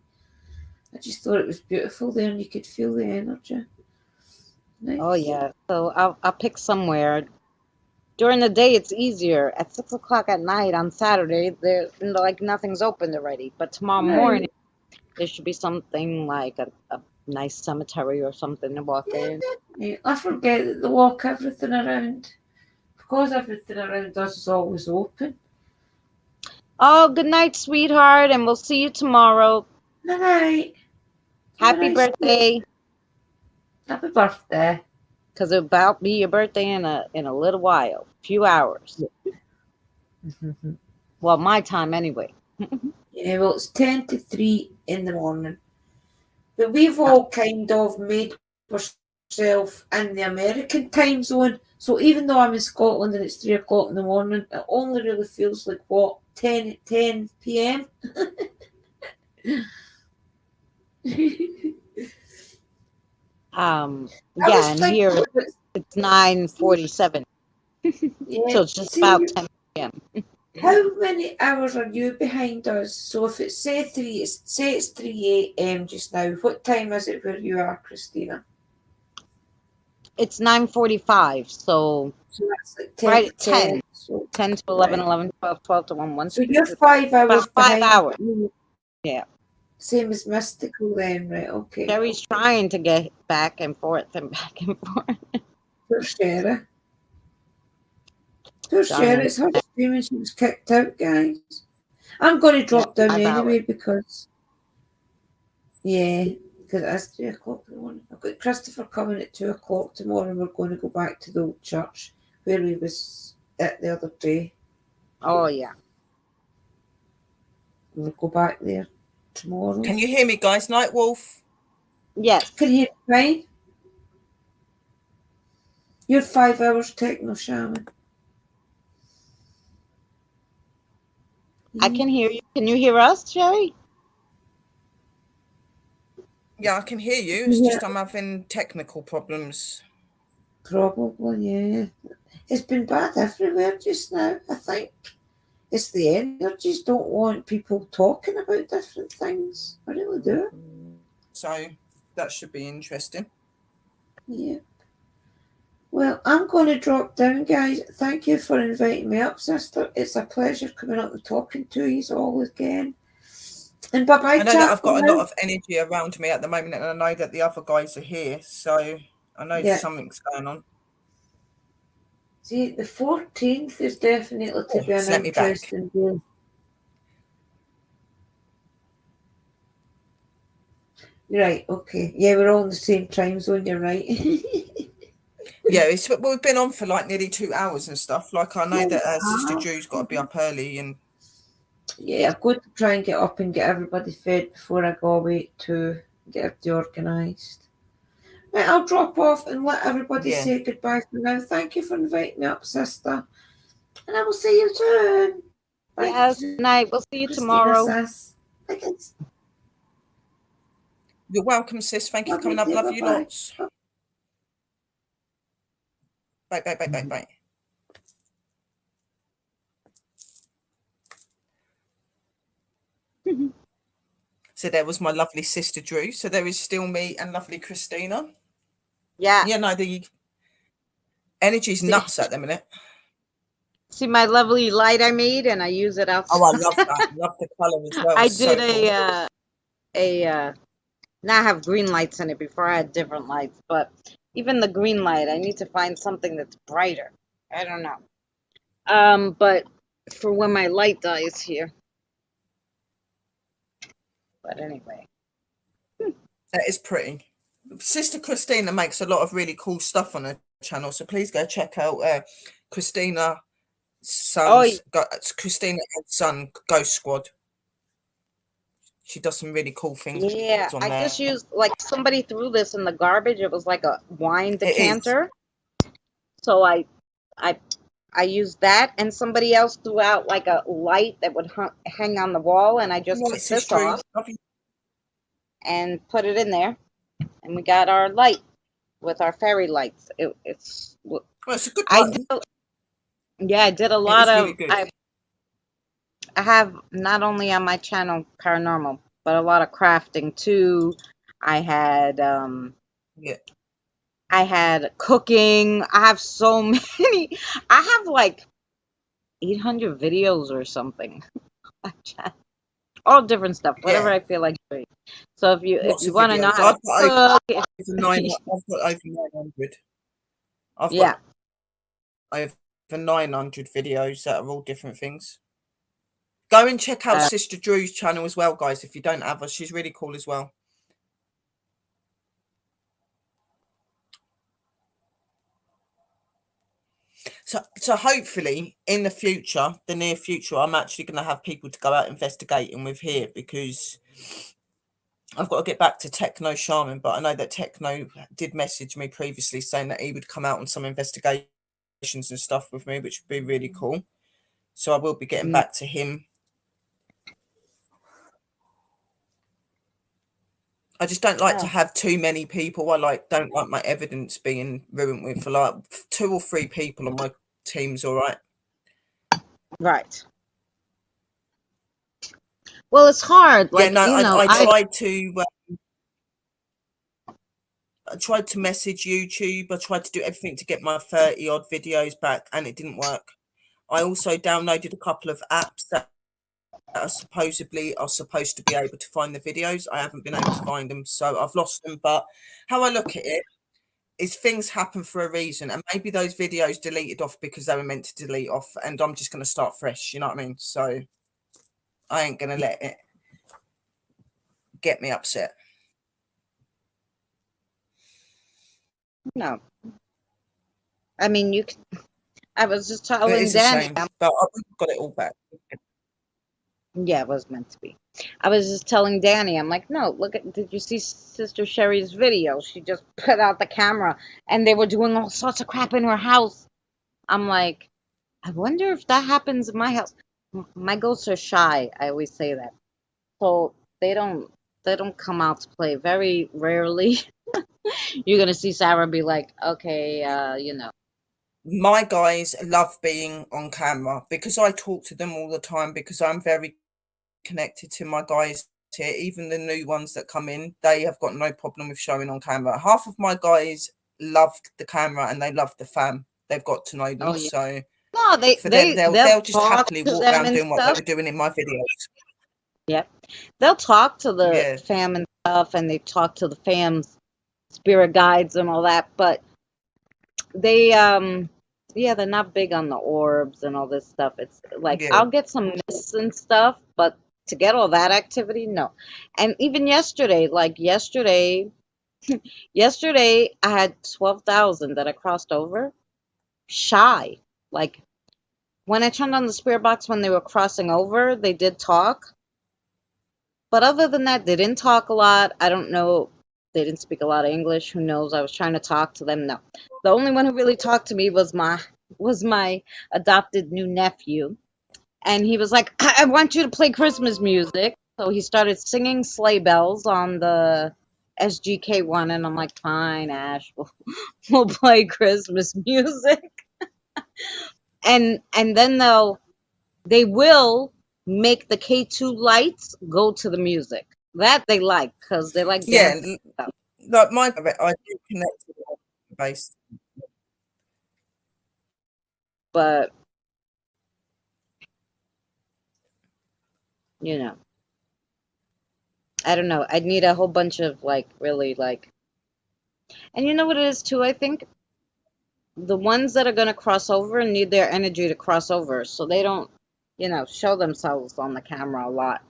I just thought it was beautiful there, and you could feel the energy. Nice. Oh yeah. So I'll pick somewhere. During the day, it's easier. At 6 o'clock at night on Saturday, there nothing's open already. But tomorrow morning, there should be something like a nice cemetery or something to walk in. Yeah, I forget that they walk everything around. Because everything around us is always open. Oh, good night, sweetheart, and we'll see you tomorrow. Good night. Happy birthday. Happy birthday. Because it'll about be your birthday in a little while, few hours. Well, my time anyway. Yeah, well, it's 10 to 3 in the morning. But we've all kind of made ourselves in the American time zone. So even though I'm in Scotland and it's 3 o'clock in the morning, it only really feels like, 10 p.m.? Yeah, and here it's 9:47. Yeah, so it's just about 10 p.m. How many hours are you behind us? So if it's say it's 3 a.m. just now, what time is it where you are, Christina? It's 9:45, so that's like 10 right to at 10. 10. So 10 to 11, 11, 12, 12 to 1, 1. So you're 5 hours about 5 behind. hours. Yeah. Same as Mystical then, right? Okay. Sherry's trying to get back and forth and back and forth. Poor Sherry. Poor Sherry, it's her streaming. She was kicked out, guys. I'm going to drop down anyway because it's 3 o'clock in the morning. I've got Christopher coming at 2 o'clock tomorrow, and we're going to go back to the old church where we was at the other day. Oh, yeah. We'll go back there tomorrow. Can you hear me, guys? Night Wolf? Yes. Can you hear me fine? You're 5 hours techno shaman. I can hear you. Can you hear us, Sherry? Yeah, I can hear you. It's just I'm having technical problems. Probably, yeah. It's been bad everywhere just now, I think. It's the energies don't want people talking about different things. I really do. So that should be interesting. Yeah. Well, I'm going to drop down, guys. Thank you for inviting me up, sister. It's a pleasure coming up and talking to you all again. And bye-bye, I know that chat I've for got a now. lot of energy around me at the moment, and I know that the other guys are here, so I know Yeah. something's going on. See, the 14th is definitely to be Just an let me back. interesting day. Right, okay. Yeah, we're all in the same time zone, you're right. Yeah, we've been on for like nearly 2 hours and stuff. Like, I know that Sister Drew's got to be up early, and yeah, I've got to try and get up and get everybody fed before I go away to get everything organised. Right, I'll drop off and let everybody yeah. say goodbye for now. Thank you for inviting me up, sister. And I will see you soon. Yes, good night. We'll see you tomorrow. Sis. You're welcome, sis. Thank you for coming up. Love you lots. Bye, bye, bye, bye, bye. So there was my lovely Sister Drew. So there is still me and lovely Christina. Yeah. Yeah, no, the energy's nuts at the minute. See my lovely light I made, and I use it outside. Oh, I love that. Love the colour as well. I It's so did cool. now I have green lights in it. Before I had different lights, but even the green light, I need to find something that's brighter. I don't know. But for when my light dies here. But anyway. That is pretty. Sister Christina makes a lot of really cool stuff on her channel, so please go check out Christina Christina and Son Ghost Squad. She does some really cool things. Yeah, on I there. just used, like, somebody threw this in the garbage. It was like a wine decanter. So I used that, and somebody else threw out like a light that would hang on the wall, and I just took this off and put it in there, and we got our light with our fairy lights. It's a good one. I did a lot of really I have not only on my channel paranormal, but a lot of crafting too. I had I had cooking. I have so many. I have like 800 videos or something. All different stuff, whatever I feel like doing. So if you want to know how to cook, I've got over 900. I've got over 900 videos that are all different things. Go and check out Sister Drew's channel as well, guys. If you don't have her, she's really cool as well. So hopefully in the future, the near future, I'm actually going to have people to go out investigating with here, because I've got to get back to Techno Shaman. But I know that Techno did message me previously saying that he would come out on some investigations and stuff with me, which would be really cool. So I will be getting back to him. I just don't like to have too many people. I don't like my evidence being ruined with, for like 2 or 3 people on my team's all right. Right. Well, it's hard. Like, I tried to message YouTube. I tried to do everything to get my 30 odd videos back, and it didn't work. I also downloaded a couple of apps that are supposed to be able to find the videos. I haven't been able to find them, so I've lost them. But how I look at it is things happen for a reason, and maybe those videos deleted off because they were meant to delete off, and I'm just going to start fresh. You know what I mean? So I ain't going to let it get me upset. No. I mean, you can. I was just telling Danny. But I've got it all back. Yeah, it was meant to be. I was just telling Danny, I'm like, no, did you see Sister Sherry's video? She just put out the camera, and they were doing all sorts of crap in her house. I'm like, I wonder if that happens in my house. My ghosts are shy. I always say that. So they don't come out to play. Very rarely you're going to see Sarah be like, okay, My guys love being on camera because I talk to them all the time, because I'm very connected to my guys here. Even the new ones that come in, they have got no problem with showing on camera. Half of my guys love the camera and they love the fam. They've got to know them. Oh yeah. So No, for them, they'll they'll just talk happily to walk them around and doing what they stuff. were doing in my videos. Yep. They'll talk to the Yeah. fam and stuff, and they talk to the fam's spirit guides and all that, but they yeah, they're not big on the orbs and all this stuff. It's like Yeah. I'll get some mists and stuff, but to get all that activity, no. And even yesterday, yesterday I had 12,000 that I crossed over shy. Like when I turned on the spirit box when they were crossing over, they did talk. But other than that, they didn't talk a lot. I don't know. They didn't speak a lot of English. Who knows? I was trying to talk to them. No. The only one who really talked to me was my adopted new nephew. And he was like, I want you to play Christmas music. So he started singing sleigh bells on the SGK one, and I'm like, fine, Ash, we'll play Christmas music. And then they will make the K2 lights go to the music. That they like because they like Yeah. dancing. Like I do connect with the base. But you know, I don't know. I'd need a whole bunch of like really like, and you know what it is too. I think the ones that are gonna cross over need their energy to cross over, so they don't, show themselves on the camera a lot.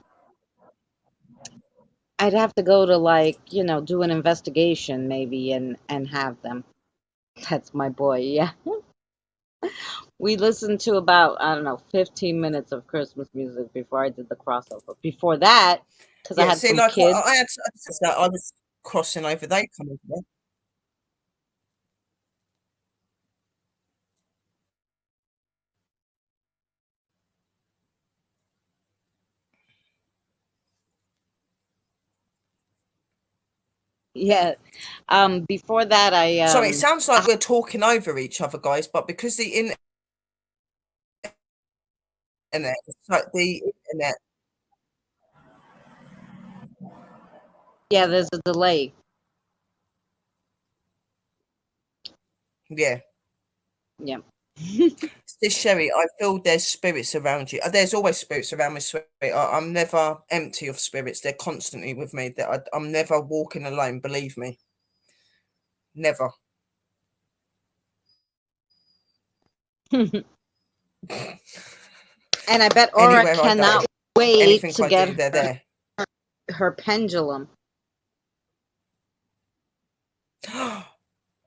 I'd have to go to like, do an investigation maybe and have them. That's my boy. Yeah. We listened to about, I don't know, 15 minutes of Christmas music before I did the crossover. Before that, because I Yeah. had See, some like kids. I was crossing over. They come over there. Yeah. Before that, Sorry, it sounds like we're talking over each other, guys, but because the internet, it's like the internet. yeah, there's a delay. Yeah. Yeah. This Sherry, I feel there's spirits around you. There's always spirits around me, sweet. I'm never empty of spirits. They're constantly with me. I'm never walking alone, believe me. Never. And I bet Aura Anywhere I cannot go, wait anything to I do, get they're there. her pendulum.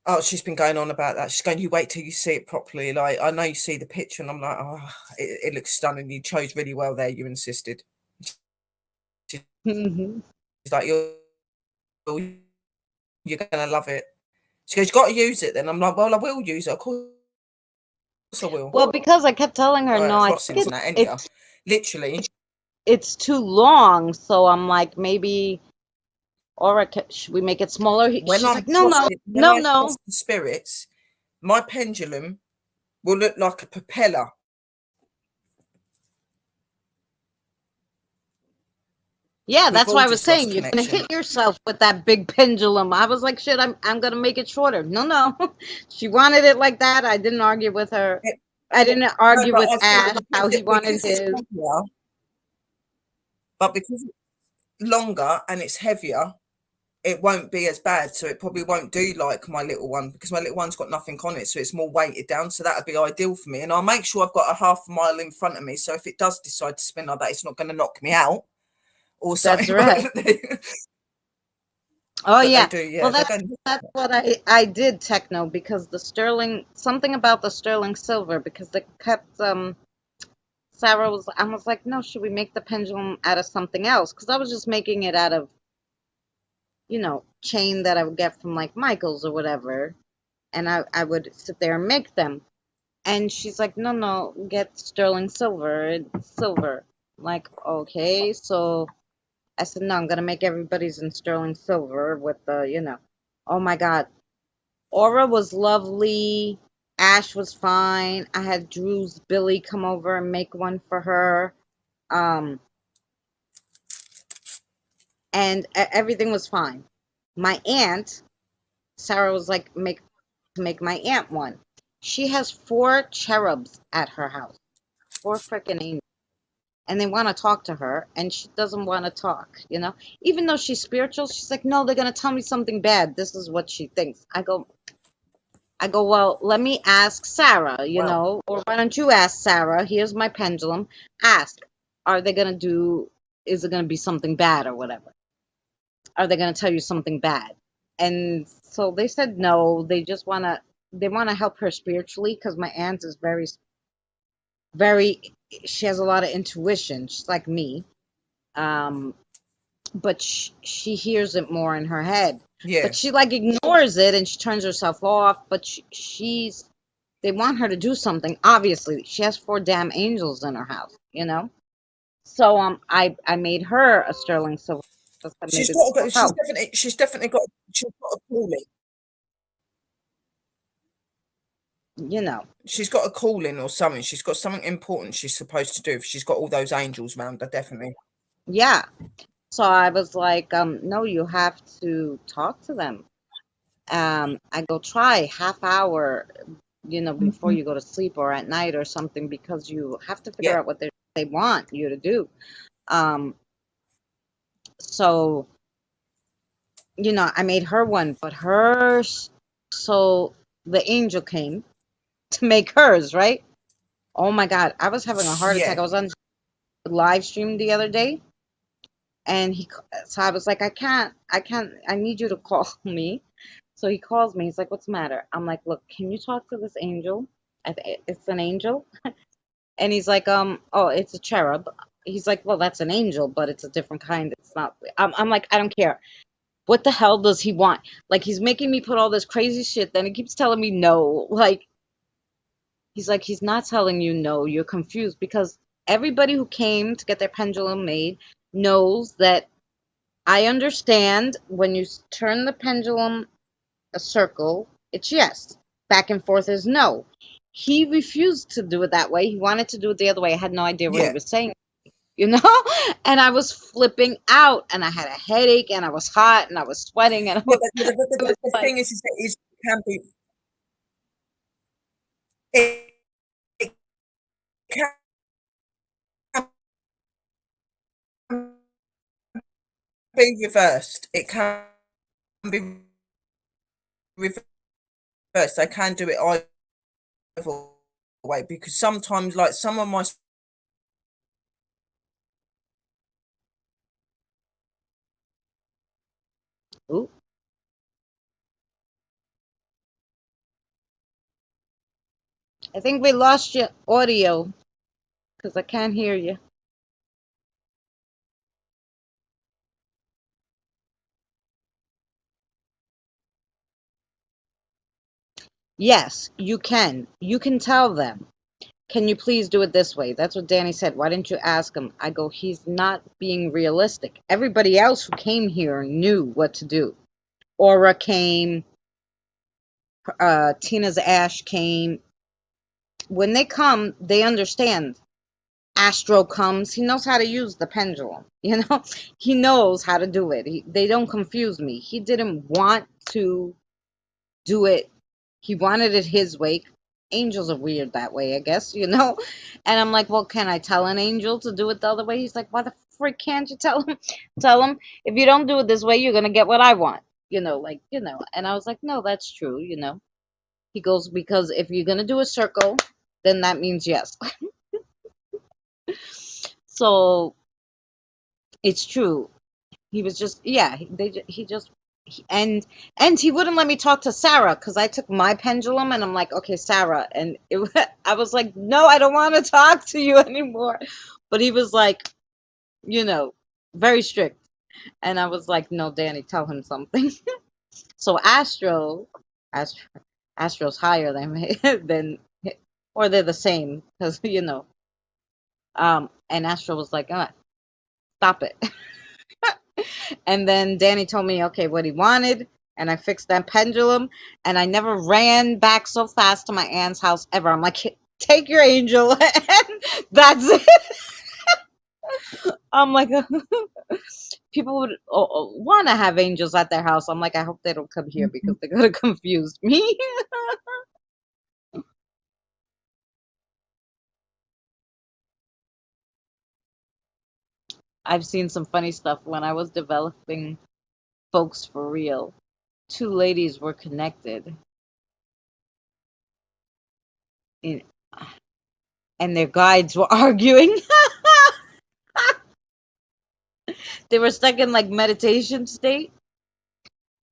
Oh, she's been going on about that. She's going, you wait till you see it properly. Like, I know you see the picture, and I'm like, oh, it looks stunning. You chose really well there. You insisted. She's Mhm. like, you're gonna love it. She goes, you got to use it. Then I'm like, well, I will use it. Of course I will. Well, because I kept telling her, no, I think Crossings and that, anyhow. Literally. it's too long. So I'm like, maybe, Aura, should we make it smaller? When She's I'm like, no, no, when no, I no. cross the spirits, my pendulum will look like a propeller. Yeah, We've that's all why I was just lost saying you're gonna connection. hit yourself with that big pendulum. I was like, shit, I'm gonna make it shorter. No, no. She wanted it like that. I didn't argue with her. I didn't No, argue but with I Ash think how he wanted because it's his. heavier, but because it's longer and it's heavier, it won't be as bad. So it probably won't do like my little one, because my little one's got nothing on it, so it's more weighted down. So that would be ideal for me. And I'll make sure I've got a half a mile in front of me, so if it does decide to spin like that, it's not going to knock me out or That's something. right. Oh But they yeah. do, yeah. Well, They're that's going. that's what I did techno because the sterling something about the sterling silver because it kept Sarah was I was like, no, should we make the pendulum out of something else? Because I was just making it out of chain that I would get from like Michael's or whatever, and I would sit there and make them. And she's like, no, no, get sterling silver. It's silver. I'm like, okay, so I said, no, I'm gonna make everybody's in sterling silver with the. Oh my God, Aura was lovely. Ash was fine. I had Drew's Billy come over and make one for her. Um, and everything was fine. My aunt Sarah was like, make my aunt one. She has 4 cherubs at her house, 4 freaking angels, and they want to talk to her, and she doesn't want to talk. Even though she's spiritual, she's like, no, they're gonna tell me something bad. This is what she thinks. I go, well, let me ask Sarah, Wow. or why don't you ask Sarah? Here's my pendulum. Ask, are they gonna do? Is it gonna be something bad or whatever? Are they gonna tell you something bad? And so they said no. They wanna help her spiritually because my aunt is very, very. She has a lot of intuition. She's like me, but she hears it more in her head. Yeah. But she like ignores it and she turns herself off. But she's they want her to do something. Obviously, she has 4 damn angels in her house. So I made her a sterling silver. So She's maybe this got. will She's help. definitely. She's definitely got. She's got a calling. You know. She's got a calling or something. She's got something important she's supposed to do. If she's got all those angels round her, definitely. Yeah. So I was like, no, you have to talk to them. I go try half hour, before you go to sleep or at night or something, because you have to figure Yeah. out what they want you to do. So, I made her one, but so the angel came to make hers, right? Oh my God, I was having a heart attack. Yeah. I was on live stream the other day, and so I was like, I need you to call me. So he calls me. He's like, what's the matter? I'm like, look, can you talk to this angel? It's an angel. And he's like, oh, it's a cherub. He's like, well, that's an angel, but it's a different kind. It's not. I'm like, I don't care. What the hell does he want? Like, he's making me put all this crazy shit. Then he keeps telling me no. Like, he's like, he's not telling you no. You're confused because everybody who came to get their pendulum made knows that I understand when you turn the pendulum a circle, it's yes. Back and forth is no. He refused to do it that way. He wanted to do it the other way. I had no idea what he Yeah. was saying, you know? And I was flipping out and I had a headache and I was hot and I was sweating and Yeah. it was The like, thing is that it can be. It can be reversed. It can be reversed. They can do it either way because sometimes, like some of my ooh, I think we lost your audio because I can't hear you. Yes, you can. You can tell them. Can you please do it this way? That's what Danny said. Why didn't you ask him? I go, he's not being realistic. Everybody else who came here knew what to do. Aura came, Tina's Ash came. When they come, they understand. Astro comes, he knows how to use the pendulum. He knows how to do it. They don't confuse me. He didn't want to do it. He wanted it his way. Angels are weird that way, I guess. And I'm like, well, can I tell an angel to do it the other way? He's like, why the frick can't you tell him? Tell him, if you don't do it this way, you're gonna get what I want. And I was like, no, that's true. He goes, because if you're gonna do a circle, then that means yes. So it's true. He was just, yeah, he just and he wouldn't let me talk to Sarah because I took my pendulum and I'm like, okay, Sarah, and I was like, no, I don't want to talk to you anymore. But he was like, very strict, and I was like, no, Danny, tell him something. So Astro, Astro's higher than me, or they're the same because and Astro was like, stop it. And then Danny told me, okay, what he wanted, and I fixed that pendulum, and I never ran back so fast to my aunt's house ever. I'm like, take your angel, and that's it. I'm like, people would want to have angels at their house. I'm like, I hope they don't come here because they're gonna confuse me. I've seen some funny stuff when I was developing folks for real. Two ladies were connected in, and their guides were arguing. They were stuck in like meditation state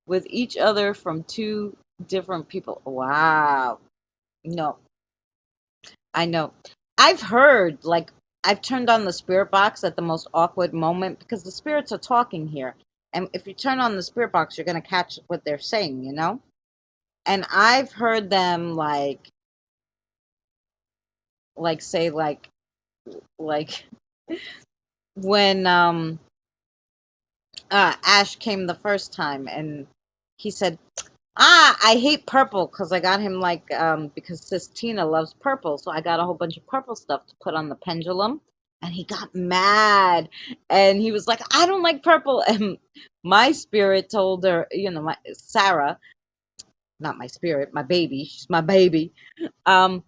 with each other from two different people. Wow. No, I know. I've heard, like, I've turned on the spirit box at the most awkward moment because the spirits are talking here. And if you turn on the spirit box, you're going to catch what they're saying, you know? And I've heard them, say, like, when, Ash came the first time and he said, I hate purple because I got him because Sis Tina loves purple, so I got a whole bunch of purple stuff to put on the pendulum, and he got mad, and he was like, I don't like purple, and my spirit told her, my Sarah, not my spirit, my baby, she's my baby, um,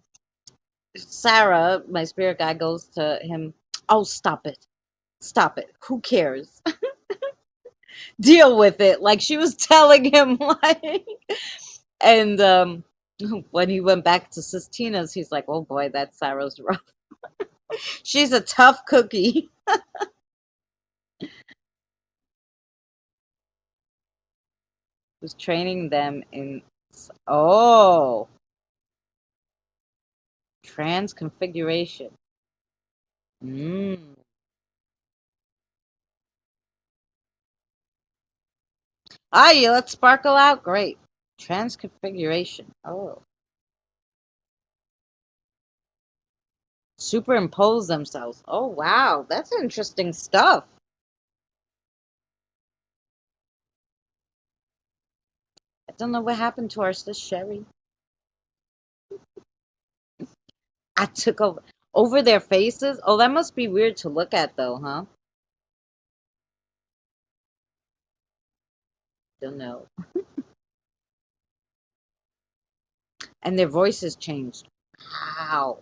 Sarah, my spirit guy goes to him, oh, stop it, who cares? Deal with it, like she was telling him, like. And when he went back to Sistina's, he's like, "Oh boy, that Sarah's rough. She's a tough cookie." Who's training them in? Oh, transconfiguration. Mm. Ah, you let sparkle out. Great. Transconfiguration. Oh, superimpose themselves. Oh, wow, that's interesting stuff. I don't know what happened to our sis Sherry. I took over their faces. Oh, that must be weird to look at, though, huh? Don't know. And their voices changed. Wow.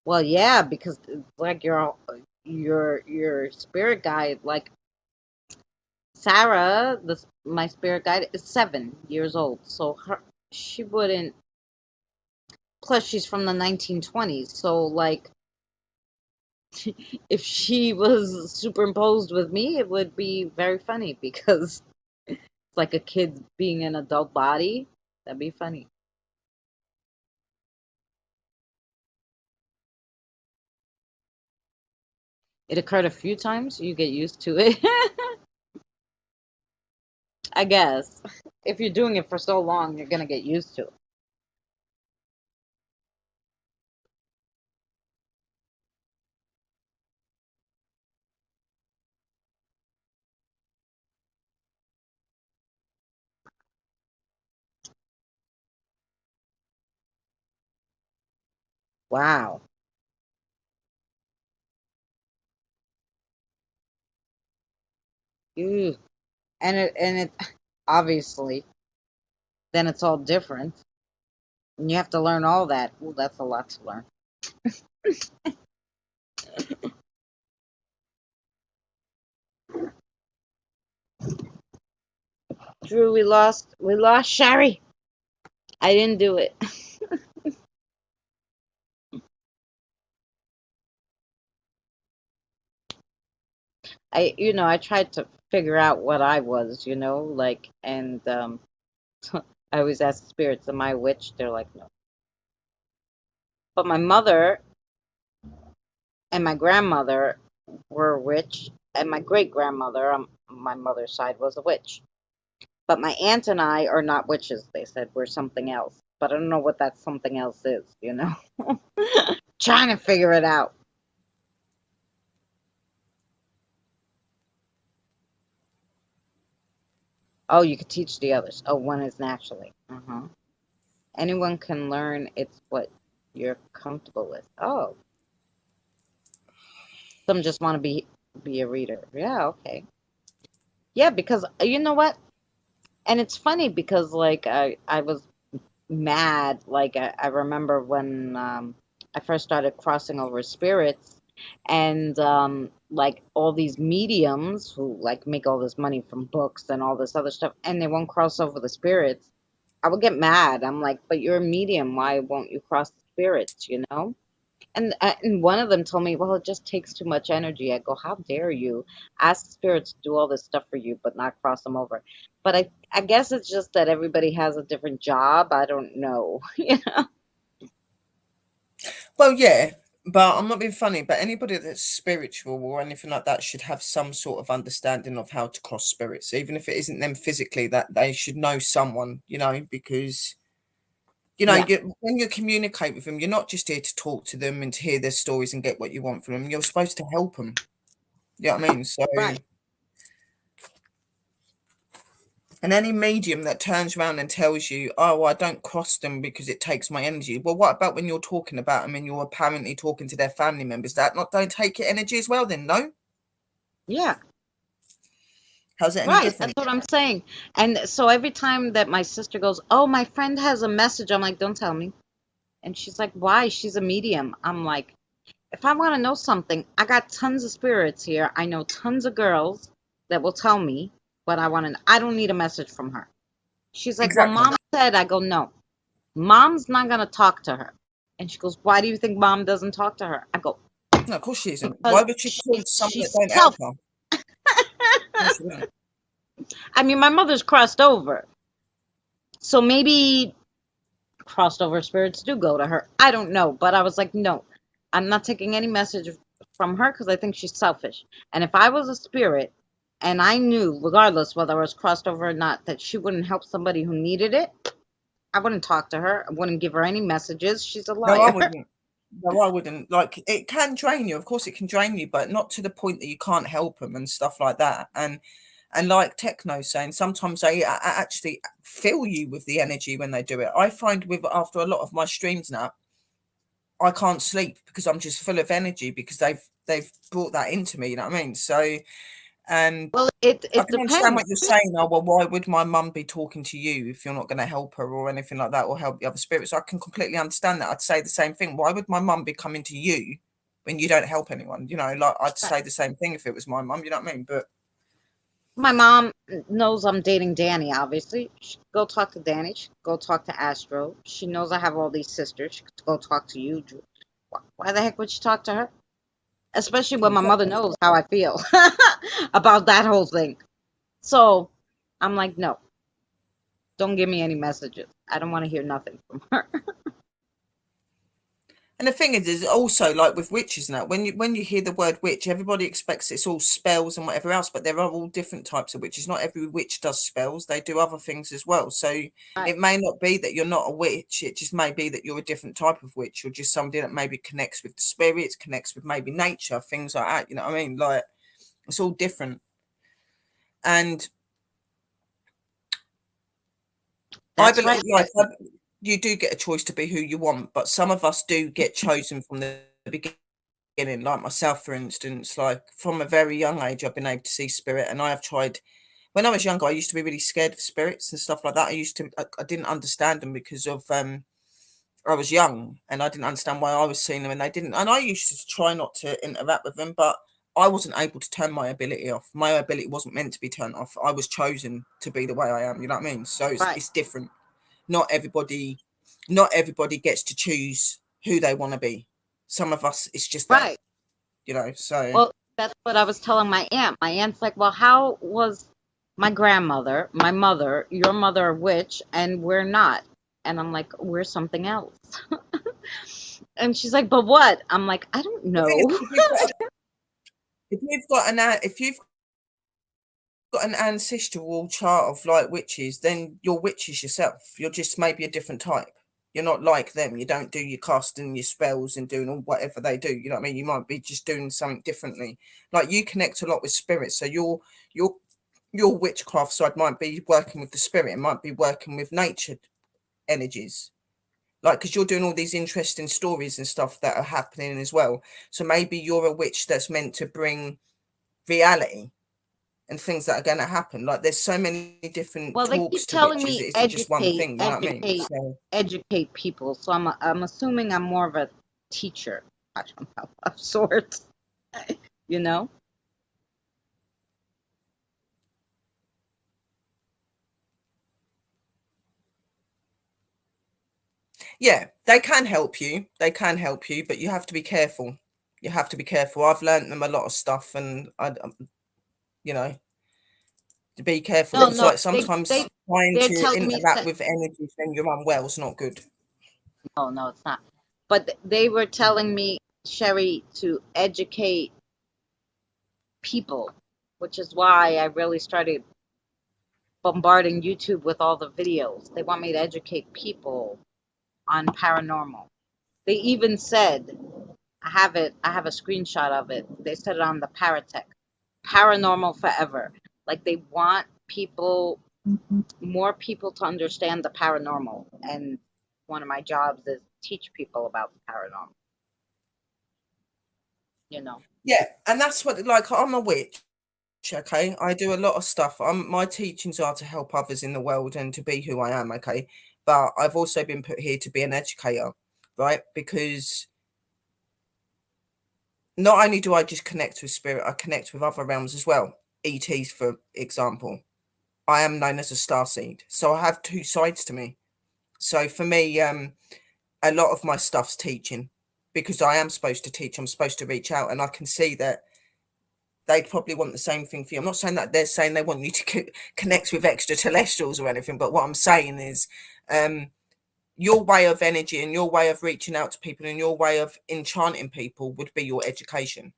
Well, yeah, because like your spirit guide, like Sarah, my spirit guide is 7 years old, so she wouldn't. Plus, she's from the 1920s, so like if she was superimposed with me, it would be very funny because it's like a kid being an adult body. That'd be funny. It occurred a few times. You get used to it. I guess. If you're doing it for so long, you're gonna get used to it. Wow. Ew. And it obviously then it's all different. And you have to learn all that. Ooh, that's a lot to learn. Drew, we lost Sherry. I didn't do it. I tried to figure out what I was, and I always ask spirits, am I a witch? They're like, no. But my mother and my grandmother were a witch, and my great grandmother on my mother's side was a witch. But my aunt and I are not witches, they said. We're something else. But I don't know what that something else is. Trying to figure it out. Oh, you could teach the others. Oh, one is naturally. Uh-huh. Anyone can learn. It's what you're comfortable with. Oh. Some just want to be be a reader. Yeah, okay. Yeah, because you know what? And it's funny because like I was mad. Like I remember when I first started crossing over spirits, and like all these mediums who like make all this money from books and all this other stuff, and they won't cross over the spirits. I would get mad. I'm like, but you're a medium. Why won't you cross the spirits? You know? And one of them told me, well, it just takes too much energy. I go, how dare you ask spirits to do all this stuff for you, but not cross them over? But I guess it's just that everybody has a different job. I don't know. You know? Well, yeah, but I'm not being funny, but anybody that's spiritual or anything like that should have some sort of understanding of how to cross spirits, even if it isn't them physically, that they should know someone, because Yeah, when you communicate with them, you're not just here to talk to them and to hear their stories and get what you want from them. You're supposed to help them. You know what I mean? So, right. and any medium that turns around and tells you, oh, I don't cross them because it takes my energy. Well, what about when you're talking about them and you're apparently talking to their family members? That not don't take your energy as well then, no? Yeah, How's it any right. That's different? what I'm saying. And so every time that my sister goes, oh, my friend has a message, I'm like, don't tell me. And she's like, why? She's a medium. I'm like, if I want to know something, I got tons of spirits here. I know tons of girls that will tell me what I want to know. I don't need a message from her. She's like, well, Exactly. mom said. I go, no, mom's not going to talk to her. And she goes, why do you think mom doesn't talk to her? I go, No, of course she isn't. because Why would she talk to someone that she's don't help self. her? No, she wouldn't. I mean, my mother's crossed over. So maybe crossed over spirits do go to her. I don't know. But I was like, no, I'm not taking any message from her because I think she's selfish. And if I was a spirit and I knew, regardless whether I was crossed over or not, that she wouldn't help somebody who needed it, I wouldn't talk to her. I wouldn't give her any messages. She's a No, I liar. wouldn't. No, I wouldn't. Like, it can drain you. Of course, it can drain you, but not to the point that you can't help them and stuff like that. And like Techno's saying, sometimes they actually fill you with the energy when they do it. I find with after a lot of my streams now, I can't sleep because I'm just full of energy because they've brought that into me. You know what I mean? So, and Well, it I it can understand depends. what you're saying. Oh, well, why would my mum be talking to you if you're not going to help her or anything like that, or help the other spirits? I can completely understand that. I'd say the same thing. Why would my mum be coming to you when you don't help anyone? Like I'd Right. say the same thing if it was my mum. You know what I mean? But My mom knows I'm dating Danny, obviously. She could go talk to Danny. She could go talk to Astro. She knows I have all these sisters. She could go talk to you. Why the heck would she talk to her? Especially when my mother exactly. knows how I feel about that whole thing. So I'm like, no, don't give me any messages. I don't want to hear nothing from her. And the thing is also like with witches now, when you hear the word witch, everybody expects it's all spells and whatever else, but there are all different types of witches. Not every witch does spells; they do other things as well. So Right, it may not be that you're not a witch; it just may be that you're a different type of witch. You're just somebody that maybe connects with the spirits, connects with maybe nature, things like that. You know what I mean? Like it's all different. And I that's believe, right. like, you do get a choice to be who you want, but some of us do get chosen from the beginning. Like myself, for instance, like from a very young age, I've been able to see spirit, and I have tried. When I was younger, I used to be really scared of spirits and stuff like that. I didn't understand them because of I was young and I didn't understand why I was seeing them and they didn't. And I used to try not to interact with them, but I wasn't able to turn my ability off. My ability wasn't meant to be turned off. I was chosen to be the way I am. You know what I mean? So Right, it's different. Not everybody, not everybody gets to choose who they want to be. Some of us, it's just there. right. So Well, that's what I was telling my aunt. My aunt's like, well, how was my grandmother, my mother, your mother a witch, and we're not? And I'm like, we're something else. And she's like, but what? I'm like, I don't the thing is, know. if you've got an ancestral chart of like witches, then you're witches yourself. You're just maybe a different type. You're not like them. You don't do your casting, your spells, and doing all whatever they do. You know what I mean? You might be just doing something differently. Like you connect a lot with spirits, so your your witchcraft side might be working with the spirit. It might be working with nature energies. Like because you're doing all these interesting stories and stuff that are happening as well. So maybe you're a witch that's meant to bring reality and things that are going to happen. Like there's so many different Well, they talks keep to telling witches. me It isn't just one educate, thing. You know what I mean? educate, So educate people. So I'm assuming I'm more of a teacher of sorts, you know? yeah, they can help you. They can help you, but you have to be careful. You have to be careful. I've learned them a lot of stuff, and you know, to be careful No, because no, like sometimes they trying they're to telling me interact that with energies when you're unwell is not good. no, no, it's not. But they were telling me, Sherry, to educate people, which is why I really started bombarding YouTube with all the videos. They want me to educate people on paranormal. They even said, I have a screenshot of it. They said it on the Paratech. Paranormal forever. Like they want people, more people to understand the paranormal. And one of my jobs is teach people about the paranormal, you know. Yeah, and that's what like I'm a witch. Okay, I do a lot of stuff. My teachings are to help others in the world and to be who I am. Okay, but I've also been put here to be an educator, right? Because not only do I just connect with spirit, I connect with other realms as well. ETs, for example. I am known as a star seed, so I have two sides to me. So for me, a lot of my stuff's teaching because I am supposed to teach. I'm supposed to reach out, and I can see that they'd probably want the same thing for you. I'm not saying that they're saying they want you to connect with extraterrestrials or anything, but what I'm saying is, your way of energy and your way of reaching out to people and your way of enchanting people would be your education.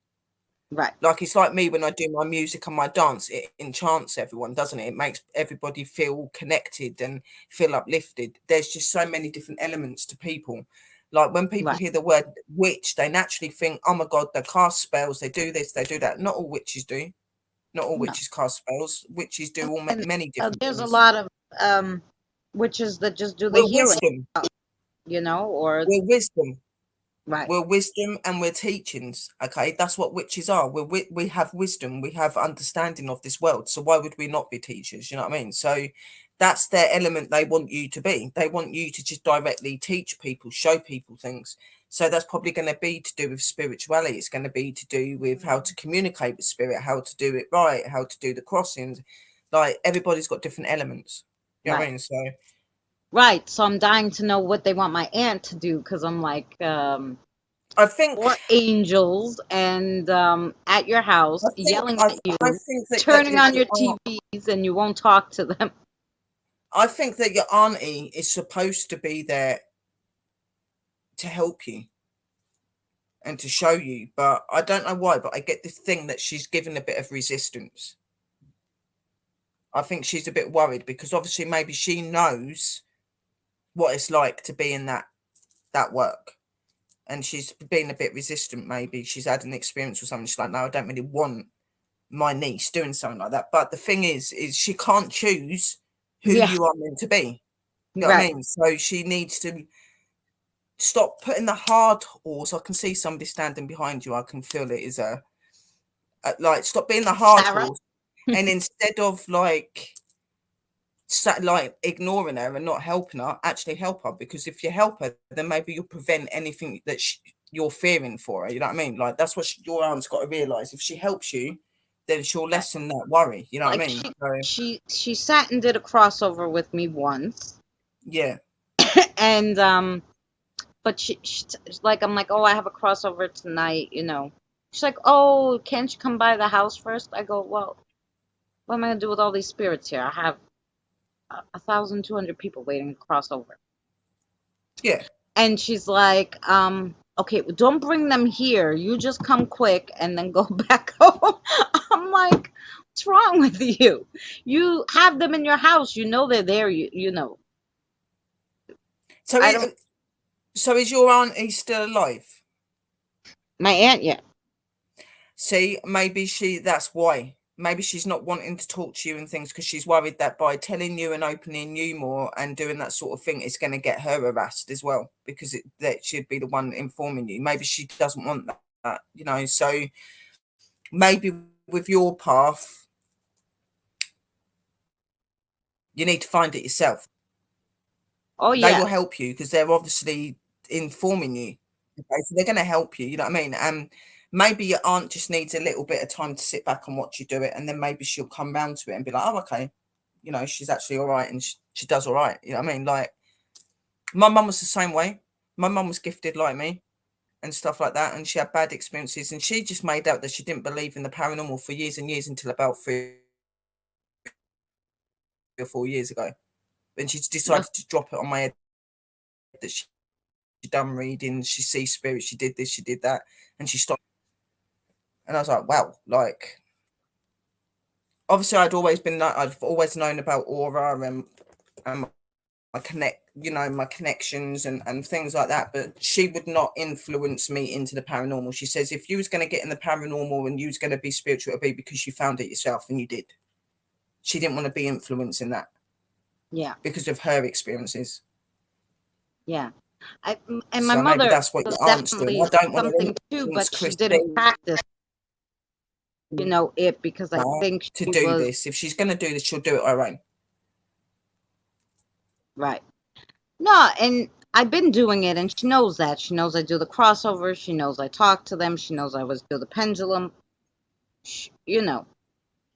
Right, Like it's like me when I do my music and my dance, it enchants everyone, doesn't it? It makes everybody feel connected and feel uplifted. There's just so many different elements to people. Like when people right. hear the word witch, they naturally think, oh my God, they cast spells, they do this, they do that. Not all witches do. Not all No. witches cast spells. Witches do all And many different there's a things. lot of witches that just do the We're healing, wisdom. you know, or We're wisdom. right, We're wisdom and we're teachings. Okay, that's what witches are. We have wisdom. We have understanding of this world. So why would we not be teachers? You know what I mean? So that's their element. They want you to be. They want you to just directly teach people, show people things. So that's probably going to be to do with spirituality. It's going to be to do with how to communicate with spirit, how to do it right, how to do the crossings. Like everybody's got different elements. You know what I right, mean? So right. So I'm dying to know what they want my aunt to do because I'm like, I think or angels and at your house yelling at you, I think that turning on your your TVs, and you won't talk to them. I think that your auntie is supposed to be there to help you and to show you, but I don't know why, but I get this thing that she's given a bit of resistance. I think she's a bit worried because obviously maybe she knows what it's like to be in that work. And she's been a bit resistant, maybe. She's had an experience or something. She's like, no, I don't really want my niece doing something like that. But the thing is she can't choose who Yeah, you are meant to be. You know what I right. mean? So she needs to stop putting the hard horse. I can see somebody standing behind you. I can feel it is like stop being the hard Sarah. horse, and instead of like like ignoring her and not helping her, actually help her. Because if you help her, then maybe you'll prevent anything that you're fearing for her. You know what I mean? Like that's what your aunt's got to realize. If she helps you, then she'll Right. lessen that worry. You know what I Like mean? So she sat and did a crossover with me once, yeah, and but she like I'm like, oh, I have a crossover tonight, you know. She's like, oh, can't you come by the house first? I go, well, what am I gonna do with all these spirits here? I have 1,200 people waiting to cross over. yeah. And she's like, okay, well, don't bring them here. You just come quick and then go back home. I'm like, what's wrong with you? You have them in your house. You know they're there. You know. So I don't. so is your auntie still alive? My aunt, yeah. See, maybe that's why. Maybe she's not wanting to talk to you and things because she's worried that by telling you and opening you more and doing that sort of thing, it's going to get her harassed as well because that should be the one informing you. Maybe she doesn't want that, you know. So maybe with your path, you need to find it yourself. Oh They yeah. will help you because they're obviously informing you. Okay, so they're going to help you. You know what I mean? And maybe your aunt just needs a little bit of time to sit back and watch you do it, and then maybe she'll come round to it and be like, "Oh, okay, you know, she's actually all right, and she does all right." You know what I mean? Like my mum was the same way. My mum was gifted like me and stuff like that, and she had bad experiences, and she just made out that she didn't believe in the paranormal for years and years until about 3 or 4 years ago, when she No. decided to drop it on my head that she done reading, she sees spirits, she did this, she did that, and she stopped. And I was like, wow, like obviously I've always known about aura and my my connections and things like that, but she would not influence me into the paranormal. She says if you was going to get in the paranormal and you was going to be spiritual, it'd be because you found it yourself, and you did. She didn't want to be influencing that Yeah. because of her experiences. Yeah. And my So maybe mother that's what was your aunt's doing. definitely I don't want to something too, influence but she didn't Christine practice, it because I think to she do was this. If she's going to do this, she'll do it her own. right. No, and I've been doing it, and she knows that. She knows I do the crossovers. She knows I talk to them. She knows I always do the pendulum.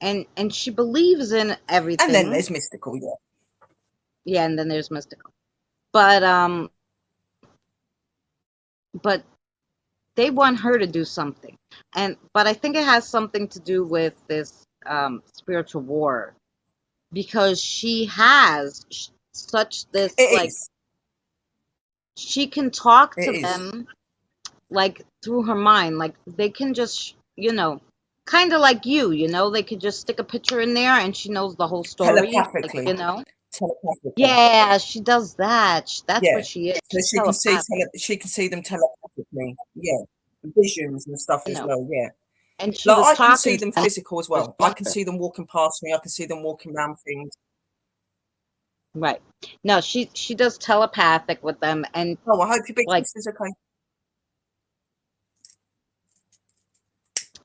And she believes in And then everything. there's mystical, yeah. Yeah, and then there's mystical. But they want her to do something, but I think it has something to do with this spiritual war, because she has such this, It like, is. she can talk It to is. them like through her mind, like they can just kind of like they could just stick a picture in there and she knows the whole story, like, Telepathically. Telepathically. yeah, she does that. That's Yeah. what she is. So She's she can see telepathic, she can see them telepathically. Yeah. Visions and stuff you as know well, yeah. and she Like was I can see talking to them them physical as this well. I can mother. see them walking past me. I can see them walking around things. Right. No, she does telepathic with them, and Oh, I hope your big like, sister's okay.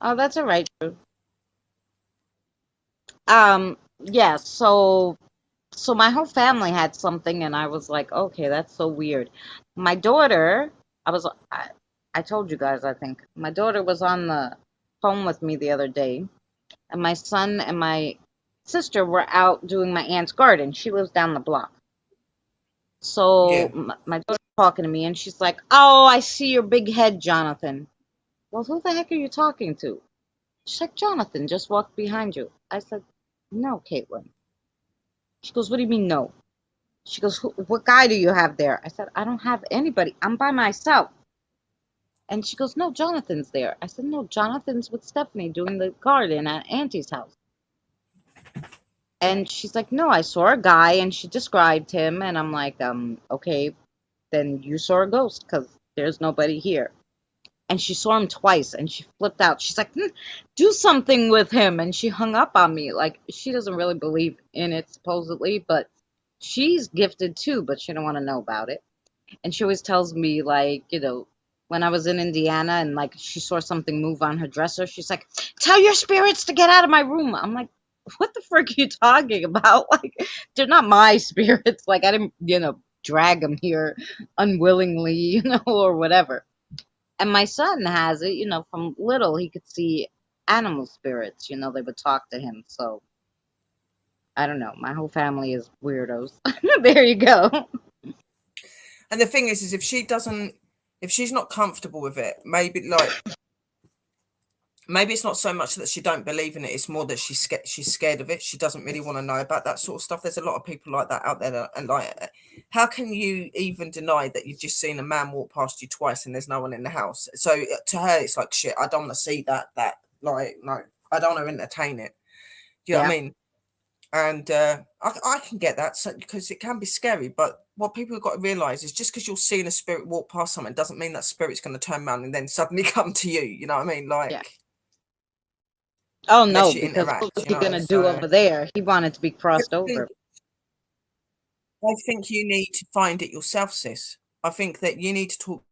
oh, that's all right. Drew. Yeah, so my whole family had something, and I was like, okay, that's so weird. My daughter, I told you guys, I think my daughter was on the phone with me the other day, and my son and my sister were out doing my aunt's garden. She lives down the block. So Yeah. my daughter's talking to me, and she's like, "Oh, I see your big head, Jonathan." Well, who the heck are you talking to? She's like, "Jonathan just walked behind you." I said, "No, Caitlin." She goes, "What do you mean, no?" She goes, "What guy do you have there?" I said, "I don't have anybody. I'm by myself." And she goes, "No, Jonathan's there." I said, "No, Jonathan's with Stephanie doing the garden at Auntie's house." And she's like, "No, I saw a guy," and she described him, and I'm like, okay, then you saw a ghost because there's nobody here. And she saw him twice, and she flipped out. She's like, "Do something with him," and she hung up on me. Like, she doesn't really believe in it, supposedly, but she's gifted too, but she don't want to know about it. And she always tells me, like, when I was in Indiana and like she saw something move on her dresser, she's like, "Tell your spirits to get out of my room." I'm like, what the frick are you talking about? Like, they're not my spirits. Like, I didn't, drag them here unwillingly, or whatever. And my son has it, from little he could see animal spirits, they would talk to him. So I don't know. My whole family is weirdos. There you go. And the thing is if she's not comfortable with it, maybe it's not so much that she don't believe in it. It's more that she's scared of it. She doesn't really want to know about that sort of stuff. There's a lot of people like that out there, and like, how can you even deny that you've just seen a man walk past you twice and there's no one in the house? So to her, it's like, shit, I don't want to see that. Like, no, I don't want to entertain it. Do you know what Yeah. I mean? And I can get that, because it can be scary. But what people have got to realize is just because you're seeing a spirit walk past someone doesn't mean that spirit's going to turn around and then suddenly come to you. You know what I mean? Yeah. Like, Oh no, unless you because what interact, was he gonna do So over there? He wanted to be I crossed think, over. I think you need to find it yourself, sis. I think that you need to talk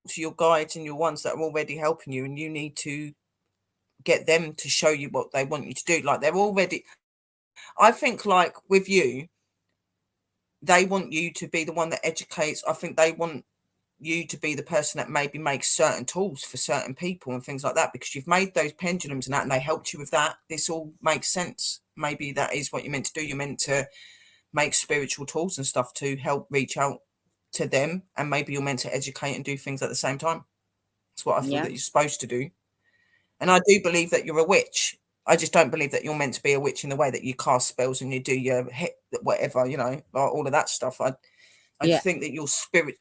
to your guides and your ones that are already helping you, and you need to get them to show you what they want you to do. Like they're already, I think, like with you, they want you to be the one that educates. I think they want you to be the person that maybe makes certain tools for certain people and things like that, because you've made those pendulums and that, and they helped you with that. This all makes sense. Maybe that is what you're meant to do. You're meant to make spiritual tools and stuff to help reach out to them, and maybe you're meant to educate and do things at the same time. That's what I feel Yeah. that you're supposed to do. And I do believe that you're a witch. I just don't believe that you're meant to be a witch in the way that you cast spells and you do your hit whatever, you know, like all of that stuff. I Yeah. think that you're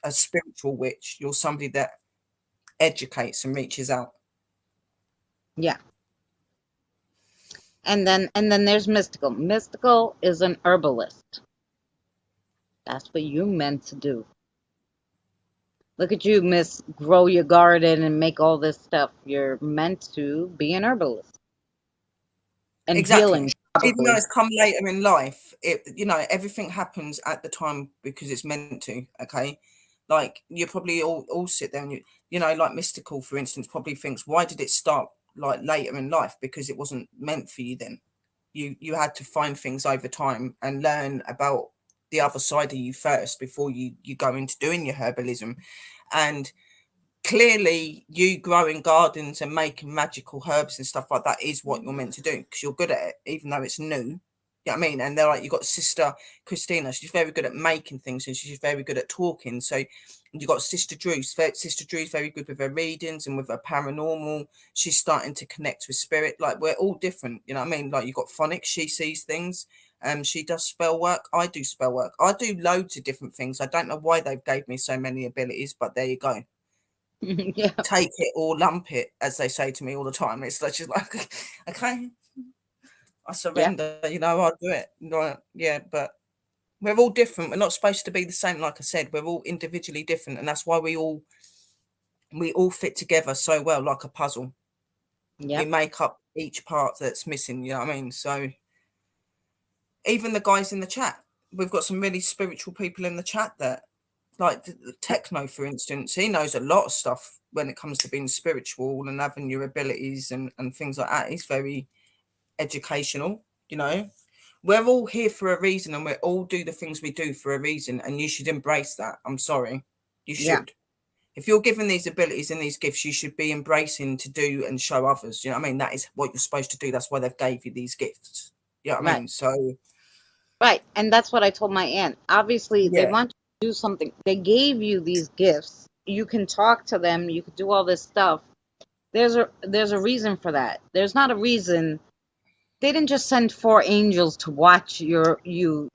a spiritual witch. You're somebody that educates and reaches out. Yeah. And then there's mystical. Mystical is an herbalist. That's what you meant to do. Look at you, Miss Grow Your Garden and make all this stuff. You're meant to be an herbalist. And Exactly. healing, Even though probably. it's come later in life, everything happens at the time because it's meant to. Okay, like you probably all sit there and like mystical, for instance, probably thinks, why did it start like later in life? Because it wasn't meant for you then. You had to find things over time and learn about the other side of you first before you go into doing your herbalism. And clearly you growing gardens and making magical herbs and stuff like that is what you're meant to do, because you're good at it, even though it's new. You know what I mean? And they're like, you've got Sister Christina, she's very good at making things and she's very good at talking. So you've got Sister Drew. Sister Drew's very good with her readings and with her paranormal. She's starting to connect with spirit. Like we're all different, you know what I mean? Like you've got phonics, she sees things. She does spell work. I do spell work. I do loads of different things. I don't know why they've gave me so many abilities, but there you go. Yeah. Take it or lump it, as they say to me all the time. It's just like, okay, I Yeah. surrender, I'll do it. Right, yeah, but we're all different. We're not supposed to be the same. Like I said, we're all individually different, and that's why we all fit together so well, like a puzzle. We Yep. make up each part that's missing, you know what I mean? So even the guys in the chat, we've got some really spiritual people in the chat that, like the Techno, for instance, he knows a lot of stuff when it comes to being spiritual and having your abilities and things like that. He's very educational, We're all here for a reason, and we all do the things we do for a reason, and you should embrace that. I'm sorry. You Yeah. should. If you're given these abilities and these gifts, you should be embracing to do and show others. You know what I mean? That is what you're supposed to do. That's why they've gave you these gifts. You know what I Right. mean? So Right. And that's what I told my aunt. Obviously, they yeah, want you to do something. They gave you these gifts. You can talk to them. You can do all this stuff. There's a reason for that. There's not a reason. They didn't just send 4 angels to watch you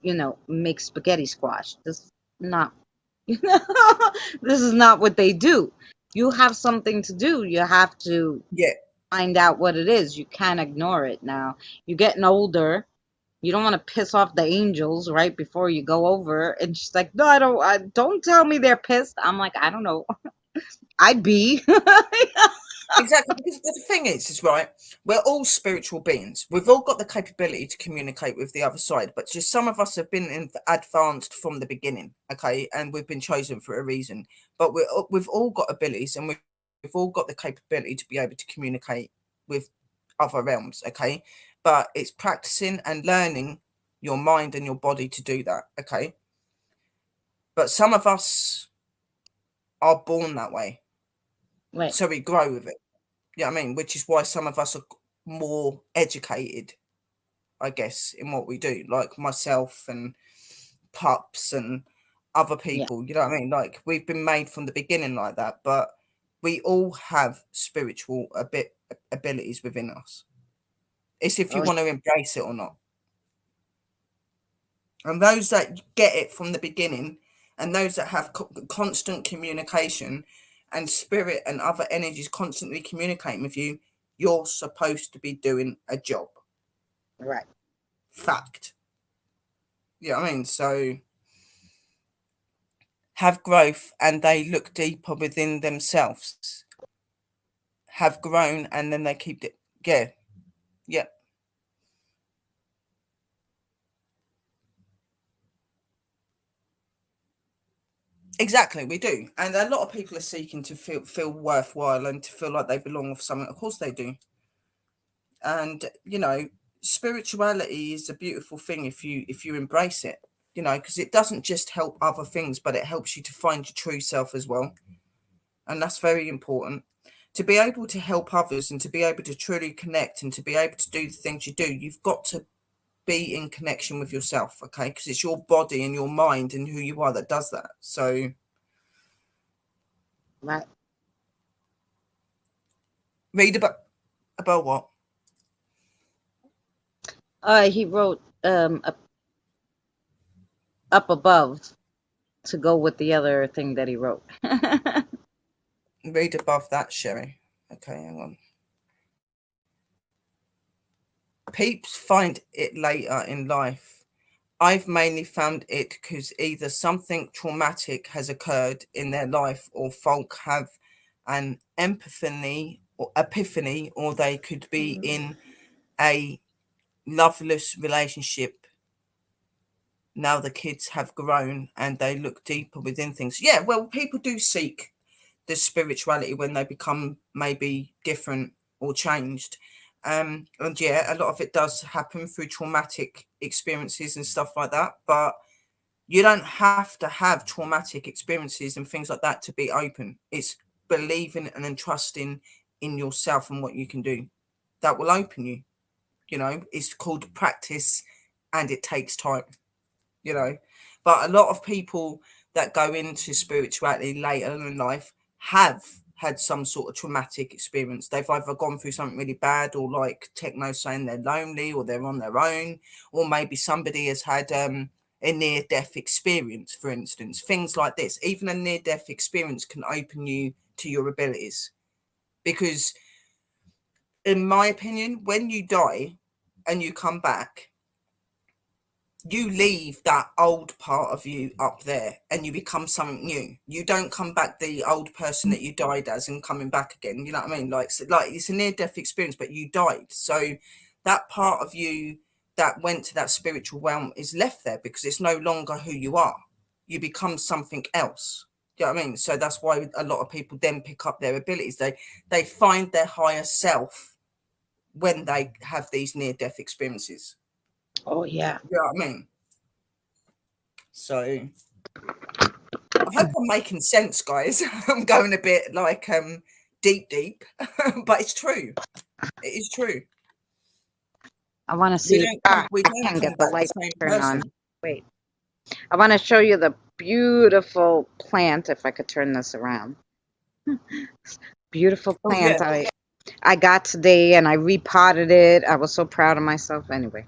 make spaghetti squash. This is not this is not what they do. You have something to do. You have to yeah. find out what it is. You can't ignore it now. You're getting older. You don't want to piss off the angels right before you go over. And she's like, no, don't tell me they're pissed. I'm like, I don't know. I'd be. Exactly, because the thing is right, we're all spiritual beings. We've all got the capability to communicate with the other side, but just some of us have been advanced from the beginning, okay, and we've been chosen for a reason. But we've all got abilities, and we've all got the capability to be able to communicate with other realms, okay. But it's practicing and learning your mind and your body to do that, okay. But some of us are born that way, Right. so we grow with it. Yeah, I mean, which is why some of us are more educated, I guess, in what we do, like myself and pups and other Yeah. people, you know what I mean? Like we've been made from the beginning like that, but we all have spiritual abilities within us. It's if you Oh, want to embrace it or not. And those that get it from the beginning and those that have constant communication and spirit and other energies constantly communicating with you, you're supposed to be doing a job. right. Fact. Yeah, I mean, so have growth and they look deeper within themselves, have grown, and then they keep it. Yeah, yeah. Exactly, we do. And a lot of people are seeking to feel worthwhile and to feel like they belong with something. Of course they do. And spirituality is a beautiful thing if you embrace it, because it doesn't just help other things, but it helps you to find your true self as well. And that's very important. To be able to help others and to be able to truly connect and to be able to do the things you do, you've got to be in connection with yourself, okay? Because it's your body and your mind and who you are that does that. So Right. read about what? He wrote up above to go with the other thing that he wrote. Read above that, Sherry. Okay, hang on. Peeps find it later in life. I've mainly found it because either something traumatic has occurred in their life, or folk have an epiphany, or they could be in a loveless relationship. Now the kids have grown and they look deeper within things. Yeah, well, people do seek the spirituality when they become maybe different or changed. And yeah, a lot of it does happen through traumatic experiences and stuff like that. But you don't have to have traumatic experiences and things like that to be open. It's believing and trusting in yourself and what you can do that will open you. It's called practice, and it takes time. But a lot of people that go into spirituality later in life have had some sort of traumatic experience. They've either gone through something really bad, or like Techno saying they're lonely or they're on their own, or maybe somebody has had a near-death experience, for instance. Things like this. Even a near-death experience can open you to your abilities, because in my opinion, when you die and you come back, you leave that old part of you up there and you become something new. You don't come back the old person that you died as and coming back again. You know what I mean? Like it's a near-death experience, but you died. So that part of you that went to that spiritual realm is left there because it's no longer who you are. You become something else. Do you know what I mean? So that's why a lot of people then pick up their abilities. They find their higher self when they have these near-death experiences. Oh yeah. You know what I mean? So I hope I'm making sense, guys. I'm going a bit like deep, but it's true. It is true. I want to We see. don't come we I don't can't come get the back the light same to turn on. person. Wait. I want to show you the beautiful plant. If I could turn this around. Beautiful Oh yeah. plant I got today, and I repotted it. I was so proud of myself. Anyway.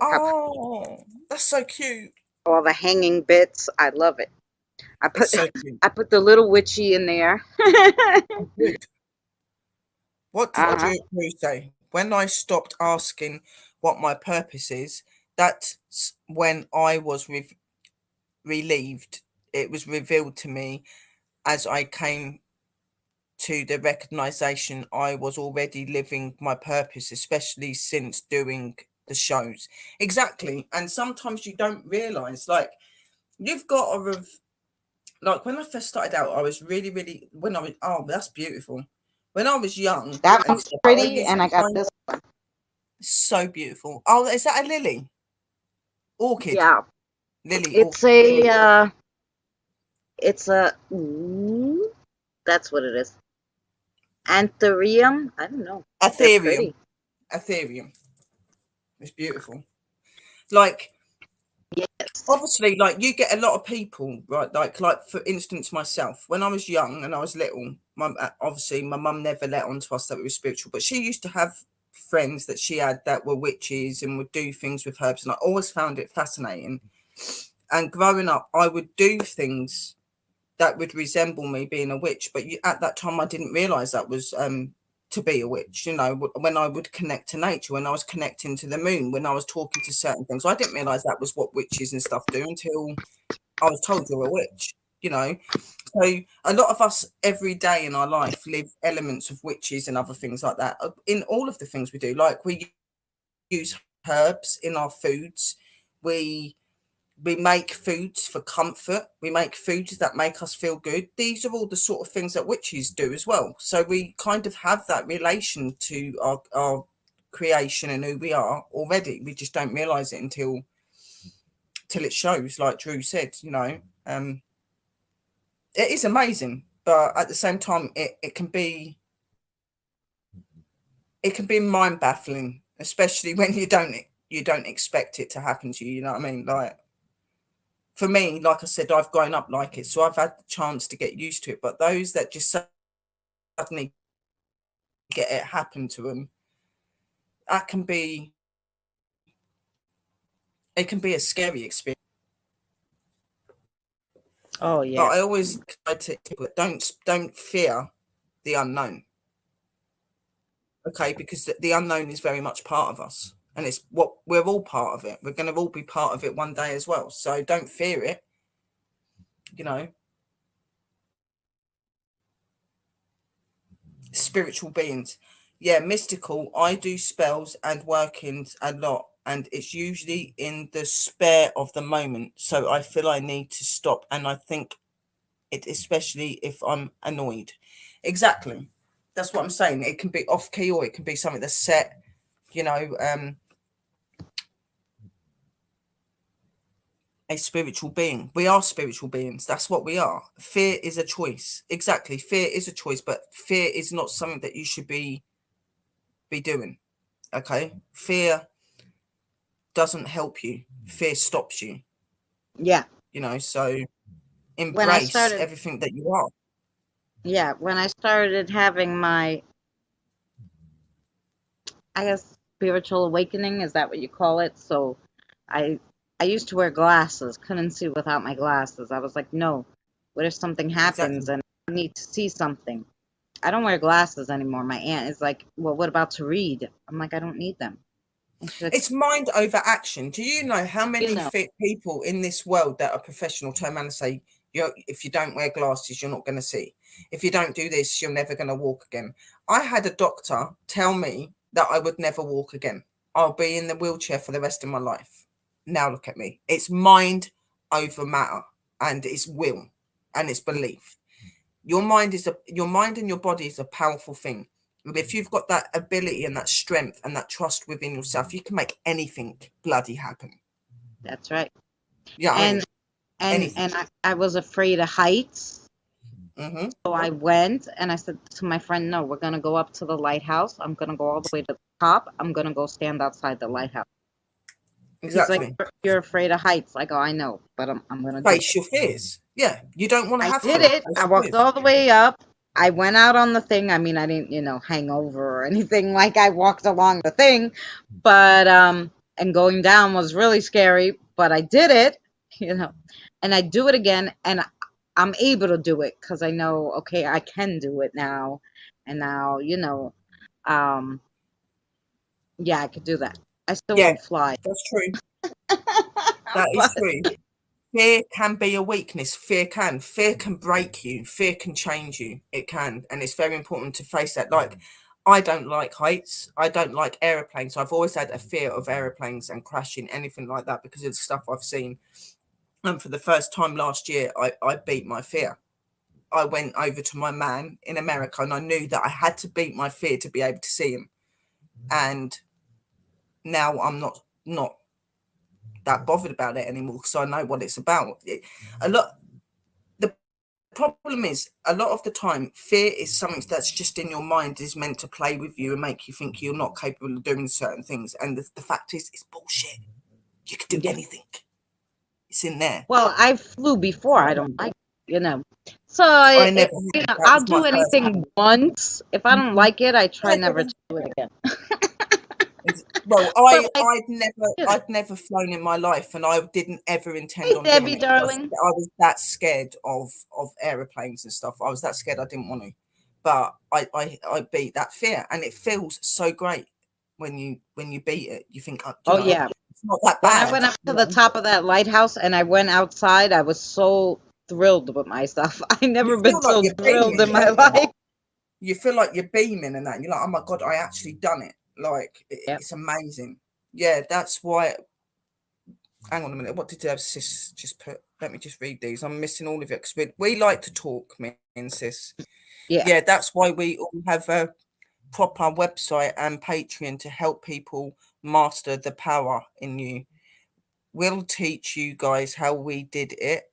Oh, that's so cute. All the hanging bits. I love it. It's so cute. I put the little witchy in there. Good. What did Uh-huh. Drew say? When I stopped asking what my purpose is, that's when I was relieved. It was revealed to me as I came to the recognition I was already living my purpose, especially since doing the shows. Exactly. And sometimes you don't realize, like, you've got to like, when I first started out, I was really when I was, oh, that's beautiful. When I was young That and one's stuff, I pretty, used and to I got find this one. so beautiful. Oh, is that a lily? Orchid. Yeah, Lily it's orchid. that's what it is. Anthurium. I don't know. They're Ethereum. pretty. Ethereum. It's beautiful. Like, Yes. obviously, like, you get a lot of people, right? Like for instance, myself, when I was young and I was little, obviously my mum never let on to us that we were spiritual, but she used to have friends that she had that were witches and would do things with herbs, and I always found it fascinating. And growing up, I would do things that would resemble me being a witch, but at that time I didn't realize that was to be a witch. When I would connect to nature, when I was connecting to the moon, when I was talking to certain things, I didn't realize that was what witches and stuff do until I was told you're a witch. So a lot of us every day in our life live elements of witches and other things like that in all of the things we do. Like, we use herbs in our foods. We We make foods for comfort. We make foods that make us feel good. These are all the sort of things that witches do as well. So we kind of have that relation to our creation and who we are already. We just don't realize it until it shows, like Drew said, you know. It is amazing, but at the same time, it can be mind baffling, especially when you don't expect it to happen to you. You know what I mean? Like, for me, like I said, I've grown up like it, so I've had the chance to get used to it. But those that just suddenly get it happen to them, that can be a scary experience. Oh But yeah. I always try to don't fear the unknown. Okay, because the unknown is very much part of us, and it's what we're all part of it. We're going to all be part of it one day as well. So don't fear it. You know, spiritual beings, yeah, mystical. I do spells and workings a lot, and it's usually in the spare of the moment. So I feel I need to stop, and I think it, especially if I'm annoyed. Exactly, that's what I'm saying. It can be off key, or it can be something that's set. You know, a spiritual being. We are spiritual beings. That's what we are. Fear is a choice. Exactly. Fear is a choice, but fear is not something that you should be doing. Okay. Fear doesn't help you. Fear stops you. Yeah. You know, so When I embrace started, everything that you are. yeah, when I started having my, I guess, spiritual awakening, is that what you call it? So I I used to wear glasses, couldn't see without my glasses. I was like, no, what if something happens Exactly. and I need to see something? I don't wear glasses anymore. My aunt is like, well, what about to read? I'm like, I don't need them. And she's like, It's mind over action. Do you know how you many know, fit people in this world that are professional turn around and say, if you don't wear glasses, you're not going to see. If you don't do this, you're never going to walk again. I had a doctor tell me that I would never walk again. I'll be in the wheelchair for the rest of my life. Now look at me. It's mind over matter, and it's will, and it's belief. Your mind and your body is a powerful thing. And if you've got that ability and that strength and that trust within yourself, you can make anything bloody happen. that's right. Yeah, I mean, And and anything. and I was afraid of heights. Hmm. So I went and I said to my friend, no, we're going to go up to the lighthouse. I'm going to go all the way to the top. I'm going to go stand outside the lighthouse. He's like, Exactly. you're afraid of heights. I go, I know, but I'm going to do Face it. your fears. Yeah, you don't want to I have did fear. it. Face I your walked fears. all the way up. I went out on the thing. I mean, I didn't, hang over or anything like I walked along the thing, but and going down was really scary, but I did it, and I do it again, and I'm able to do it because I know, okay, I can do it now, and now, um, yeah, I could do that. I still Yeah, won't fly, that's true. That is but true. Fear can be a weakness. Fear can break you. Fear can change you. It can. And it's very important to face that. Like, I don't like heights. I don't like aeroplanes. I've always had a fear of aeroplanes and crashing, anything like that, because of the stuff I've seen. And for the first time last year, I beat my fear. I went over to my man in America, and I knew that I had to beat my fear to be able to see him. And now I'm not that bothered about it anymore, because I know what it's about. A lot. The problem is, a lot of the time, fear is something that's just in your mind, is meant to play with you and make you think you're not capable of doing certain things. And the fact is, it's bullshit. You can do yeah. anything. It's in there. Well, I flew before. I don't like, So I never. That I'll was my do first anything time. once. If I don't like it, I try never to do it again. Well, But like, I'd never flown in my life, and I didn't ever intend hey on doing Debbie, it, because darling. I was that scared of aeroplanes and stuff. I was that scared I didn't want to, but I beat that fear, and it feels so great when you beat it. You think, oh, Oh yeah. it's not that When I bad. went up to the top of that lighthouse and I went outside, I was so thrilled with myself. I You never been feel like so you're thrilled beaming, in my don't you? life. You feel like you're beaming and that. And you're like, oh my god, I actually done it. Like, Yep. it's amazing. Yeah, that's why hang on a minute. What did sis just put? Let me just read these. I'm missing all of it because we like to talk, me and sis. Yeah. Yeah, that's why we all have a proper website and Patreon to help people master the power in you. We'll teach you guys how we did it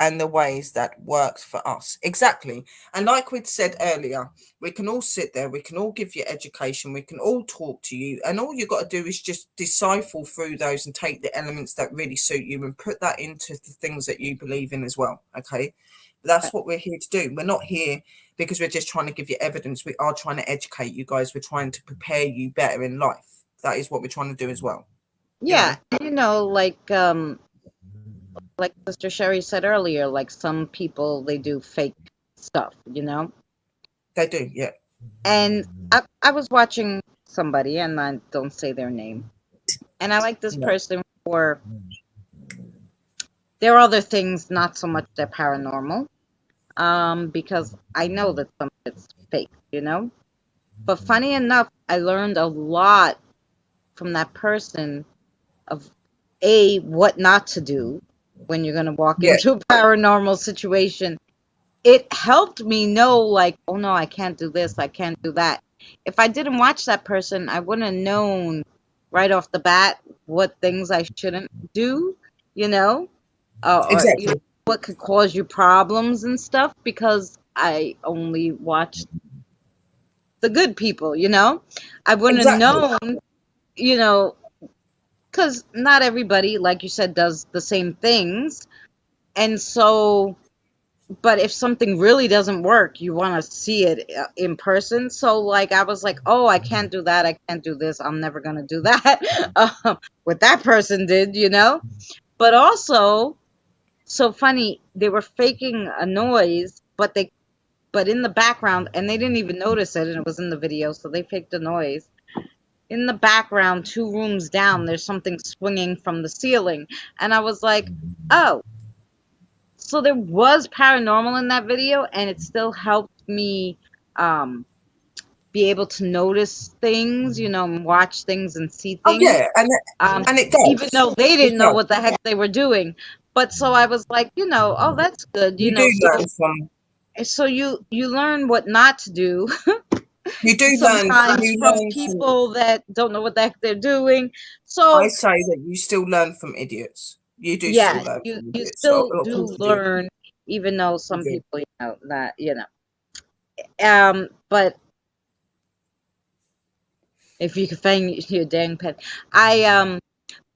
and the ways that worked for us. Exactly. And like we'd said earlier, we can all sit there, we can all give you education, we can all talk to you, and all you got to do is just decipher through those and take the elements that really suit you and put that into the things that you believe in as well. Okay. That's what we're here to do. We're not here because we're just trying to give you evidence. We are trying to educate you guys. We're trying to prepare you better in life. That is what we're trying to do as well. Yeah, like Sister Sherry said earlier, like some people they do fake stuff, They do, yeah. And I was watching somebody, and I don't say their name, and I like this person for there are other things, not so much they're paranormal, because I know that some of it's fake, But funny enough, I learned a lot from that person of what not to do when you're going to walk into a paranormal situation. It helped me know, like, oh no, I can't do this, I can't do that. If I didn't watch that person, I wouldn't have known right off the bat what things I shouldn't do, or Exactly. what could cause you problems and stuff, because I only watched the good people, I wouldn't have known, because not everybody, like you said, does the same things. And so, but if something really doesn't work, you want to see it in person. So, like, I was like, oh, I can't do that. I can't do this. I'm never going to do that. What that person did, But also, so funny, they were faking a noise, but in the background, and they didn't even notice it, and it was in the video, so they faked a noise. In the background, 2 rooms down, there's something swinging from the ceiling. And I was like, oh, so there was paranormal in that video, and it still helped me be able to notice things, and watch things and see Oh, things. yeah. And it does. Even though they didn't know what the heck they were doing. But so I was like, oh, that's good. You do learn from. So you learn what not to do. You do sometimes learn. from people that don't know what the heck they're doing. So I say that you still learn from idiots. You do yeah, still learn you from idiots. still do learn, even though some people, but if you could find your dang pen,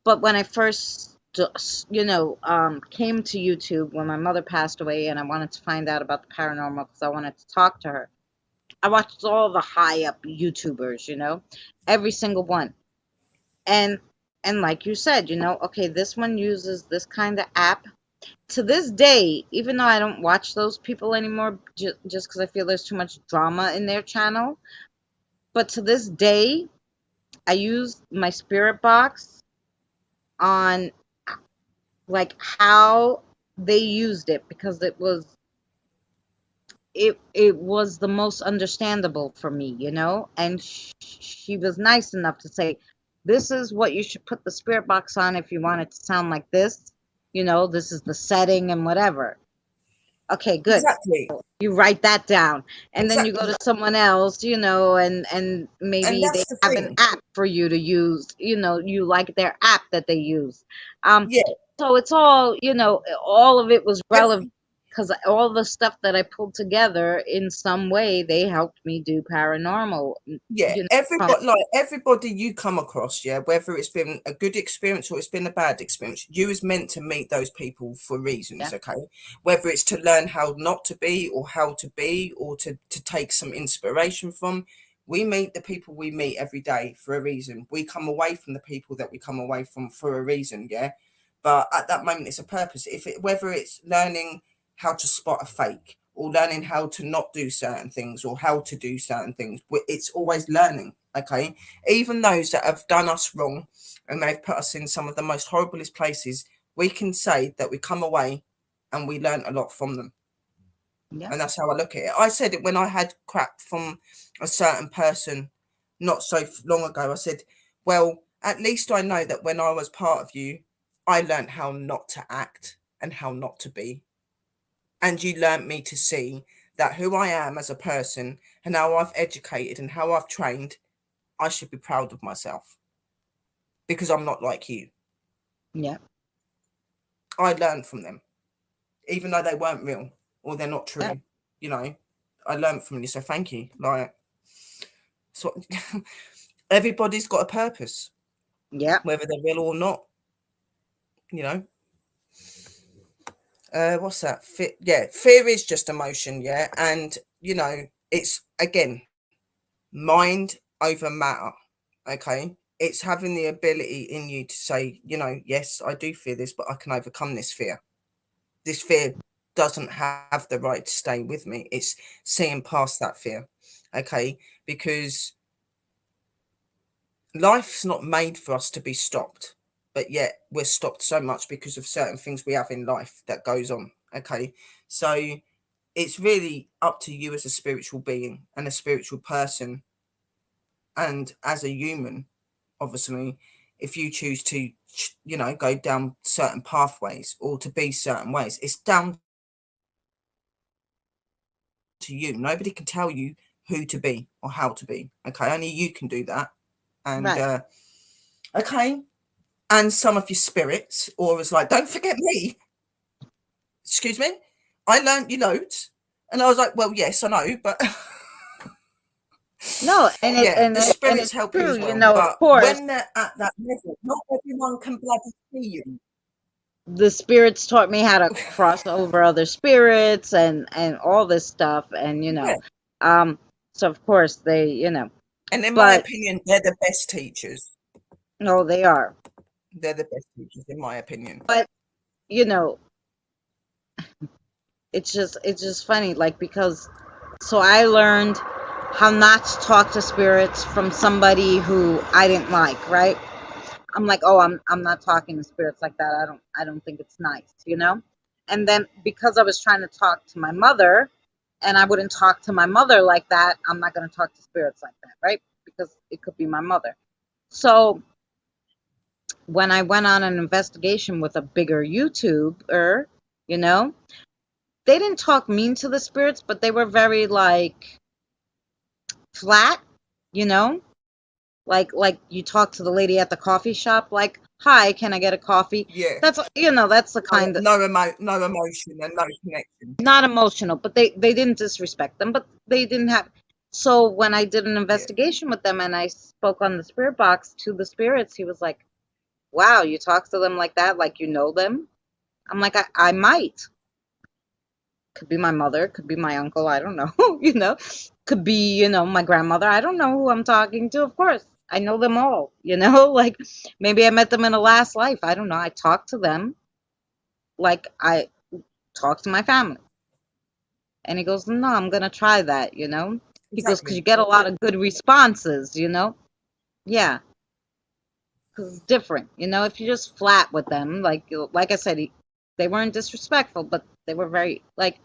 but when I first, came to YouTube when my mother passed away, and I wanted to find out about the paranormal because I wanted to talk to her. I watched all the high up YouTubers, every single one. And like you said, okay, this one uses this kind of app. To this day, even though I don't watch those people anymore, just because I feel there's too much drama in their channel, but to this day, I use my spirit box on like how they used it, because it was the most understandable for me, and she was nice enough to say, this is what you should put the spirit box on if you want it to sound like this, this is the setting and whatever. Okay, good. Exactly. You write that down, and then you go to someone else, and maybe they have an app for you to use, you like their app that they use. So it's all, all of it was relevant, because all the stuff that I pulled together in some way, they helped me do paranormal. Yeah, everybody you come across, whether it's been a good experience or it's been a bad experience, you was meant to meet those people for reasons, okay? Whether it's to learn how not to be or how to be, or to take some inspiration from. We meet the people we meet every day for a reason. We come away from the people that we come away from for a reason, but at that moment it's a purpose. Whether it's learning how to spot a fake, or learning how to not do certain things, or how to do certain things, it's always learning, okay? Even those that have done us wrong and they've put us in some of the most horriblest places, we can say that we come away and we learn a lot from them. And that's how I look at it. I said it when I had crap from a certain person not so long ago. I said, well, at least I know that when I was part of you, I learned how not to act and how not to be. And you learnt me to see that who I am as a person and how I've educated and how I've trained, I should be proud of myself because I'm not like you. Yeah. I learned from them, even though they weren't real or they're not Yeah. true. You know, I learned from you, so thank you. Like, so everybody's got a purpose, Yeah. whether they're real or not. You know, what's that? Fear is just emotion. Yeah, and you know, it's again mind over matter. Okay, it's having the ability in you to say, you know, yes, I do fear this, but I can overcome this fear. This fear doesn't have the right to stay with me. It's seeing past that fear. Okay, because life's not made for us to be stopped, but yet we're stopped so much because of certain things we have in life that goes on. Okay, so it's really up to you as a spiritual being and a spiritual person and as a human, obviously, if you choose to, you know, go down certain pathways or to be certain ways, it's down to you. Nobody can tell you who to be or how to be. Okay, only you can do that. And Right. okay, and some of your spirits or was like, don't forget me. Excuse me, I learned you loads, and I was like, well, yes, I know, but No, yeah, the and spirits it's help you true, as you well. know, of But course, when they're at that level, not everyone can bloody see you. the spirits taught me how to cross over other spirits and all this stuff, and Yeah, um so of course they, and in my but opinion, they're the best teachers. no, they are. They're the best teachers, in my opinion. But you know, it's just funny, like, because so I learned how not to talk to spirits from somebody who I didn't like, right? I'm like, oh, I'm not talking to spirits like that. I don't think it's nice. And then because I was trying to talk to my mother, and I wouldn't talk to my mother like that, I'm not going to talk to spirits like that, right? Because it could be my mother. So when I went on an investigation with a bigger YouTuber, you know, they didn't talk mean to the spirits, but they were very like flat, you know? Like you talk to the lady at the coffee shop, like, "Hi, can I get a coffee?" Yeah, That's the kind of, no emotion and no connection. not emotional, but they didn't disrespect them, but they didn't have. So when I did an Yeah, investigation with them and I spoke on the spirit box to the spirits, he was like, "Wow, you talk to them like that, like you know them?" I'm like, I might. Could be my mother, could be my uncle, I don't know, could be, my grandmother. I don't know who I'm talking to, of course. I know them all, like maybe I met them in a last life. I don't know. I talk to them like I talk to my family. And he goes, no, I'm going to try that, He goes, because you exactly. get a lot of good responses. Yeah, because it's different, if you're just flat with them, like I said, they weren't disrespectful, but they were very like,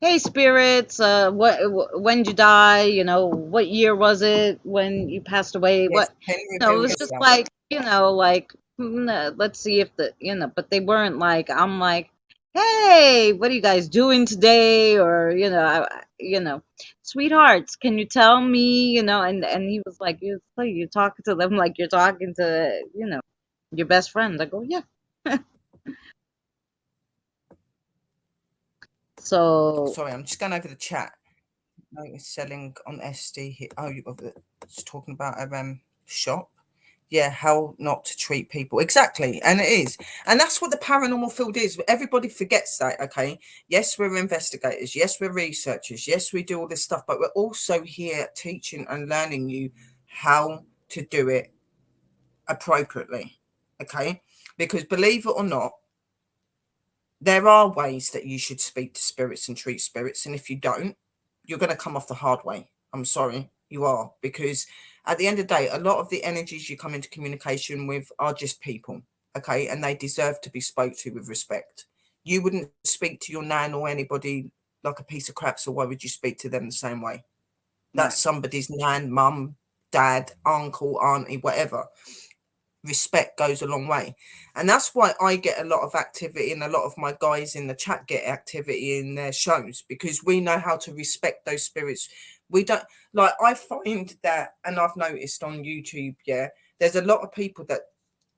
hey spirits, when did you die, what year was it when you passed away, Yes, what, can it reveal was just yourself. like, let's see if but they weren't like, I'm like, hey, what are you guys doing today, or sweethearts, can you tell me, and he was like, you're talking to them like you're talking to, your best friend. I go, yeah. So Sorry, I'm just going over the chat. No, it's selling on SD here. Oh, it's talking about a shop. Yeah, how not to treat people. Exactly. And it is. And that's what the paranormal field is. Everybody forgets that, okay? Yes, we're investigators. Yes, we're researchers. Yes, we do all this stuff, but we're also here teaching and learning you how to do it appropriately, okay? Because believe it or not, there are ways that you should speak to spirits and treat spirits. And if you don't, you're going to come off the hard way. I'm sorry, you are. Because at the end of the day, a lot of the energies you come into communication with are just people, okay? And they deserve to be spoke to with respect. You wouldn't speak to your nan or anybody like a piece of crap, so why would you speak to them the same way? That's right. somebody's nan, mum, dad, uncle, auntie, whatever. respect goes a long way. And that's why I get a lot of activity, and a lot of my guys in the chat get activity in their shows, because we know how to respect those spirits. We don't, like, I find that, and I've noticed on YouTube, yeah, there's a lot of people that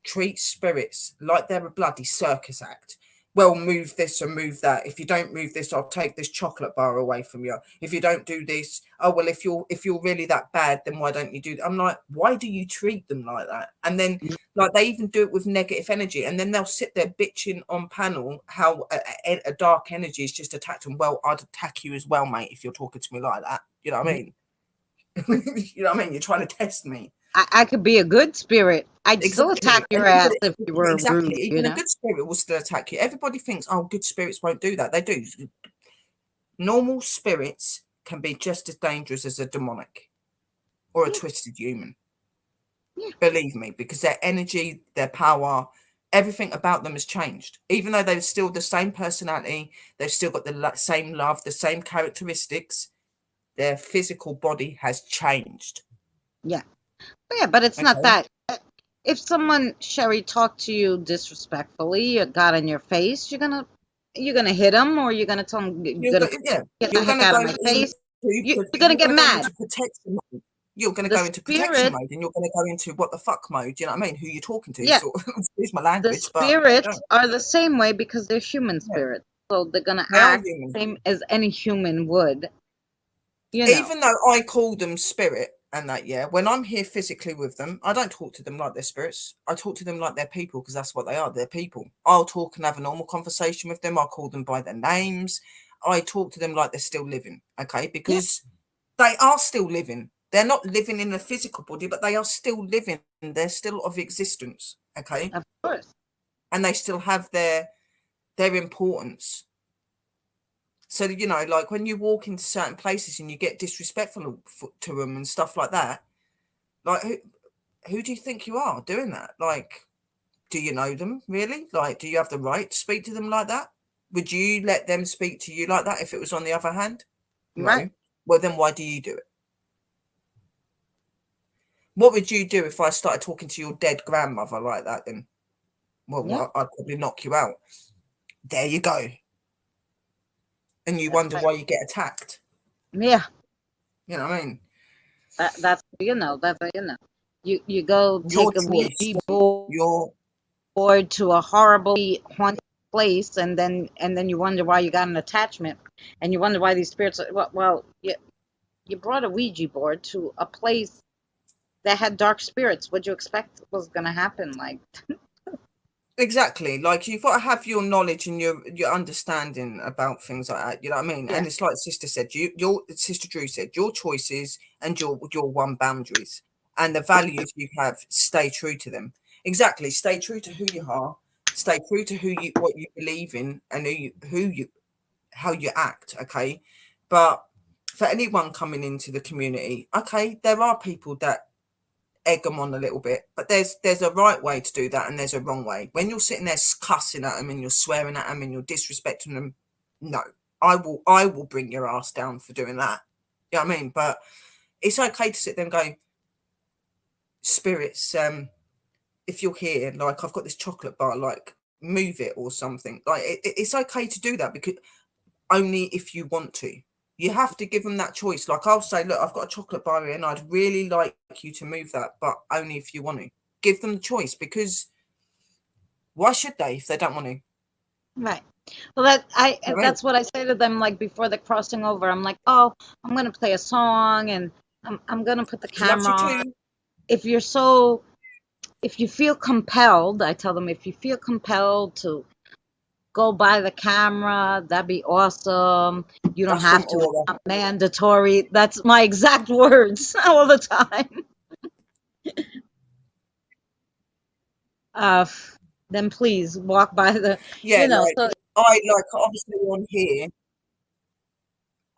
treat spirits like they're a bloody circus act. Well, move this and move that. If you don't move this, I'll take this chocolate bar away from you. If you don't do this, oh well, if you're really that bad, then why don't you do that? I'm like, why do you treat them like that? And then, like, they even do it with negative energy, and then they'll sit there bitching on panel how a dark energy is just attacked them. Well, I'd attack you as well, mate, if you're talking to me like that. You know what I mean? You know what I mean? You're trying to test me. I could be a good spirit. I'd still attack your ass if you were exactly. rude. Even You know? a good spirit will still attack you. Everybody thinks, oh, good spirits won't do that. They do. Normal spirits can be just as dangerous as a demonic or a twisted human. Yeah. Believe me, because their energy, their power, everything about them has changed. Even though they've still the same personality, they've still got the same love, the same characteristics, their physical body has changed. Yeah. Yeah, but it's not Okay. that. If someone, Sherry, talked to you disrespectfully or got in your face, you're gonna hit them, or you're gonna tell them, You're get the going heck to out go of my face. You're you're gonna get going to go mad. into protection mode. You're going to The go into protection spirit, mode, and you're going to go into what the fuck mode. You know what I mean? Who you're talking to? yeah, Sort of, excuse my the language, but spirits are the same way because they're human yeah, spirits, so they're gonna they are act human. the same as any human would. You know. Even though I call them spirit and that, yeah, when I'm here physically with them, I don't talk to them like they're spirits. I talk to them like they're people, because that's what they are. They're people. I'll talk and have a normal conversation with them. I'll call them by their names. I talk to them like they're still living, okay? Because they are still living. They're not living in a physical body, but they are still living. They're still of existence, okay? Of course. And they still have their importance. So, you know, like when you walk into certain places and you get disrespectful to them and stuff like that, like who do you think you are doing that? Like, do you know them really? Like, do you have the right to speak to them like that? Would you let them speak to you like that if it was on the other hand? No. Right. Well, then why do you do it? What would you do if I started talking to your dead grandmother like that then? Well, I'd probably knock you out. There you go. And you wonder why you get attacked. Yeah. You know what I mean? That's you know. You go Your take a choice. Ouija Your board to a horribly haunted place, and then you wonder why you got an attachment, and you wonder why these spirits. Well, you brought a Ouija board to a place that had dark spirits. What'd you expect was going to happen? Like, exactly, like you've got to have your knowledge and your understanding about things like that. You know what I mean? yeah. And it's like Sister said, your Sister Drew said, your choices and your one boundaries and the values you have. Stay true to them. Exactly, stay true to who you are. Stay true to what you believe in, and how you act. Okay, but for anyone coming into the community, okay, there are people that egg them on a little bit, but there's a right way to do that and there's a wrong way. When you're sitting there cussing at them and you're swearing at them and you're disrespecting them, no, I will bring your ass down for doing that. You know what I mean? But it's okay to sit there and go, spirits, if you're here, like I've got this chocolate bar, like move it or something. Like it's okay to do that, because only if you want to. You have to give them that choice. Like I'll say, look, I've got a chocolate bar here and I'd really like you to move that, but only if you want to. Give them the choice, because why should they if they don't want to? Right. Well, that's what I say to them. Like before the crossing over, I'm like, oh, I'm gonna play a song and I'm gonna put the camera on. If you feel compelled, I tell them, if you feel compelled to go by the camera, that'd be awesome. You don't have to. It's not mandatory. That's my exact words all the time. Then please walk by the. Yeah, you know. like, So I like obviously on here.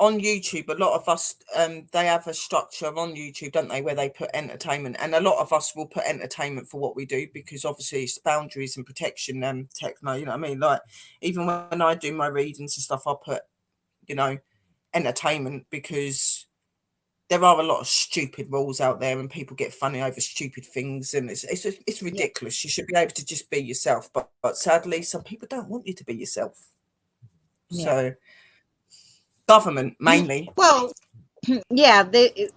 On YouTube, a lot of us, they have a structure on YouTube, don't they, where they put entertainment, and a lot of us will put entertainment for what we do, because obviously it's boundaries and protection and techno, you know what I mean? Like, even when I do my readings and stuff, I'll put, you know, entertainment, because there are a lot of stupid rules out there, and people get funny over stupid things, and it's ridiculous. You should be able to just be yourself, but sadly, some people don't want you to be yourself. Yeah. So, government mainly. Well, yeah, they.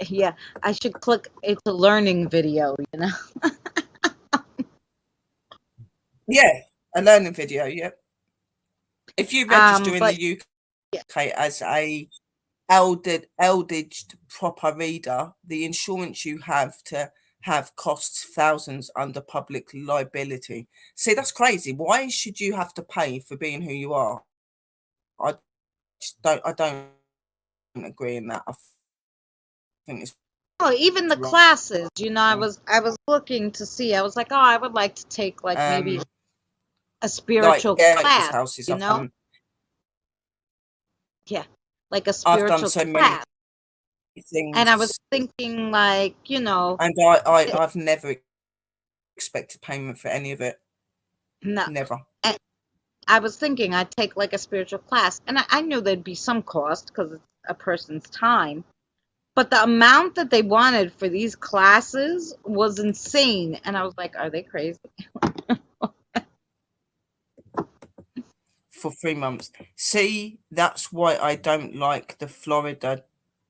Yeah, I should click. It's a learning video, you know. Yeah, a learning video. Yeah, if you register in But the UK as a eldaged proper reader, the insurance you have to have costs thousands under public liability. See, that's crazy. Why should you have to pay for being who you are? I don't agree in that. I think it's oh, even the wrong. classes, you know, I was looking to see. I was like, oh, I would like to take like maybe a Like spiritual this class, houses. you know? Yeah, like a I've done spiritual so many class. And I was things, thinking, like, you know, and I've never expected payment for any of it. no. Never. And I was thinking I'd take like a spiritual class, and I knew there'd be some cost because it's a person's time. But the amount that they wanted for these classes was insane. And I was like, are they crazy? For 3 months. See, that's why I don't like the Florida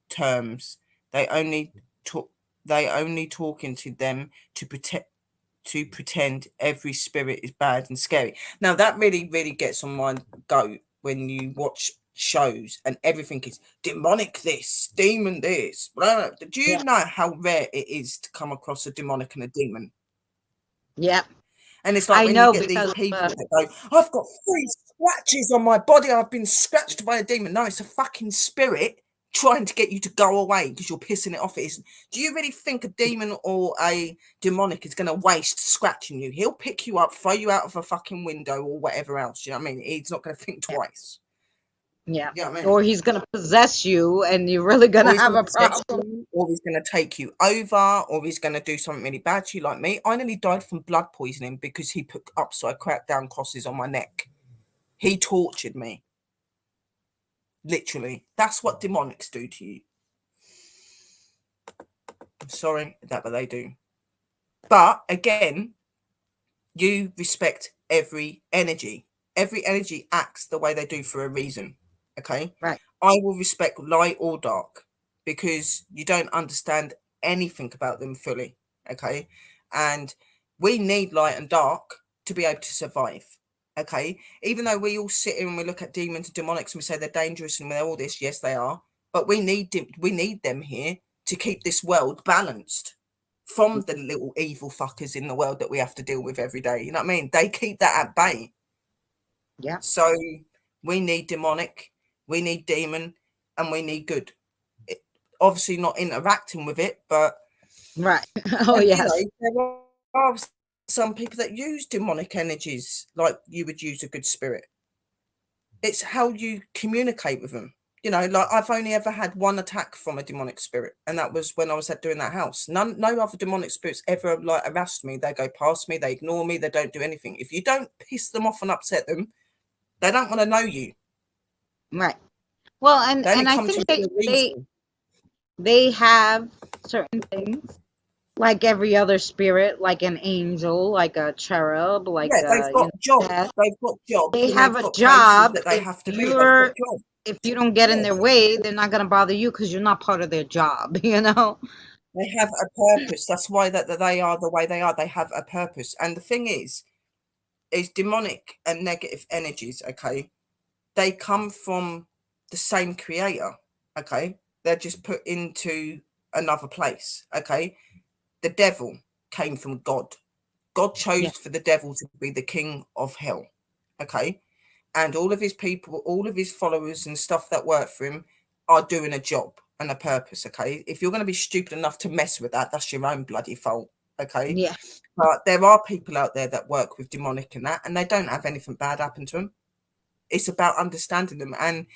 terms. They only talking to them to pretend every spirit is bad and scary. Now that really, really gets on my goat when you watch shows and everything is demonic this, demon this. Blah, blah. Do you Yeah. know how rare it is to come across a demonic and a demon? Yeah. And it's like I when know you get these because people that go, I've got 3 scratches on my body, I've been scratched by a demon. No, it's a fucking spirit trying to get you to go away because you're pissing it off. Do you really think a demon or a demonic is going to waste scratching you? He'll pick you up, throw you out of a fucking window or whatever else. You know what I mean? He's not going to think twice. Yeah. You know what I mean? Or he's going to possess you and you're really going to have a problem. Or he's going to take you over, or he's going to do something really bad to you like me. I nearly died from blood poisoning because he put upside crackdown crosses on my neck. He tortured me. Literally. That's what demonics do to you. I'm sorry, but they do. But again, you respect every energy. Every energy acts the way they do for a reason. Okay? Right. I will respect light or dark because you don't understand anything about them fully. Okay? And we need light and dark to be able to survive. Okay? Even though we all sit here and we look at demons and demonics and we say they're dangerous and they're all this, yes, they are. But we need them here to keep this world balanced from the little evil fuckers in the world that we have to deal with every day. You know what I mean? They keep that at bay. Yeah. So we need demonic, we need demon, and we need good. Obviously not interacting with it, but right. Oh, yes. You know, there are some people that use demonic energies like you would use a good spirit. It's how you communicate with them. You know, like I've only ever had one attack from a demonic spirit, and that was when I was doing that house. No other demonic spirits ever like harassed me. They go past me, they ignore me, they don't do anything. If you don't piss them off and upset them, they don't want to know you. Right. Well, and I think they have certain things like every other spirit, like an angel, like a cherub, like they've got jobs. They've got jobs. They have a job that they have to be. If you don't get in their way, they're not going to bother you because you're not part of their job, you know? They have a purpose. That's why that they are the way they are. They have a purpose. And the thing is demonic and negative energies, okay? They come from the same creator, okay? They're just put into another place, okay? The devil came from God. God chose for the devil to be the king of hell, okay? And all of his people, all of his followers and stuff that work for him are doing a job and a purpose, okay? If you're going to be stupid enough to mess with that, that's your own bloody fault, okay? Yeah. But there are people out there that work with demonic and that, and they don't have anything bad happen to them. It's about understanding them. And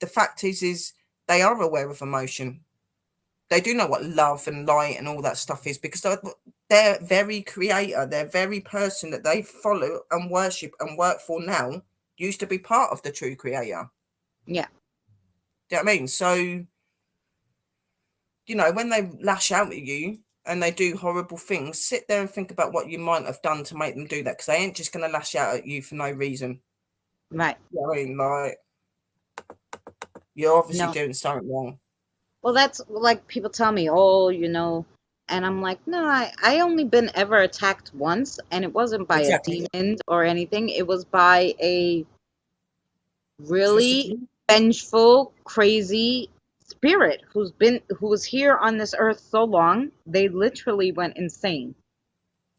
the fact is they are aware of emotion. They do know what love and light and all that stuff is because their very creator, their very person that they follow and worship and work for now used to be part of the true creator. Yeah. Do you know what I mean? So you know, when they lash out at you and they do horrible things, sit there and think about what you might have done to make them do that, because they ain't just going to lash out at you for no reason. Right. You know what I mean? Like, you're obviously No. doing something wrong. Well, that's like people tell me, oh, you know, and I'm like, no, I only been ever attacked once, and it wasn't by a Exactly. demon or anything. It was by a Twisted really you. vengeful, crazy spirit who was here on this earth so long, they literally went insane.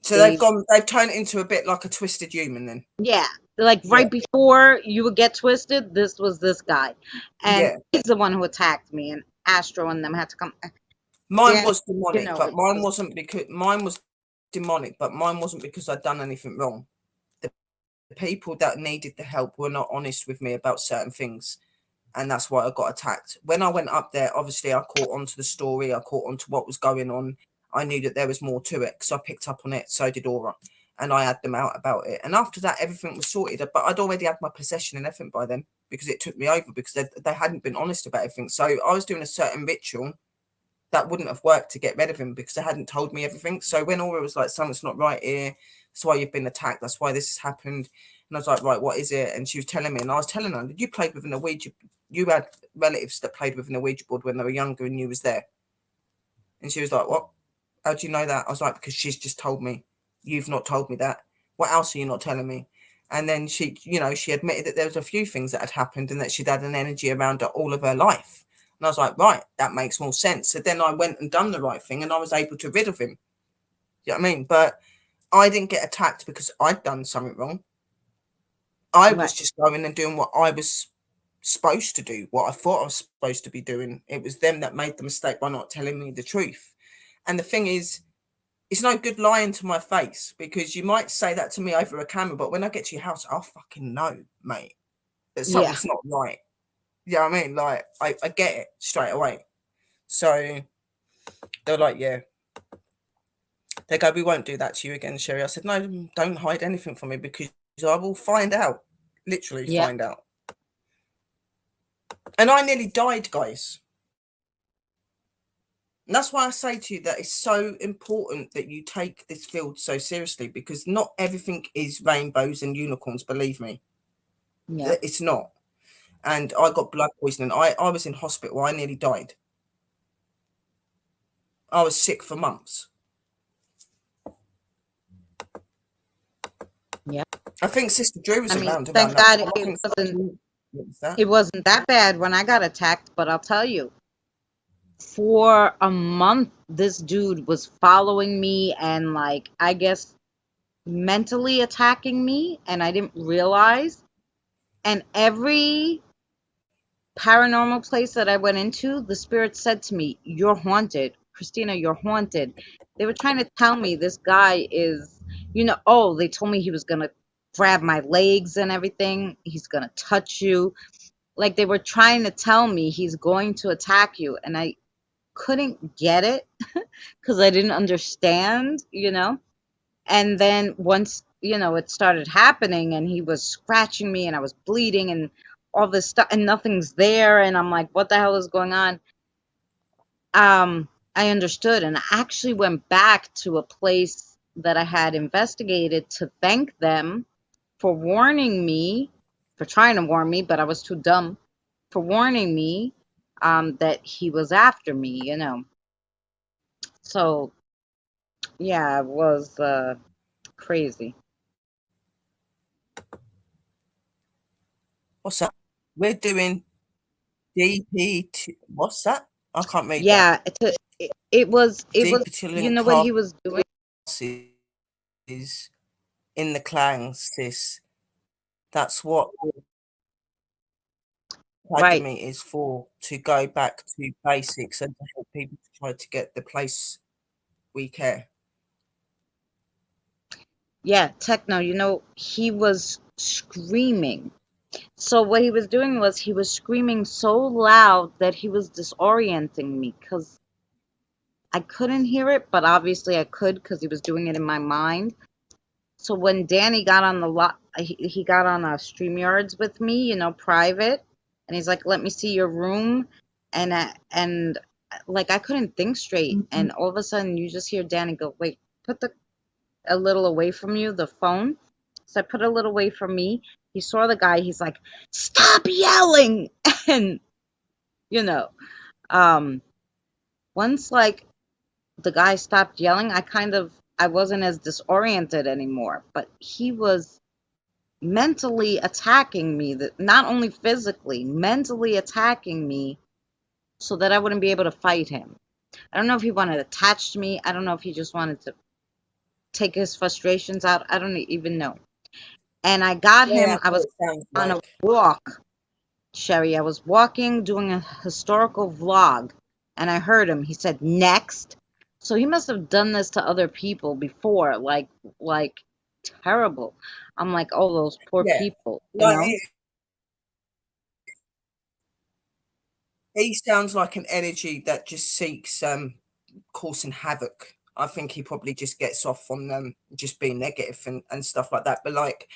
So They, they've turned it into a bit like a twisted human then. yeah, like Yeah. right before you would get twisted, this was this guy, and Yeah. he's the one who attacked me, and Astro and them had to come. Mine Dan, was demonic, you know, but it mine was, wasn't because mine was demonic, but mine wasn't because I'd done anything wrong. The people that needed the help were not honest with me about certain things, and that's why I got attacked. When I went up there, obviously I caught onto the story, I caught onto what was going on. I knew that there was more to it because I picked up on it. So did Aura, and I had them out about it. And after that, everything was sorted. But I'd already had my possession and everything by then because it took me over because they hadn't been honest about everything. So I was doing a certain ritual that wouldn't have worked to get rid of him because they hadn't told me everything. So when Aura was like, something's not right here, that's why you've been attacked, that's why this has happened. And I was like, right, what is it? And she was telling me, and I was telling her, you played with an Ouija, you had relatives that played with an Ouija board when they were younger and you was there. And she was like, what? How do you know that? I was like, because she's just told me. You've not told me that. What else are you not telling me? And then she, you know, she admitted that there was a few things that had happened and that she'd had an energy around her all of her life. And I was like, right, that makes more sense. So then I went and done the right thing and I was able to rid of him. You know what I mean? But I didn't get attacked because I'd done something wrong. I was right. just going and doing what I was supposed to do, what I thought I was supposed to be doing. It was them that made the mistake by not telling me the truth. And the thing is, it's no good lying to my face because you might say that to me over a camera, but when I get to your house, I'll fucking know, mate, that Yeah. something's not right. You know what I mean? Like, I get it straight away. So they're like, yeah. They go, we won't do that to you again, Sherry. I said, no, don't hide anything from me because I will find out. Literally Yeah. find out. And I nearly died, guys. And that's why I say to you that it's so important that you take this field so seriously because not everything is rainbows and unicorns, believe me. Yeah. It's not. And I got blood poisoning. I was in hospital. I nearly died. I was sick for months. Yeah. I think Sister Drew was I mean, around thank that God time. I think what was that? it wasn't that bad when I got attacked, but I'll tell you, for a month, this dude was following me and, like, I guess mentally attacking me, and I didn't realize. And every paranormal place that I went into, the spirit said to me, "You're haunted. Christina, you're haunted." They were trying to tell me this guy is, oh, they told me he was going to grab my legs and everything. He's going to touch you. Like, they were trying to tell me he's going to attack you. And I couldn't get it because I didn't understand. And then once, it started happening and he was scratching me and I was bleeding and all this stuff and nothing's there. And I'm like, what the hell is going on? I understood. And I actually went back to a place that I had investigated to thank them for warning me, for trying to warn me, but I was too dumb for warning me that he was after me. So, yeah, it was crazy. What's that? We're doing DPT. What's that? I can't read that. Yeah, it was, Deep what he was doing. is in the clan, sis. That's what Right. academy is for, to go back to basics and to help people to try to get the place we care. Yeah, Techno, he was screaming. So what he was doing was he was screaming so loud that he was disorienting me because I couldn't hear it, but obviously I could because he was doing it in my mind. So when Danny got on he got on a StreamYards with me, private, and he's like, "Let me see your room," and like I couldn't think straight, and all of a sudden you just hear Danny go, "Wait, put a little away from you, the phone." So I put a little away from me. He saw the guy. He's like, "Stop yelling!" And you know, um, once like the guy stopped yelling, I wasn't as disoriented anymore. But he was mentally attacking me, that not only physically, mentally attacking me, so that I wouldn't be able to fight him. I don't know if he wanted to attach me. I don't know if he just wanted to take his frustrations out. I don't even know. And I got Yeah, him. that's I what was it sounds on a like. walk, Sherry. I was walking, doing a historical vlog, and I heard him. He said, "Next." So he must have done this to other people before, like terrible. I'm like, oh, those poor Yeah, people, you like know? he sounds like an energy that just seeks causing havoc. I think he probably just gets off on just being negative and stuff like that. But like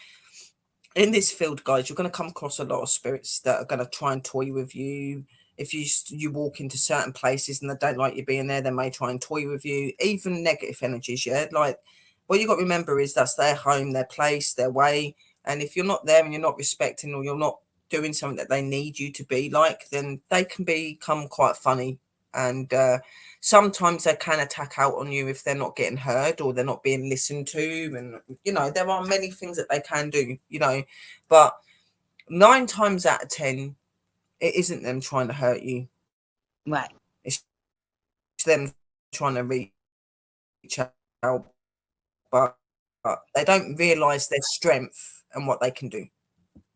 in this field, guys, you're going to come across a lot of spirits that are going to try and toy with you. If you walk into certain places and they don't like you being there, they may try and toy with you. Even negative energies, yeah. Like what you got to remember is that's their home, their place, their way. And if you're not there and you're not respecting or you're not doing something that they need you to be like, then they can become quite funny. And sometimes they can attack out on you if they're not getting heard or they're not being listened to. And, there are many things that they can do, but 9 times out of 10, it isn't them trying to hurt you. Right, It's them trying to reach out, but they don't realise their strength and what they can do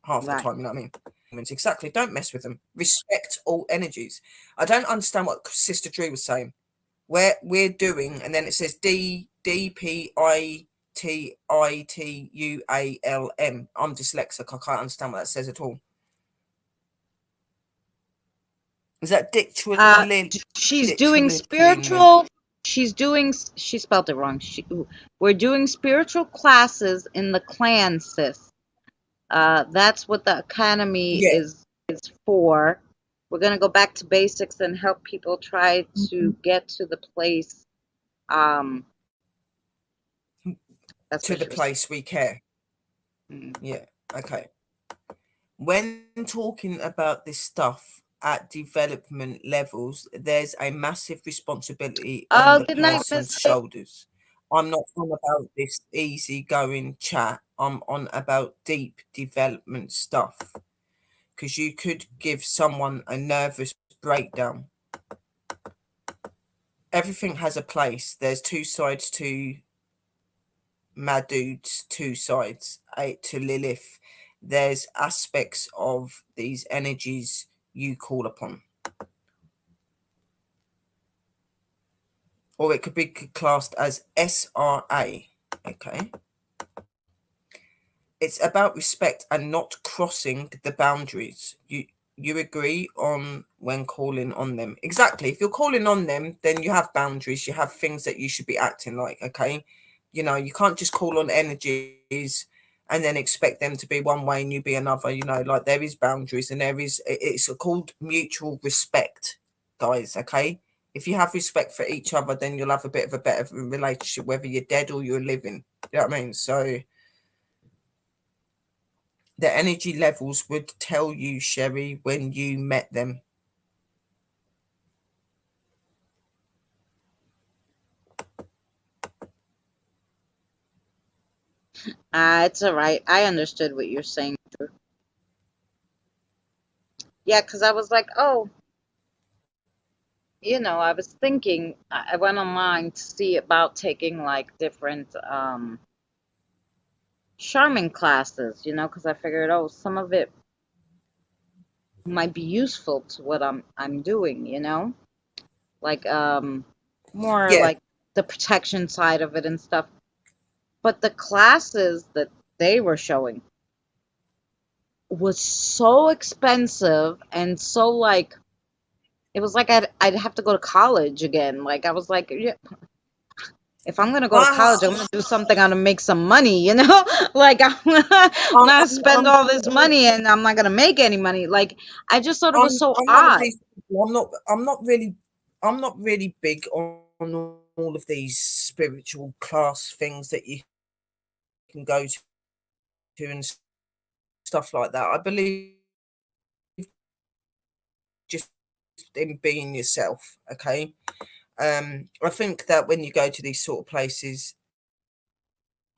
half the right. time, you know what I mean? Exactly. Don't mess with them. Respect all energies. I don't understand what Sister Drew was saying. Where we're doing, and then it says DPITITUALM. I'm dyslexic. I can't understand what that says at all. Is that She's doing dictualin? spiritual. She spelled it wrong. We're doing spiritual classes in the clan, sis. That's what the academy Yeah, is for. We're gonna go back to basics and help people try to get to the place. Um, that's to what the she was saying. place we care. Yeah, okay. When talking about this stuff at development levels, there's a massive responsibility on Oh, the good night, person's Mister. shoulders. I'm not on about this easygoing chat. I'm on about deep development stuff because you could give someone a nervous breakdown. Everything has a place. There's two sides to Madud's two sides, to Lilith. There's aspects of these energies you call upon. Or it could be classed as SRA. Okay. It's about respect and not crossing the boundaries. You agree on when calling on them. Exactly. If you're calling on them, then you have boundaries. You have things that you should be acting like. Okay. You can't just call on energies and then expect them to be one way and you be another. Like there is boundaries and it's called mutual respect, guys. Okay. If you have respect for each other, then you'll have a bit of a better relationship, whether you're dead or you're living. You know what I mean? So the energy levels would tell you, Sherry, when you met them. It's all right. I understood what you're saying, Drew. Yeah, because I was like, oh, I was thinking. I went online to see about taking like different charming classes, because I figured, oh, some of it might be useful to what I'm doing, like more Yeah. like the protection side of it and stuff. But the classes that they were showing was so expensive and so like it was like I'd have to go to college again. Like I was like, yeah, if I'm gonna go to college, I'm gonna do something. I'm gonna make some money, like I'm not spend all this money and I'm not gonna make any money. Like I just thought it was so I'm one of odd. these people. I'm not really I'm not really big on all of these spiritual class things that you can go to and stuff like that. I believe just in being yourself, okay? I think that when you go to these sort of places,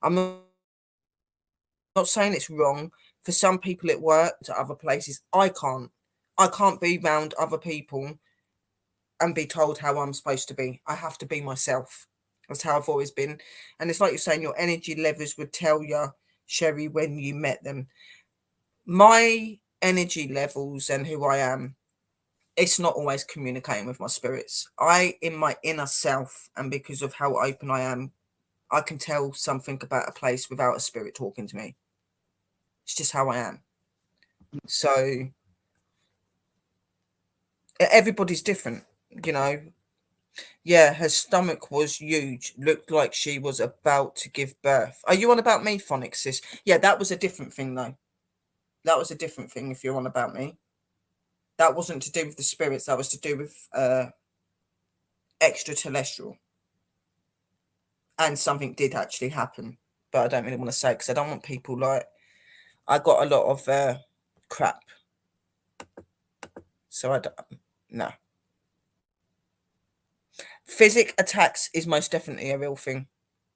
I'm not saying it's wrong. For some people it worked, to other places I can't. I can't be around other people and be told how I'm supposed to be. I have to be myself. That's how I've always been. And it's like you're saying, your energy levels would tell you, Sherry, when you met them. My energy levels and who I am, it's not always communicating with my spirits. In my inner self, and because of how open I am, I can tell something about a place without a spirit talking to me. It's just how I am. So everybody's different, you know. Yeah, her stomach was huge. Looked like she was about to give birth. Are you on about me, Phonics sis? Yeah, that was a different thing though. That was a different thing if you're on about me. That wasn't to do with the spirits, that was to do with extraterrestrial. And something did actually happen. But I don't really want to say because I don't want people like I got a lot of crap. So I don't no. Physic attacks is most definitely a real thing.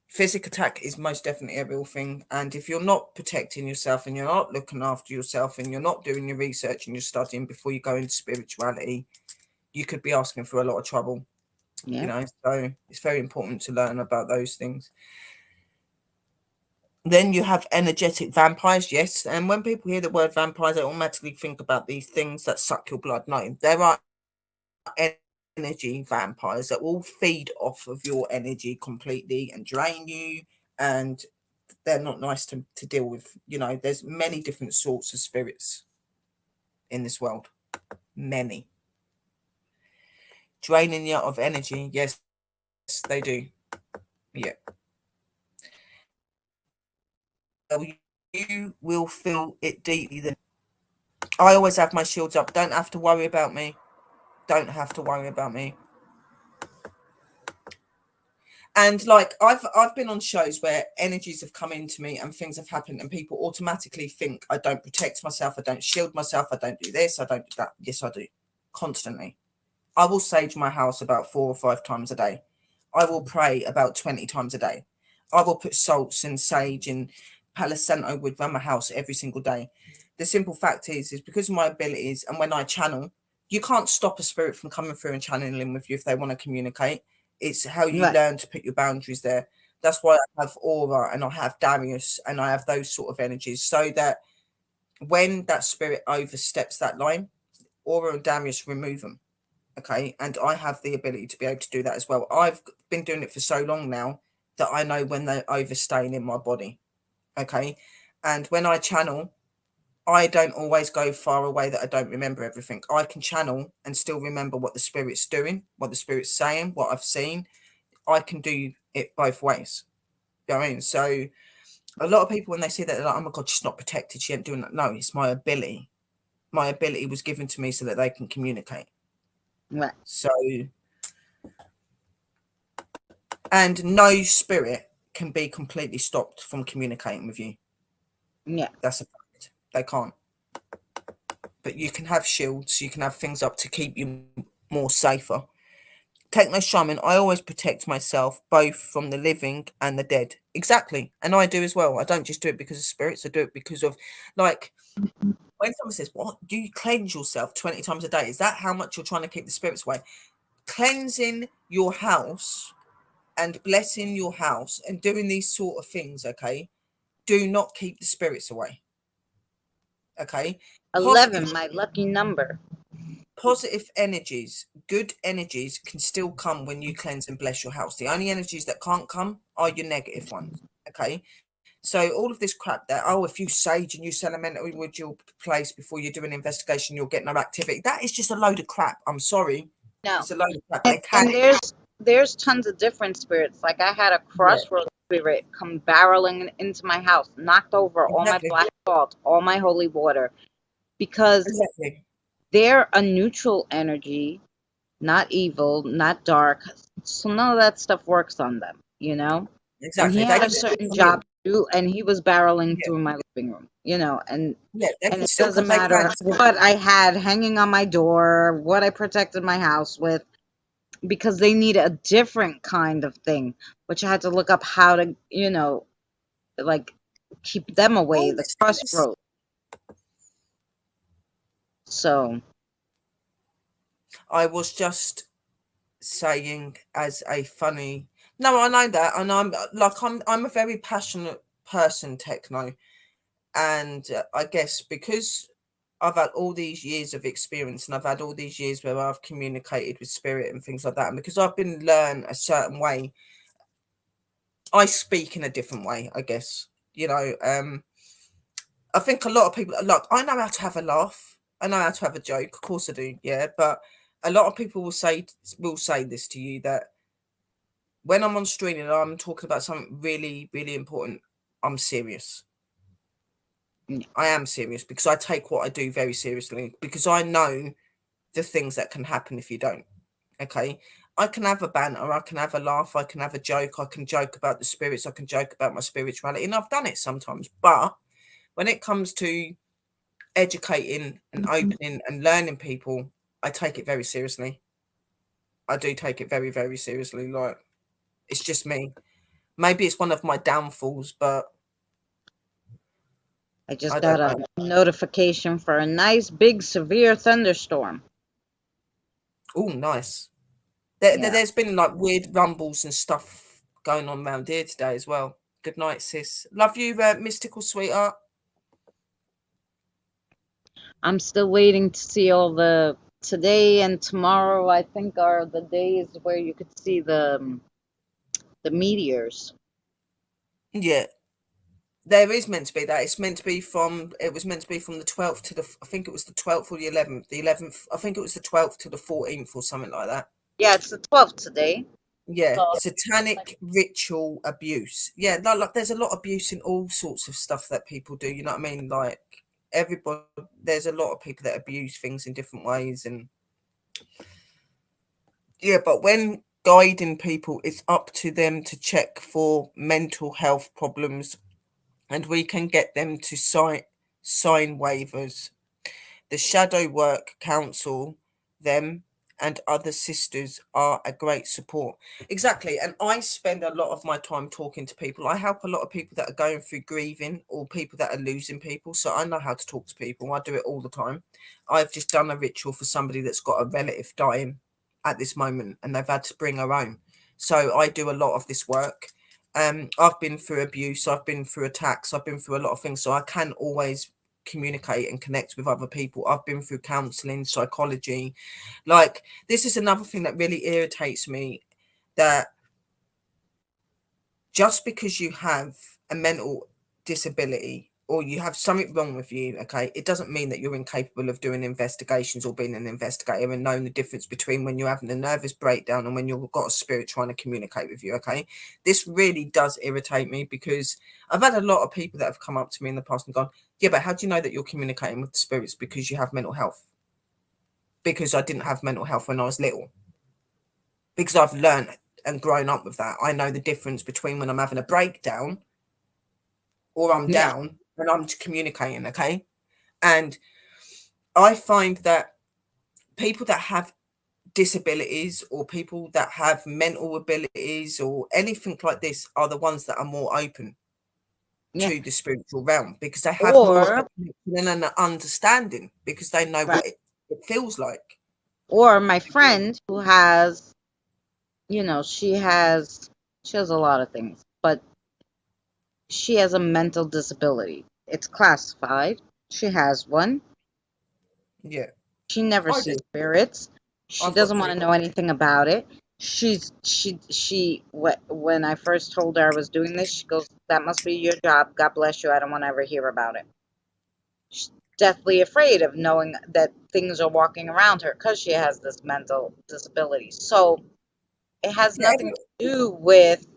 Physic attack is most definitely a real thing. And if you're not protecting yourself and you're not looking after yourself and you're not doing your research and you're studying before you go into spirituality, you could be asking for a lot of trouble. Yeah. You know, so it's very important to learn about those things. Then you have energetic vampires, yes. And when people hear the word vampires, they automatically think about these things that suck your blood. No, there are energy vampires that will feed off of your energy completely and drain you, and they're not nice to deal with. You know, there's many different sorts of spirits in this world. Many. Draining you of energy, yes, they do. Yeah. You will feel it deeply. Then I always have my shields up. Don't have to worry about me. Don't have to worry about me. And like I've been on shows where energies have come into me and things have happened and people automatically think I don't protect myself, I don't shield myself, I don't do this, I don't do that. Yes, I do. Constantly. I will sage my house about 4 or 5 times a day. I will pray about 20 times a day. I will put salts and sage and Palo Santo wood around my house every single day. The simple fact is because of my abilities and when I channel, you can't stop a spirit from coming through and channeling with you if they want to communicate. It's how you Right. learn to put your boundaries there. That's why I have aura and I have Darius and I have those sort of energies so that when that spirit oversteps that line, aura and Darius remove them. Okay. And I have the ability to be able to do that as well. I've been doing it for so long now that I know when they're overstaying in my body. Okay. And when I channel, I don't always go far away that I don't remember everything. I can channel and still remember what the spirit's doing, what the spirit's saying, what I've seen. I can do it both ways. You know what I mean? So a lot of people, when they see that, they're like, oh my God, she's not protected. She ain't doing that. No, it's my ability. My ability was given to me so that they can communicate. Right. So, and no spirit can be completely stopped from communicating with you. Yeah. That's a fact. They can't. But you can have shields, you can have things up to keep you more safer. Techno shaman, I always protect myself both from the living and the dead. Exactly. And I do as well. I don't just do it because of spirits, I do it because of like when someone says, what do you cleanse yourself 20 times a day? Is that how much you're trying to keep the spirits away? Cleansing your house and blessing your house and doing these sort of things, okay, do not keep the spirits away. Okay. 11, my lucky number. Positive energies, good energies can still come when you cleanse and bless your house. The only energies that can't come are your negative ones. Okay. So all of this crap that, oh, if you sage and you elemental wood your place before you do an investigation, you'll get no activity. That is just a load of crap. I'm sorry. No. It's a load of crap. They And, can. and there's tons of different spirits. Like I had a crossroads spirit come barreling into my house, knocked over all my Exactly. black salt, all my holy water, because Exactly. they're a neutral energy not evil, not dark. So none of that stuff works on them, And he Exactly. They had a can still certain come job in. to do, and he was barreling Yeah. through my living room, and Yeah, they and can it still doesn't come. They matter can still. what I had hanging on my door, what I protected my house with, because they need a different kind of thing, which I had to look up how to, like keep them away, Oh, the yes. crossroads. So I was just saying as a funny. No, I know that, and I'm a very passionate person, techno, and I guess because I've had all these years of experience, and I've had all these years where I've communicated with spirit and things like that, and because I've been learned a certain way, I speak in a different way, I guess. I think a lot of people, look, I know how to have a laugh. I know how to have a joke. Of course I do. Yeah. But a lot of people will say this to you, that when I'm on screen and I'm talking about something really, really important, I'm serious. mm, I am serious because I take what I do very seriously, because I know the things that can happen if you don't. Okay. I can have a banter, I can have a laugh, I can have a joke, I can joke about the spirits, I can joke about my spirituality, and I've done it sometimes. But when it comes to educating and opening and learning people, I take it very seriously. I do take it very, very seriously. Like, it's just me. Maybe it's one of my downfalls, but I just I got don't a know. notification for a nice big severe thunderstorm. Oh, nice. There, Yeah. there's been like weird rumbles and stuff going on around here today as well. Good night, sis. Love you, mystical sweetheart. I'm still waiting to see all today and tomorrow, I think, are the days where you could see the meteors. Yeah, there is meant to be that. It was meant to be from the 12th to I think it was the 12th or the 11th. The 11th, I think it was the 12th to the 14th or something like that. Yeah, it's the 12th today. Yeah, So satanic ritual abuse. Yeah, like there's a lot of abuse in all sorts of stuff that people do. You know what I mean? Like everybody, there's a lot of people that abuse things in different ways, and yeah. But when guiding people, it's up to them to check for mental health problems, and we can get them to sign waivers. The Shadow Work Council, them and other sisters are a great support. Exactly. And I spend a lot of my time talking to people. I help a lot of people that are going through grieving or people that are losing people. So I know how to talk to people. I do it all the time. I've just done a ritual for somebody that's got a relative dying at this moment and they've had to bring her home. So I do a lot of this work. I've been through abuse, I've been through attacks, I've been through a lot of things. So I can always communicate and connect with other people. I've been through counseling, psychology. Like, this is another thing that really irritates me, that just because you have a mental disability or you have something wrong with you, okay, it doesn't mean that you're incapable of doing investigations or being an investigator and knowing the difference between when you're having a nervous breakdown and when you've got a spirit trying to communicate with you, okay? This really does irritate me because I've had a lot of people that have come up to me in the past and gone, yeah, but how do you know that you're communicating with the spirits? Because you have mental health. Because I didn't have mental health when I was little. Because I've learned and grown up with that. I know the difference between when I'm having a breakdown or I'm yeah, down and I'm communicating, okay? And I find that people that have disabilities or people that have mental abilities or anything like this are the ones that are more open yeah. to the spiritual realm because they have more of a Or connection and an understanding because they know right. what it feels like. Or my friend who has, she has a lot of things, but she has a mental disability. It's classified. She has one. Yeah, She never I sees do. spirits. She I've got doesn't want three. to know anything about it. When I first told her I was doing this, she goes, "That must be your job. God bless you. I don't want to ever hear about it." She's deathly afraid of knowing that things are walking around her because she has this mental disability. So it has Yeah, nothing to do with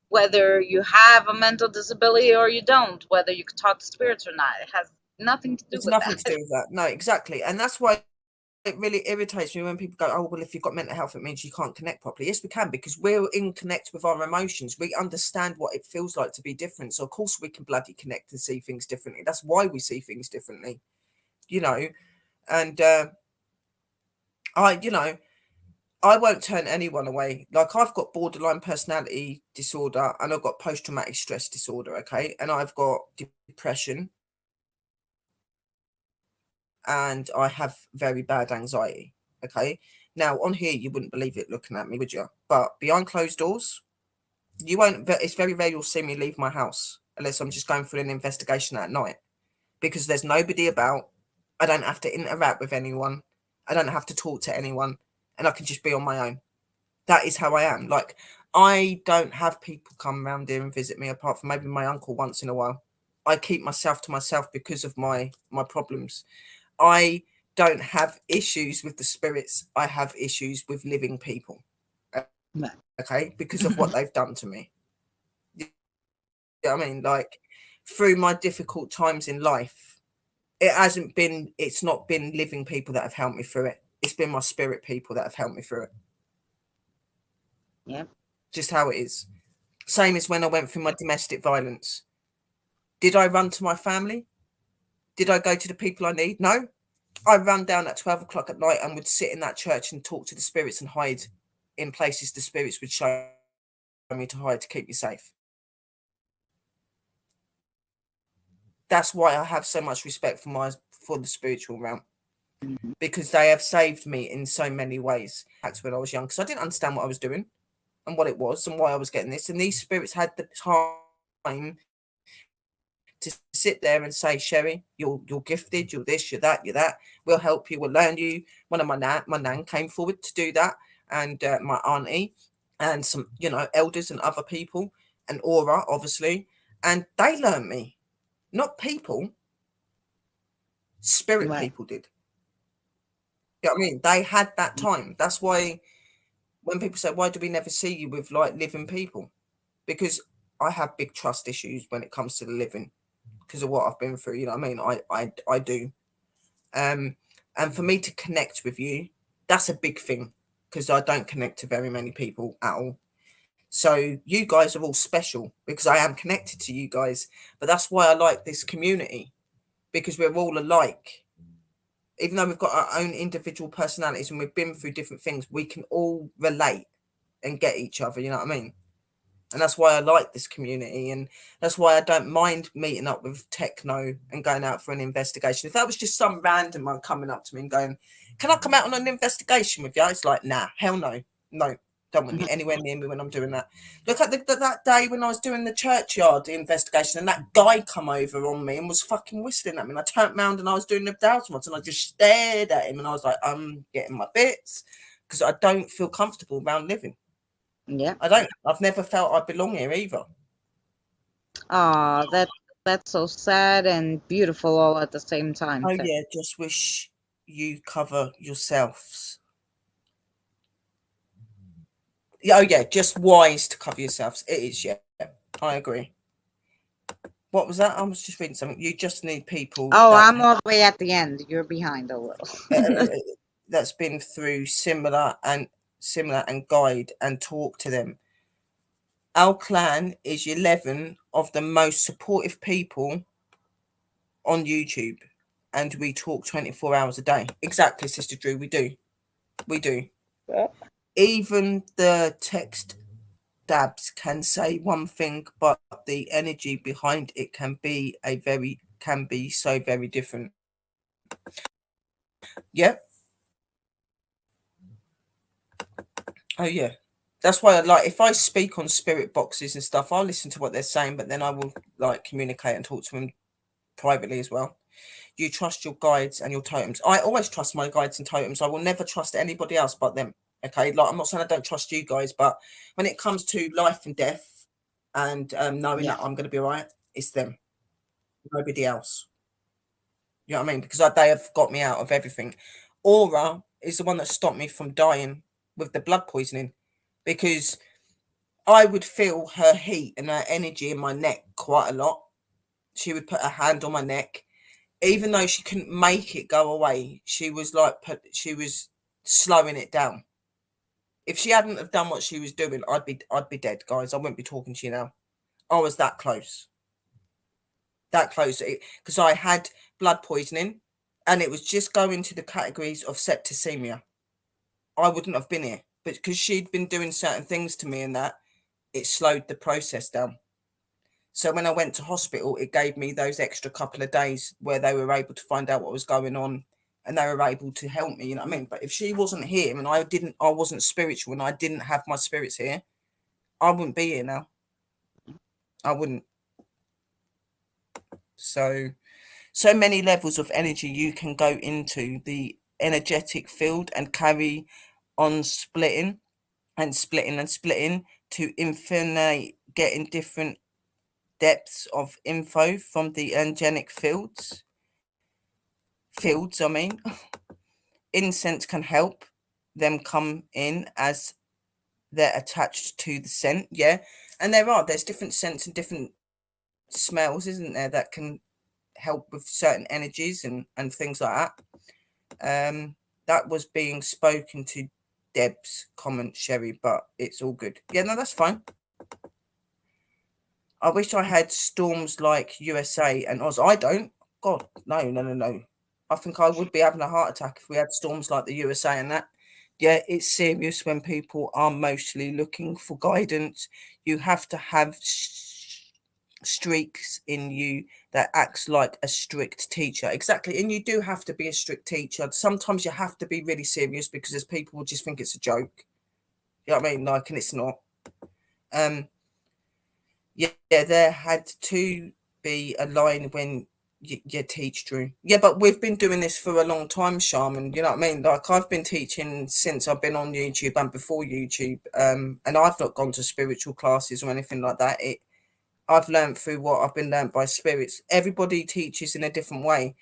whether you have a mental disability or you don't, whether you can talk to spirits or not. It has nothing to do it's with nothing to that. do with that. No, exactly. And that's why it really irritates me when people go, oh, well, if you've got mental health, it means you can't connect properly. Yes, we can, because we're in connect with our emotions. We understand what it feels like to be different. So, of course, we can bloody connect and see things differently. That's why we see things differently, you know. And I won't turn anyone away. Like, I've got borderline personality disorder and I've got post-traumatic stress disorder, okay? And I've got depression and I have very bad anxiety, okay? Now, on here, you wouldn't believe it looking at me, would you? But behind closed doors, you won't, it's very rare you'll see me leave my house unless I'm just going through an investigation at night because there's nobody about. I don't have to interact with anyone. I don't have to talk to anyone and I can just be on my own. That is how I am. Like, I don't have people come around here and visit me apart from maybe my uncle once in a while. I keep myself to myself because of my problems. I don't have issues with the spirits. I have issues with living people. Okay, because of what they've done to me. You know what I mean? Like, through my difficult times in life, it's not been living people that have helped me through it. It's been my spirit people that have helped me through it. Yep. Just how it is. Same as when I went through my domestic violence. Did I run to my family? Did I go to the people I need? No. I ran down at 12 o'clock at night and would sit in that church and talk to the spirits and hide in places the spirits would show me to hide to keep me safe. That's why I have so much respect for the spiritual realm, because they have saved me in so many ways. That's when I was young, because I didn't understand what I was doing and what it was and why I was getting this. And these spirits had the time to sit there and say, Sherry, you're gifted, you're this, you're that, we'll help you, we'll learn you. One of my nan came forward to do that, and my auntie and some elders and other people, and Aura obviously, and they learned me. Not people, spirit people did. You know what I mean? They had that time. That's why when people say, why do we never see you with like living people? Because I have big trust issues when it comes to the living because of what I've been through. You know what I mean? I do. And for me to connect with you, that's a big thing because I don't connect to very many people at all. So you guys are all special because I am connected to you guys. But that's why I like this community, because we're all alike. Even though we've got our own individual personalities and we've been through different things, we can all relate and get each other. You know what I mean? And that's why I like this community. And that's why I don't mind meeting up with Techno and going out for an investigation. If that was just some random one coming up to me and going, can I come out on an investigation with you? It's like, nah, hell no. No, don't want you anywhere near me when I'm doing that. Look at that day when I was doing the churchyard investigation and that guy come over on me and was fucking whistling at me. And I turned around and I was doing the dowsmods and I just stared at him and I was like, I'm getting my bits because I don't feel comfortable around living. Yeah. I've never felt I belong here either. Oh, that's so sad and beautiful all at the same time. Oh yeah, just wish you cover yourselves. Yeah, oh yeah, just wise to cover yourselves. It is, yeah. I agree. What was that? I was just reading something. You just need people. Oh, I'm all the way at the end. You're behind a little. That's been through similar and guide and talk to them. Our clan is 11 of the most supportive people on YouTube, and we talk 24 hours a day. Exactly, Sister Drew. We do. Yeah. Even the text dabs can say one thing, but the energy behind it can be so very different. Yeah. Oh yeah. That's why I like, if I speak on spirit boxes and stuff, I'll listen to what they're saying, but then I will like communicate and talk to them privately as well. You trust your guides and your totems. I always trust my guides and totems. I will never trust anybody else but them. Okay, like I'm not saying I don't trust you guys, but when it comes to life and death and knowing that I'm going to be all right, it's them, nobody else. You know what I mean? Because they have got me out of everything. Aura is the one that stopped me from dying with the blood poisoning, because I would feel her heat and her energy in my neck quite a lot. She would put her hand on my neck. even though she couldn't make it go away, she was like, she was slowing it down. If she hadn't have done what she was doing, I'd be dead, guys. I wouldn't be talking to you now. I was that close. That close. Because I had blood poisoning and it was just going to the categories of septicemia. I wouldn't have been here. But because she'd been doing certain things to me and that, it slowed the process down. So when I went to hospital, it gave me those extra couple of days where they were able to find out what was going on and they were able to help me, you know what I mean? But if she wasn't here and I wasn't spiritual and I didn't have my spirits here, I wouldn't be here now. I wouldn't. So many levels of energy you can go into the energetic field and carry on splitting and splitting and splitting to infinite, getting different depths of info from the angelic fields. I mean, incense can help them come in as they're attached to the scent. Yeah, and there's different scents and different smells, isn't there, that can help with certain energies and things like that. That was being spoken to Deb's comment, Sherry, but it's all good. Yeah, no, that's fine. I wish I had storms like USA and Oz. I don't. God, no. I think I would be having a heart attack if we had storms like the USA and that. Yeah, it's serious when people are mostly looking for guidance. You have to have streaks in you that acts like a strict teacher. Exactly. And you do have to be a strict teacher. Sometimes you have to be really serious because there's people who just think it's a joke. You know what I mean? Like, and it's not. Yeah, there had to be a line when you teach, Drew. Yeah, but we've been doing this for a long time, Shaman. You know what I mean? Like, I've been teaching since I've been on YouTube and before YouTube. And I've not gone to spiritual classes or anything like that. I've learned through what I've been learned by spirits. Everybody teaches in a different way.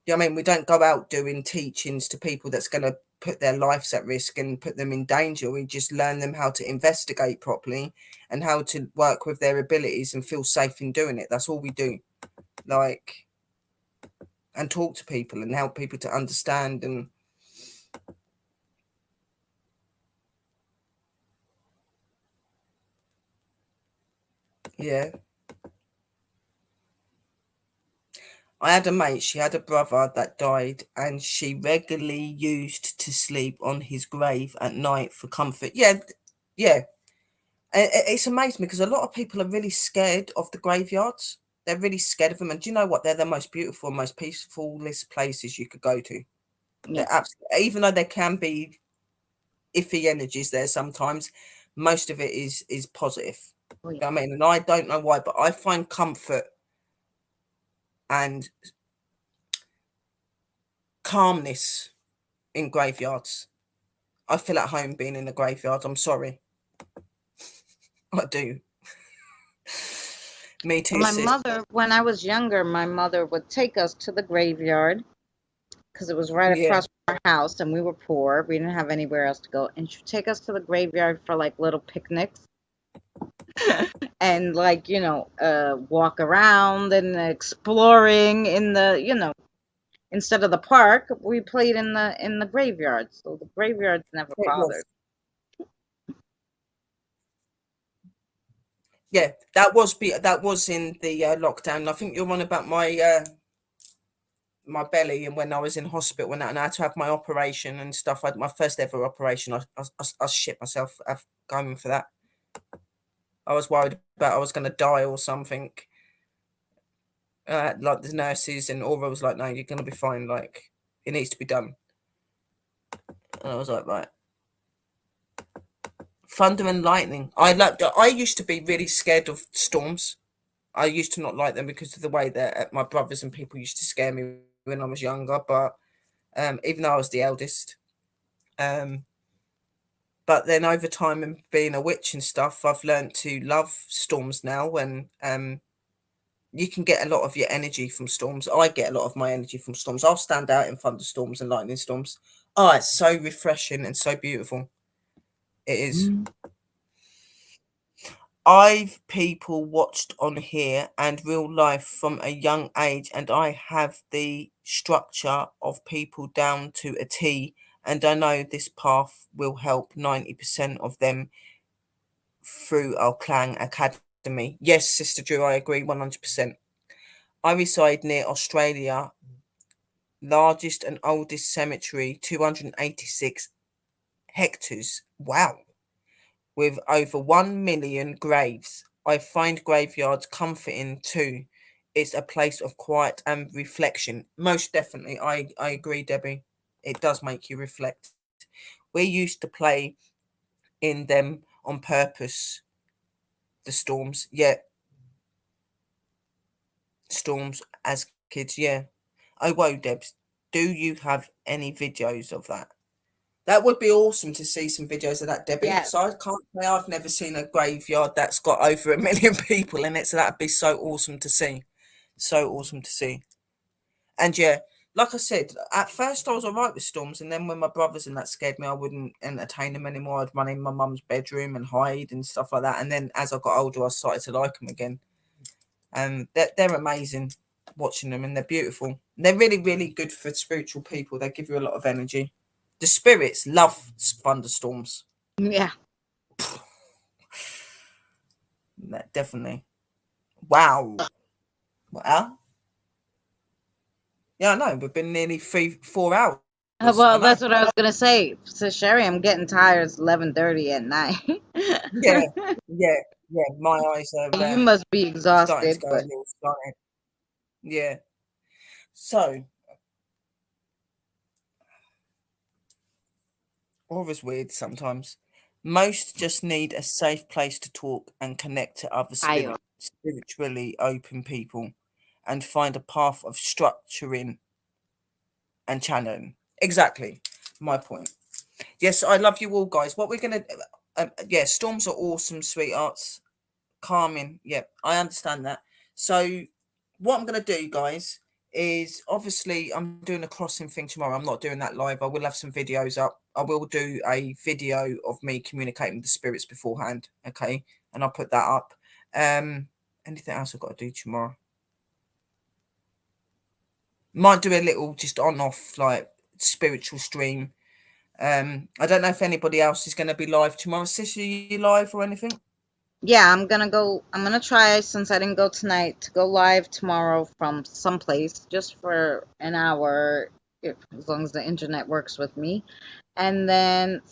You know what I mean? We don't go out doing teachings to people that's going to put their lives at risk and put them in danger. We just learn them how to investigate properly and how to work with their abilities and feel safe in doing it. That's all we do. Like, and talk to people and help people to understand. And yeah. I had a mate, she had a brother that died and she regularly used to sleep on his grave at night for comfort. Yeah. It's amazing because a lot of people are really scared of the graveyards. They're really scared of them. And do you know what? They're the most beautiful, most peacefulest places you could go to. Yeah. They're absolutely, even though there can be iffy energies there sometimes, most of it is positive. Oh, yeah. You know what I mean? And I don't know why, but I find comfort and calmness in graveyards. I feel at home being in a graveyard. I'm sorry. I do. Me too. My mother, when I was younger, my mother would take us to the graveyard because it was right across from our house and we were poor. We didn't have anywhere else to go. And she'd take us to the graveyard for like little picnics and like, walk around and exploring in the, instead of the park, we played in the graveyard. So the graveyards never bothered. Yeah, that was in the lockdown. I think you're on about my my belly and when I was in hospital and I had to have my operation and stuff. I had my first ever operation. I shit myself going for that. I was worried about I was going to die or something. Like the nurses and Aura was like, no, you're going to be fine. Like, it needs to be done. And I was like, right. Thunder and lightning. I used to be really scared of storms. I used to not like them because of the way that my brothers and people used to scare me when I was younger. But even though I was the eldest, but then over time and being a witch and stuff, I've learned to love storms now. And you can get a lot of your energy from storms. I get a lot of my energy from storms. I'll stand out in thunderstorms and lightning storms. Oh, it's so refreshing and so beautiful. It is. I've people watched on here and real life from a young age, and I have the structure of people down to a T, and I know this path will help 90% of them through our Clang Academy. Yes, Sister Drew, I agree 100%. I reside near Australia, largest and oldest cemetery, 286 hectares. Wow. With over 1 million graves. I find graveyards comforting too. It's a place of quiet and reflection. Most definitely. I agree, Debbie. It does make you reflect. We used to play in them on purpose. The storms. Yeah. Storms as kids. Yeah. Oh, whoa, Debs. Do you have any videos of that? That would be awesome to see some videos of that, Debbie, Yeah. because I can't say I've never seen a graveyard that's got over 1 million people in it. So that'd be so awesome to see. So awesome to see. And yeah, like I said, at first I was all right with storms. And then when my brothers and that scared me, I wouldn't entertain them anymore. I'd run in my mum's bedroom and hide and stuff like that. And then as I got older, I started to like them again. And they're amazing watching them, and they're beautiful. They're really, really good for spiritual people. They give you a lot of energy. The spirits love thunderstorms. Yeah. Definitely. Wow. Well, yeah, I know. We've been nearly 4 hours. I Well, know. that's what I was gonna say. So Sherry, I'm getting tired. It's 11:30 at night. Yeah, yeah. My eyes are You must be starting to exhausted, go a but little slanted. Yeah. So, aura's weird sometimes. Most just need a safe place to talk and connect to other I spiritually open people and find a path of structuring and channeling. Exactly my point. Yes, I love you all, guys. What we're going to, yeah, storms are awesome, sweethearts. Calming. Yeah, I understand that. So, what I'm going to do, guys, is obviously I'm doing a crossing thing tomorrow. I'm not doing that live. I will have some videos up. I will do a video of me communicating with the spirits beforehand. Okay. And I'll put that up. Anything else I've got to do tomorrow? Might do a little just on off like spiritual stream. I don't know if anybody else is going to be live tomorrow. Sis, are you live or anything? Yeah, I'm gonna try, since I didn't go tonight, to go live tomorrow from someplace just for an hour, as long as the internet works with me. And then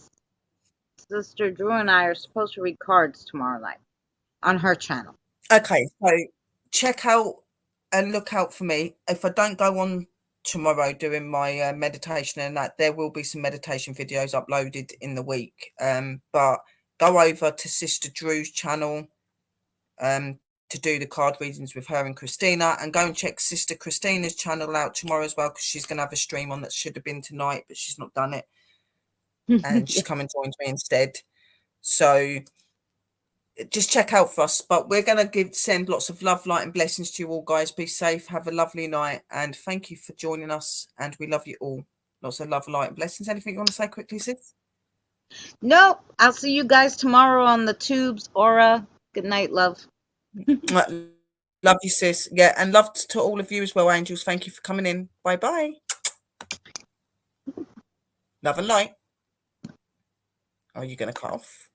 Sister Drew and I are supposed to read cards tomorrow night on her channel. Okay, so check out and look out for me. If I don't go on tomorrow doing my meditation and that, there will be some meditation videos uploaded in the week. But go over to Sister Drew's channel to do the card readings with her and Christina, and go and check Sister Christina's channel out tomorrow as well, because she's going to have a stream on that should have been tonight, but she's not done it, and she's come and joined me instead. So just check out for us. But we're going to send lots of love, light and blessings to you all, guys. Be safe, have a lovely night, and thank you for joining us, and we love you all. Lots of love, light and blessings. Anything you want to say quickly, sis? Nope. I'll see you guys tomorrow on the tubes. Aura. Good night, love. Love you, sis. Yeah, and love to all of you as well, angels. Thank you for coming in. Bye bye. Love and light. Are you going to cut off?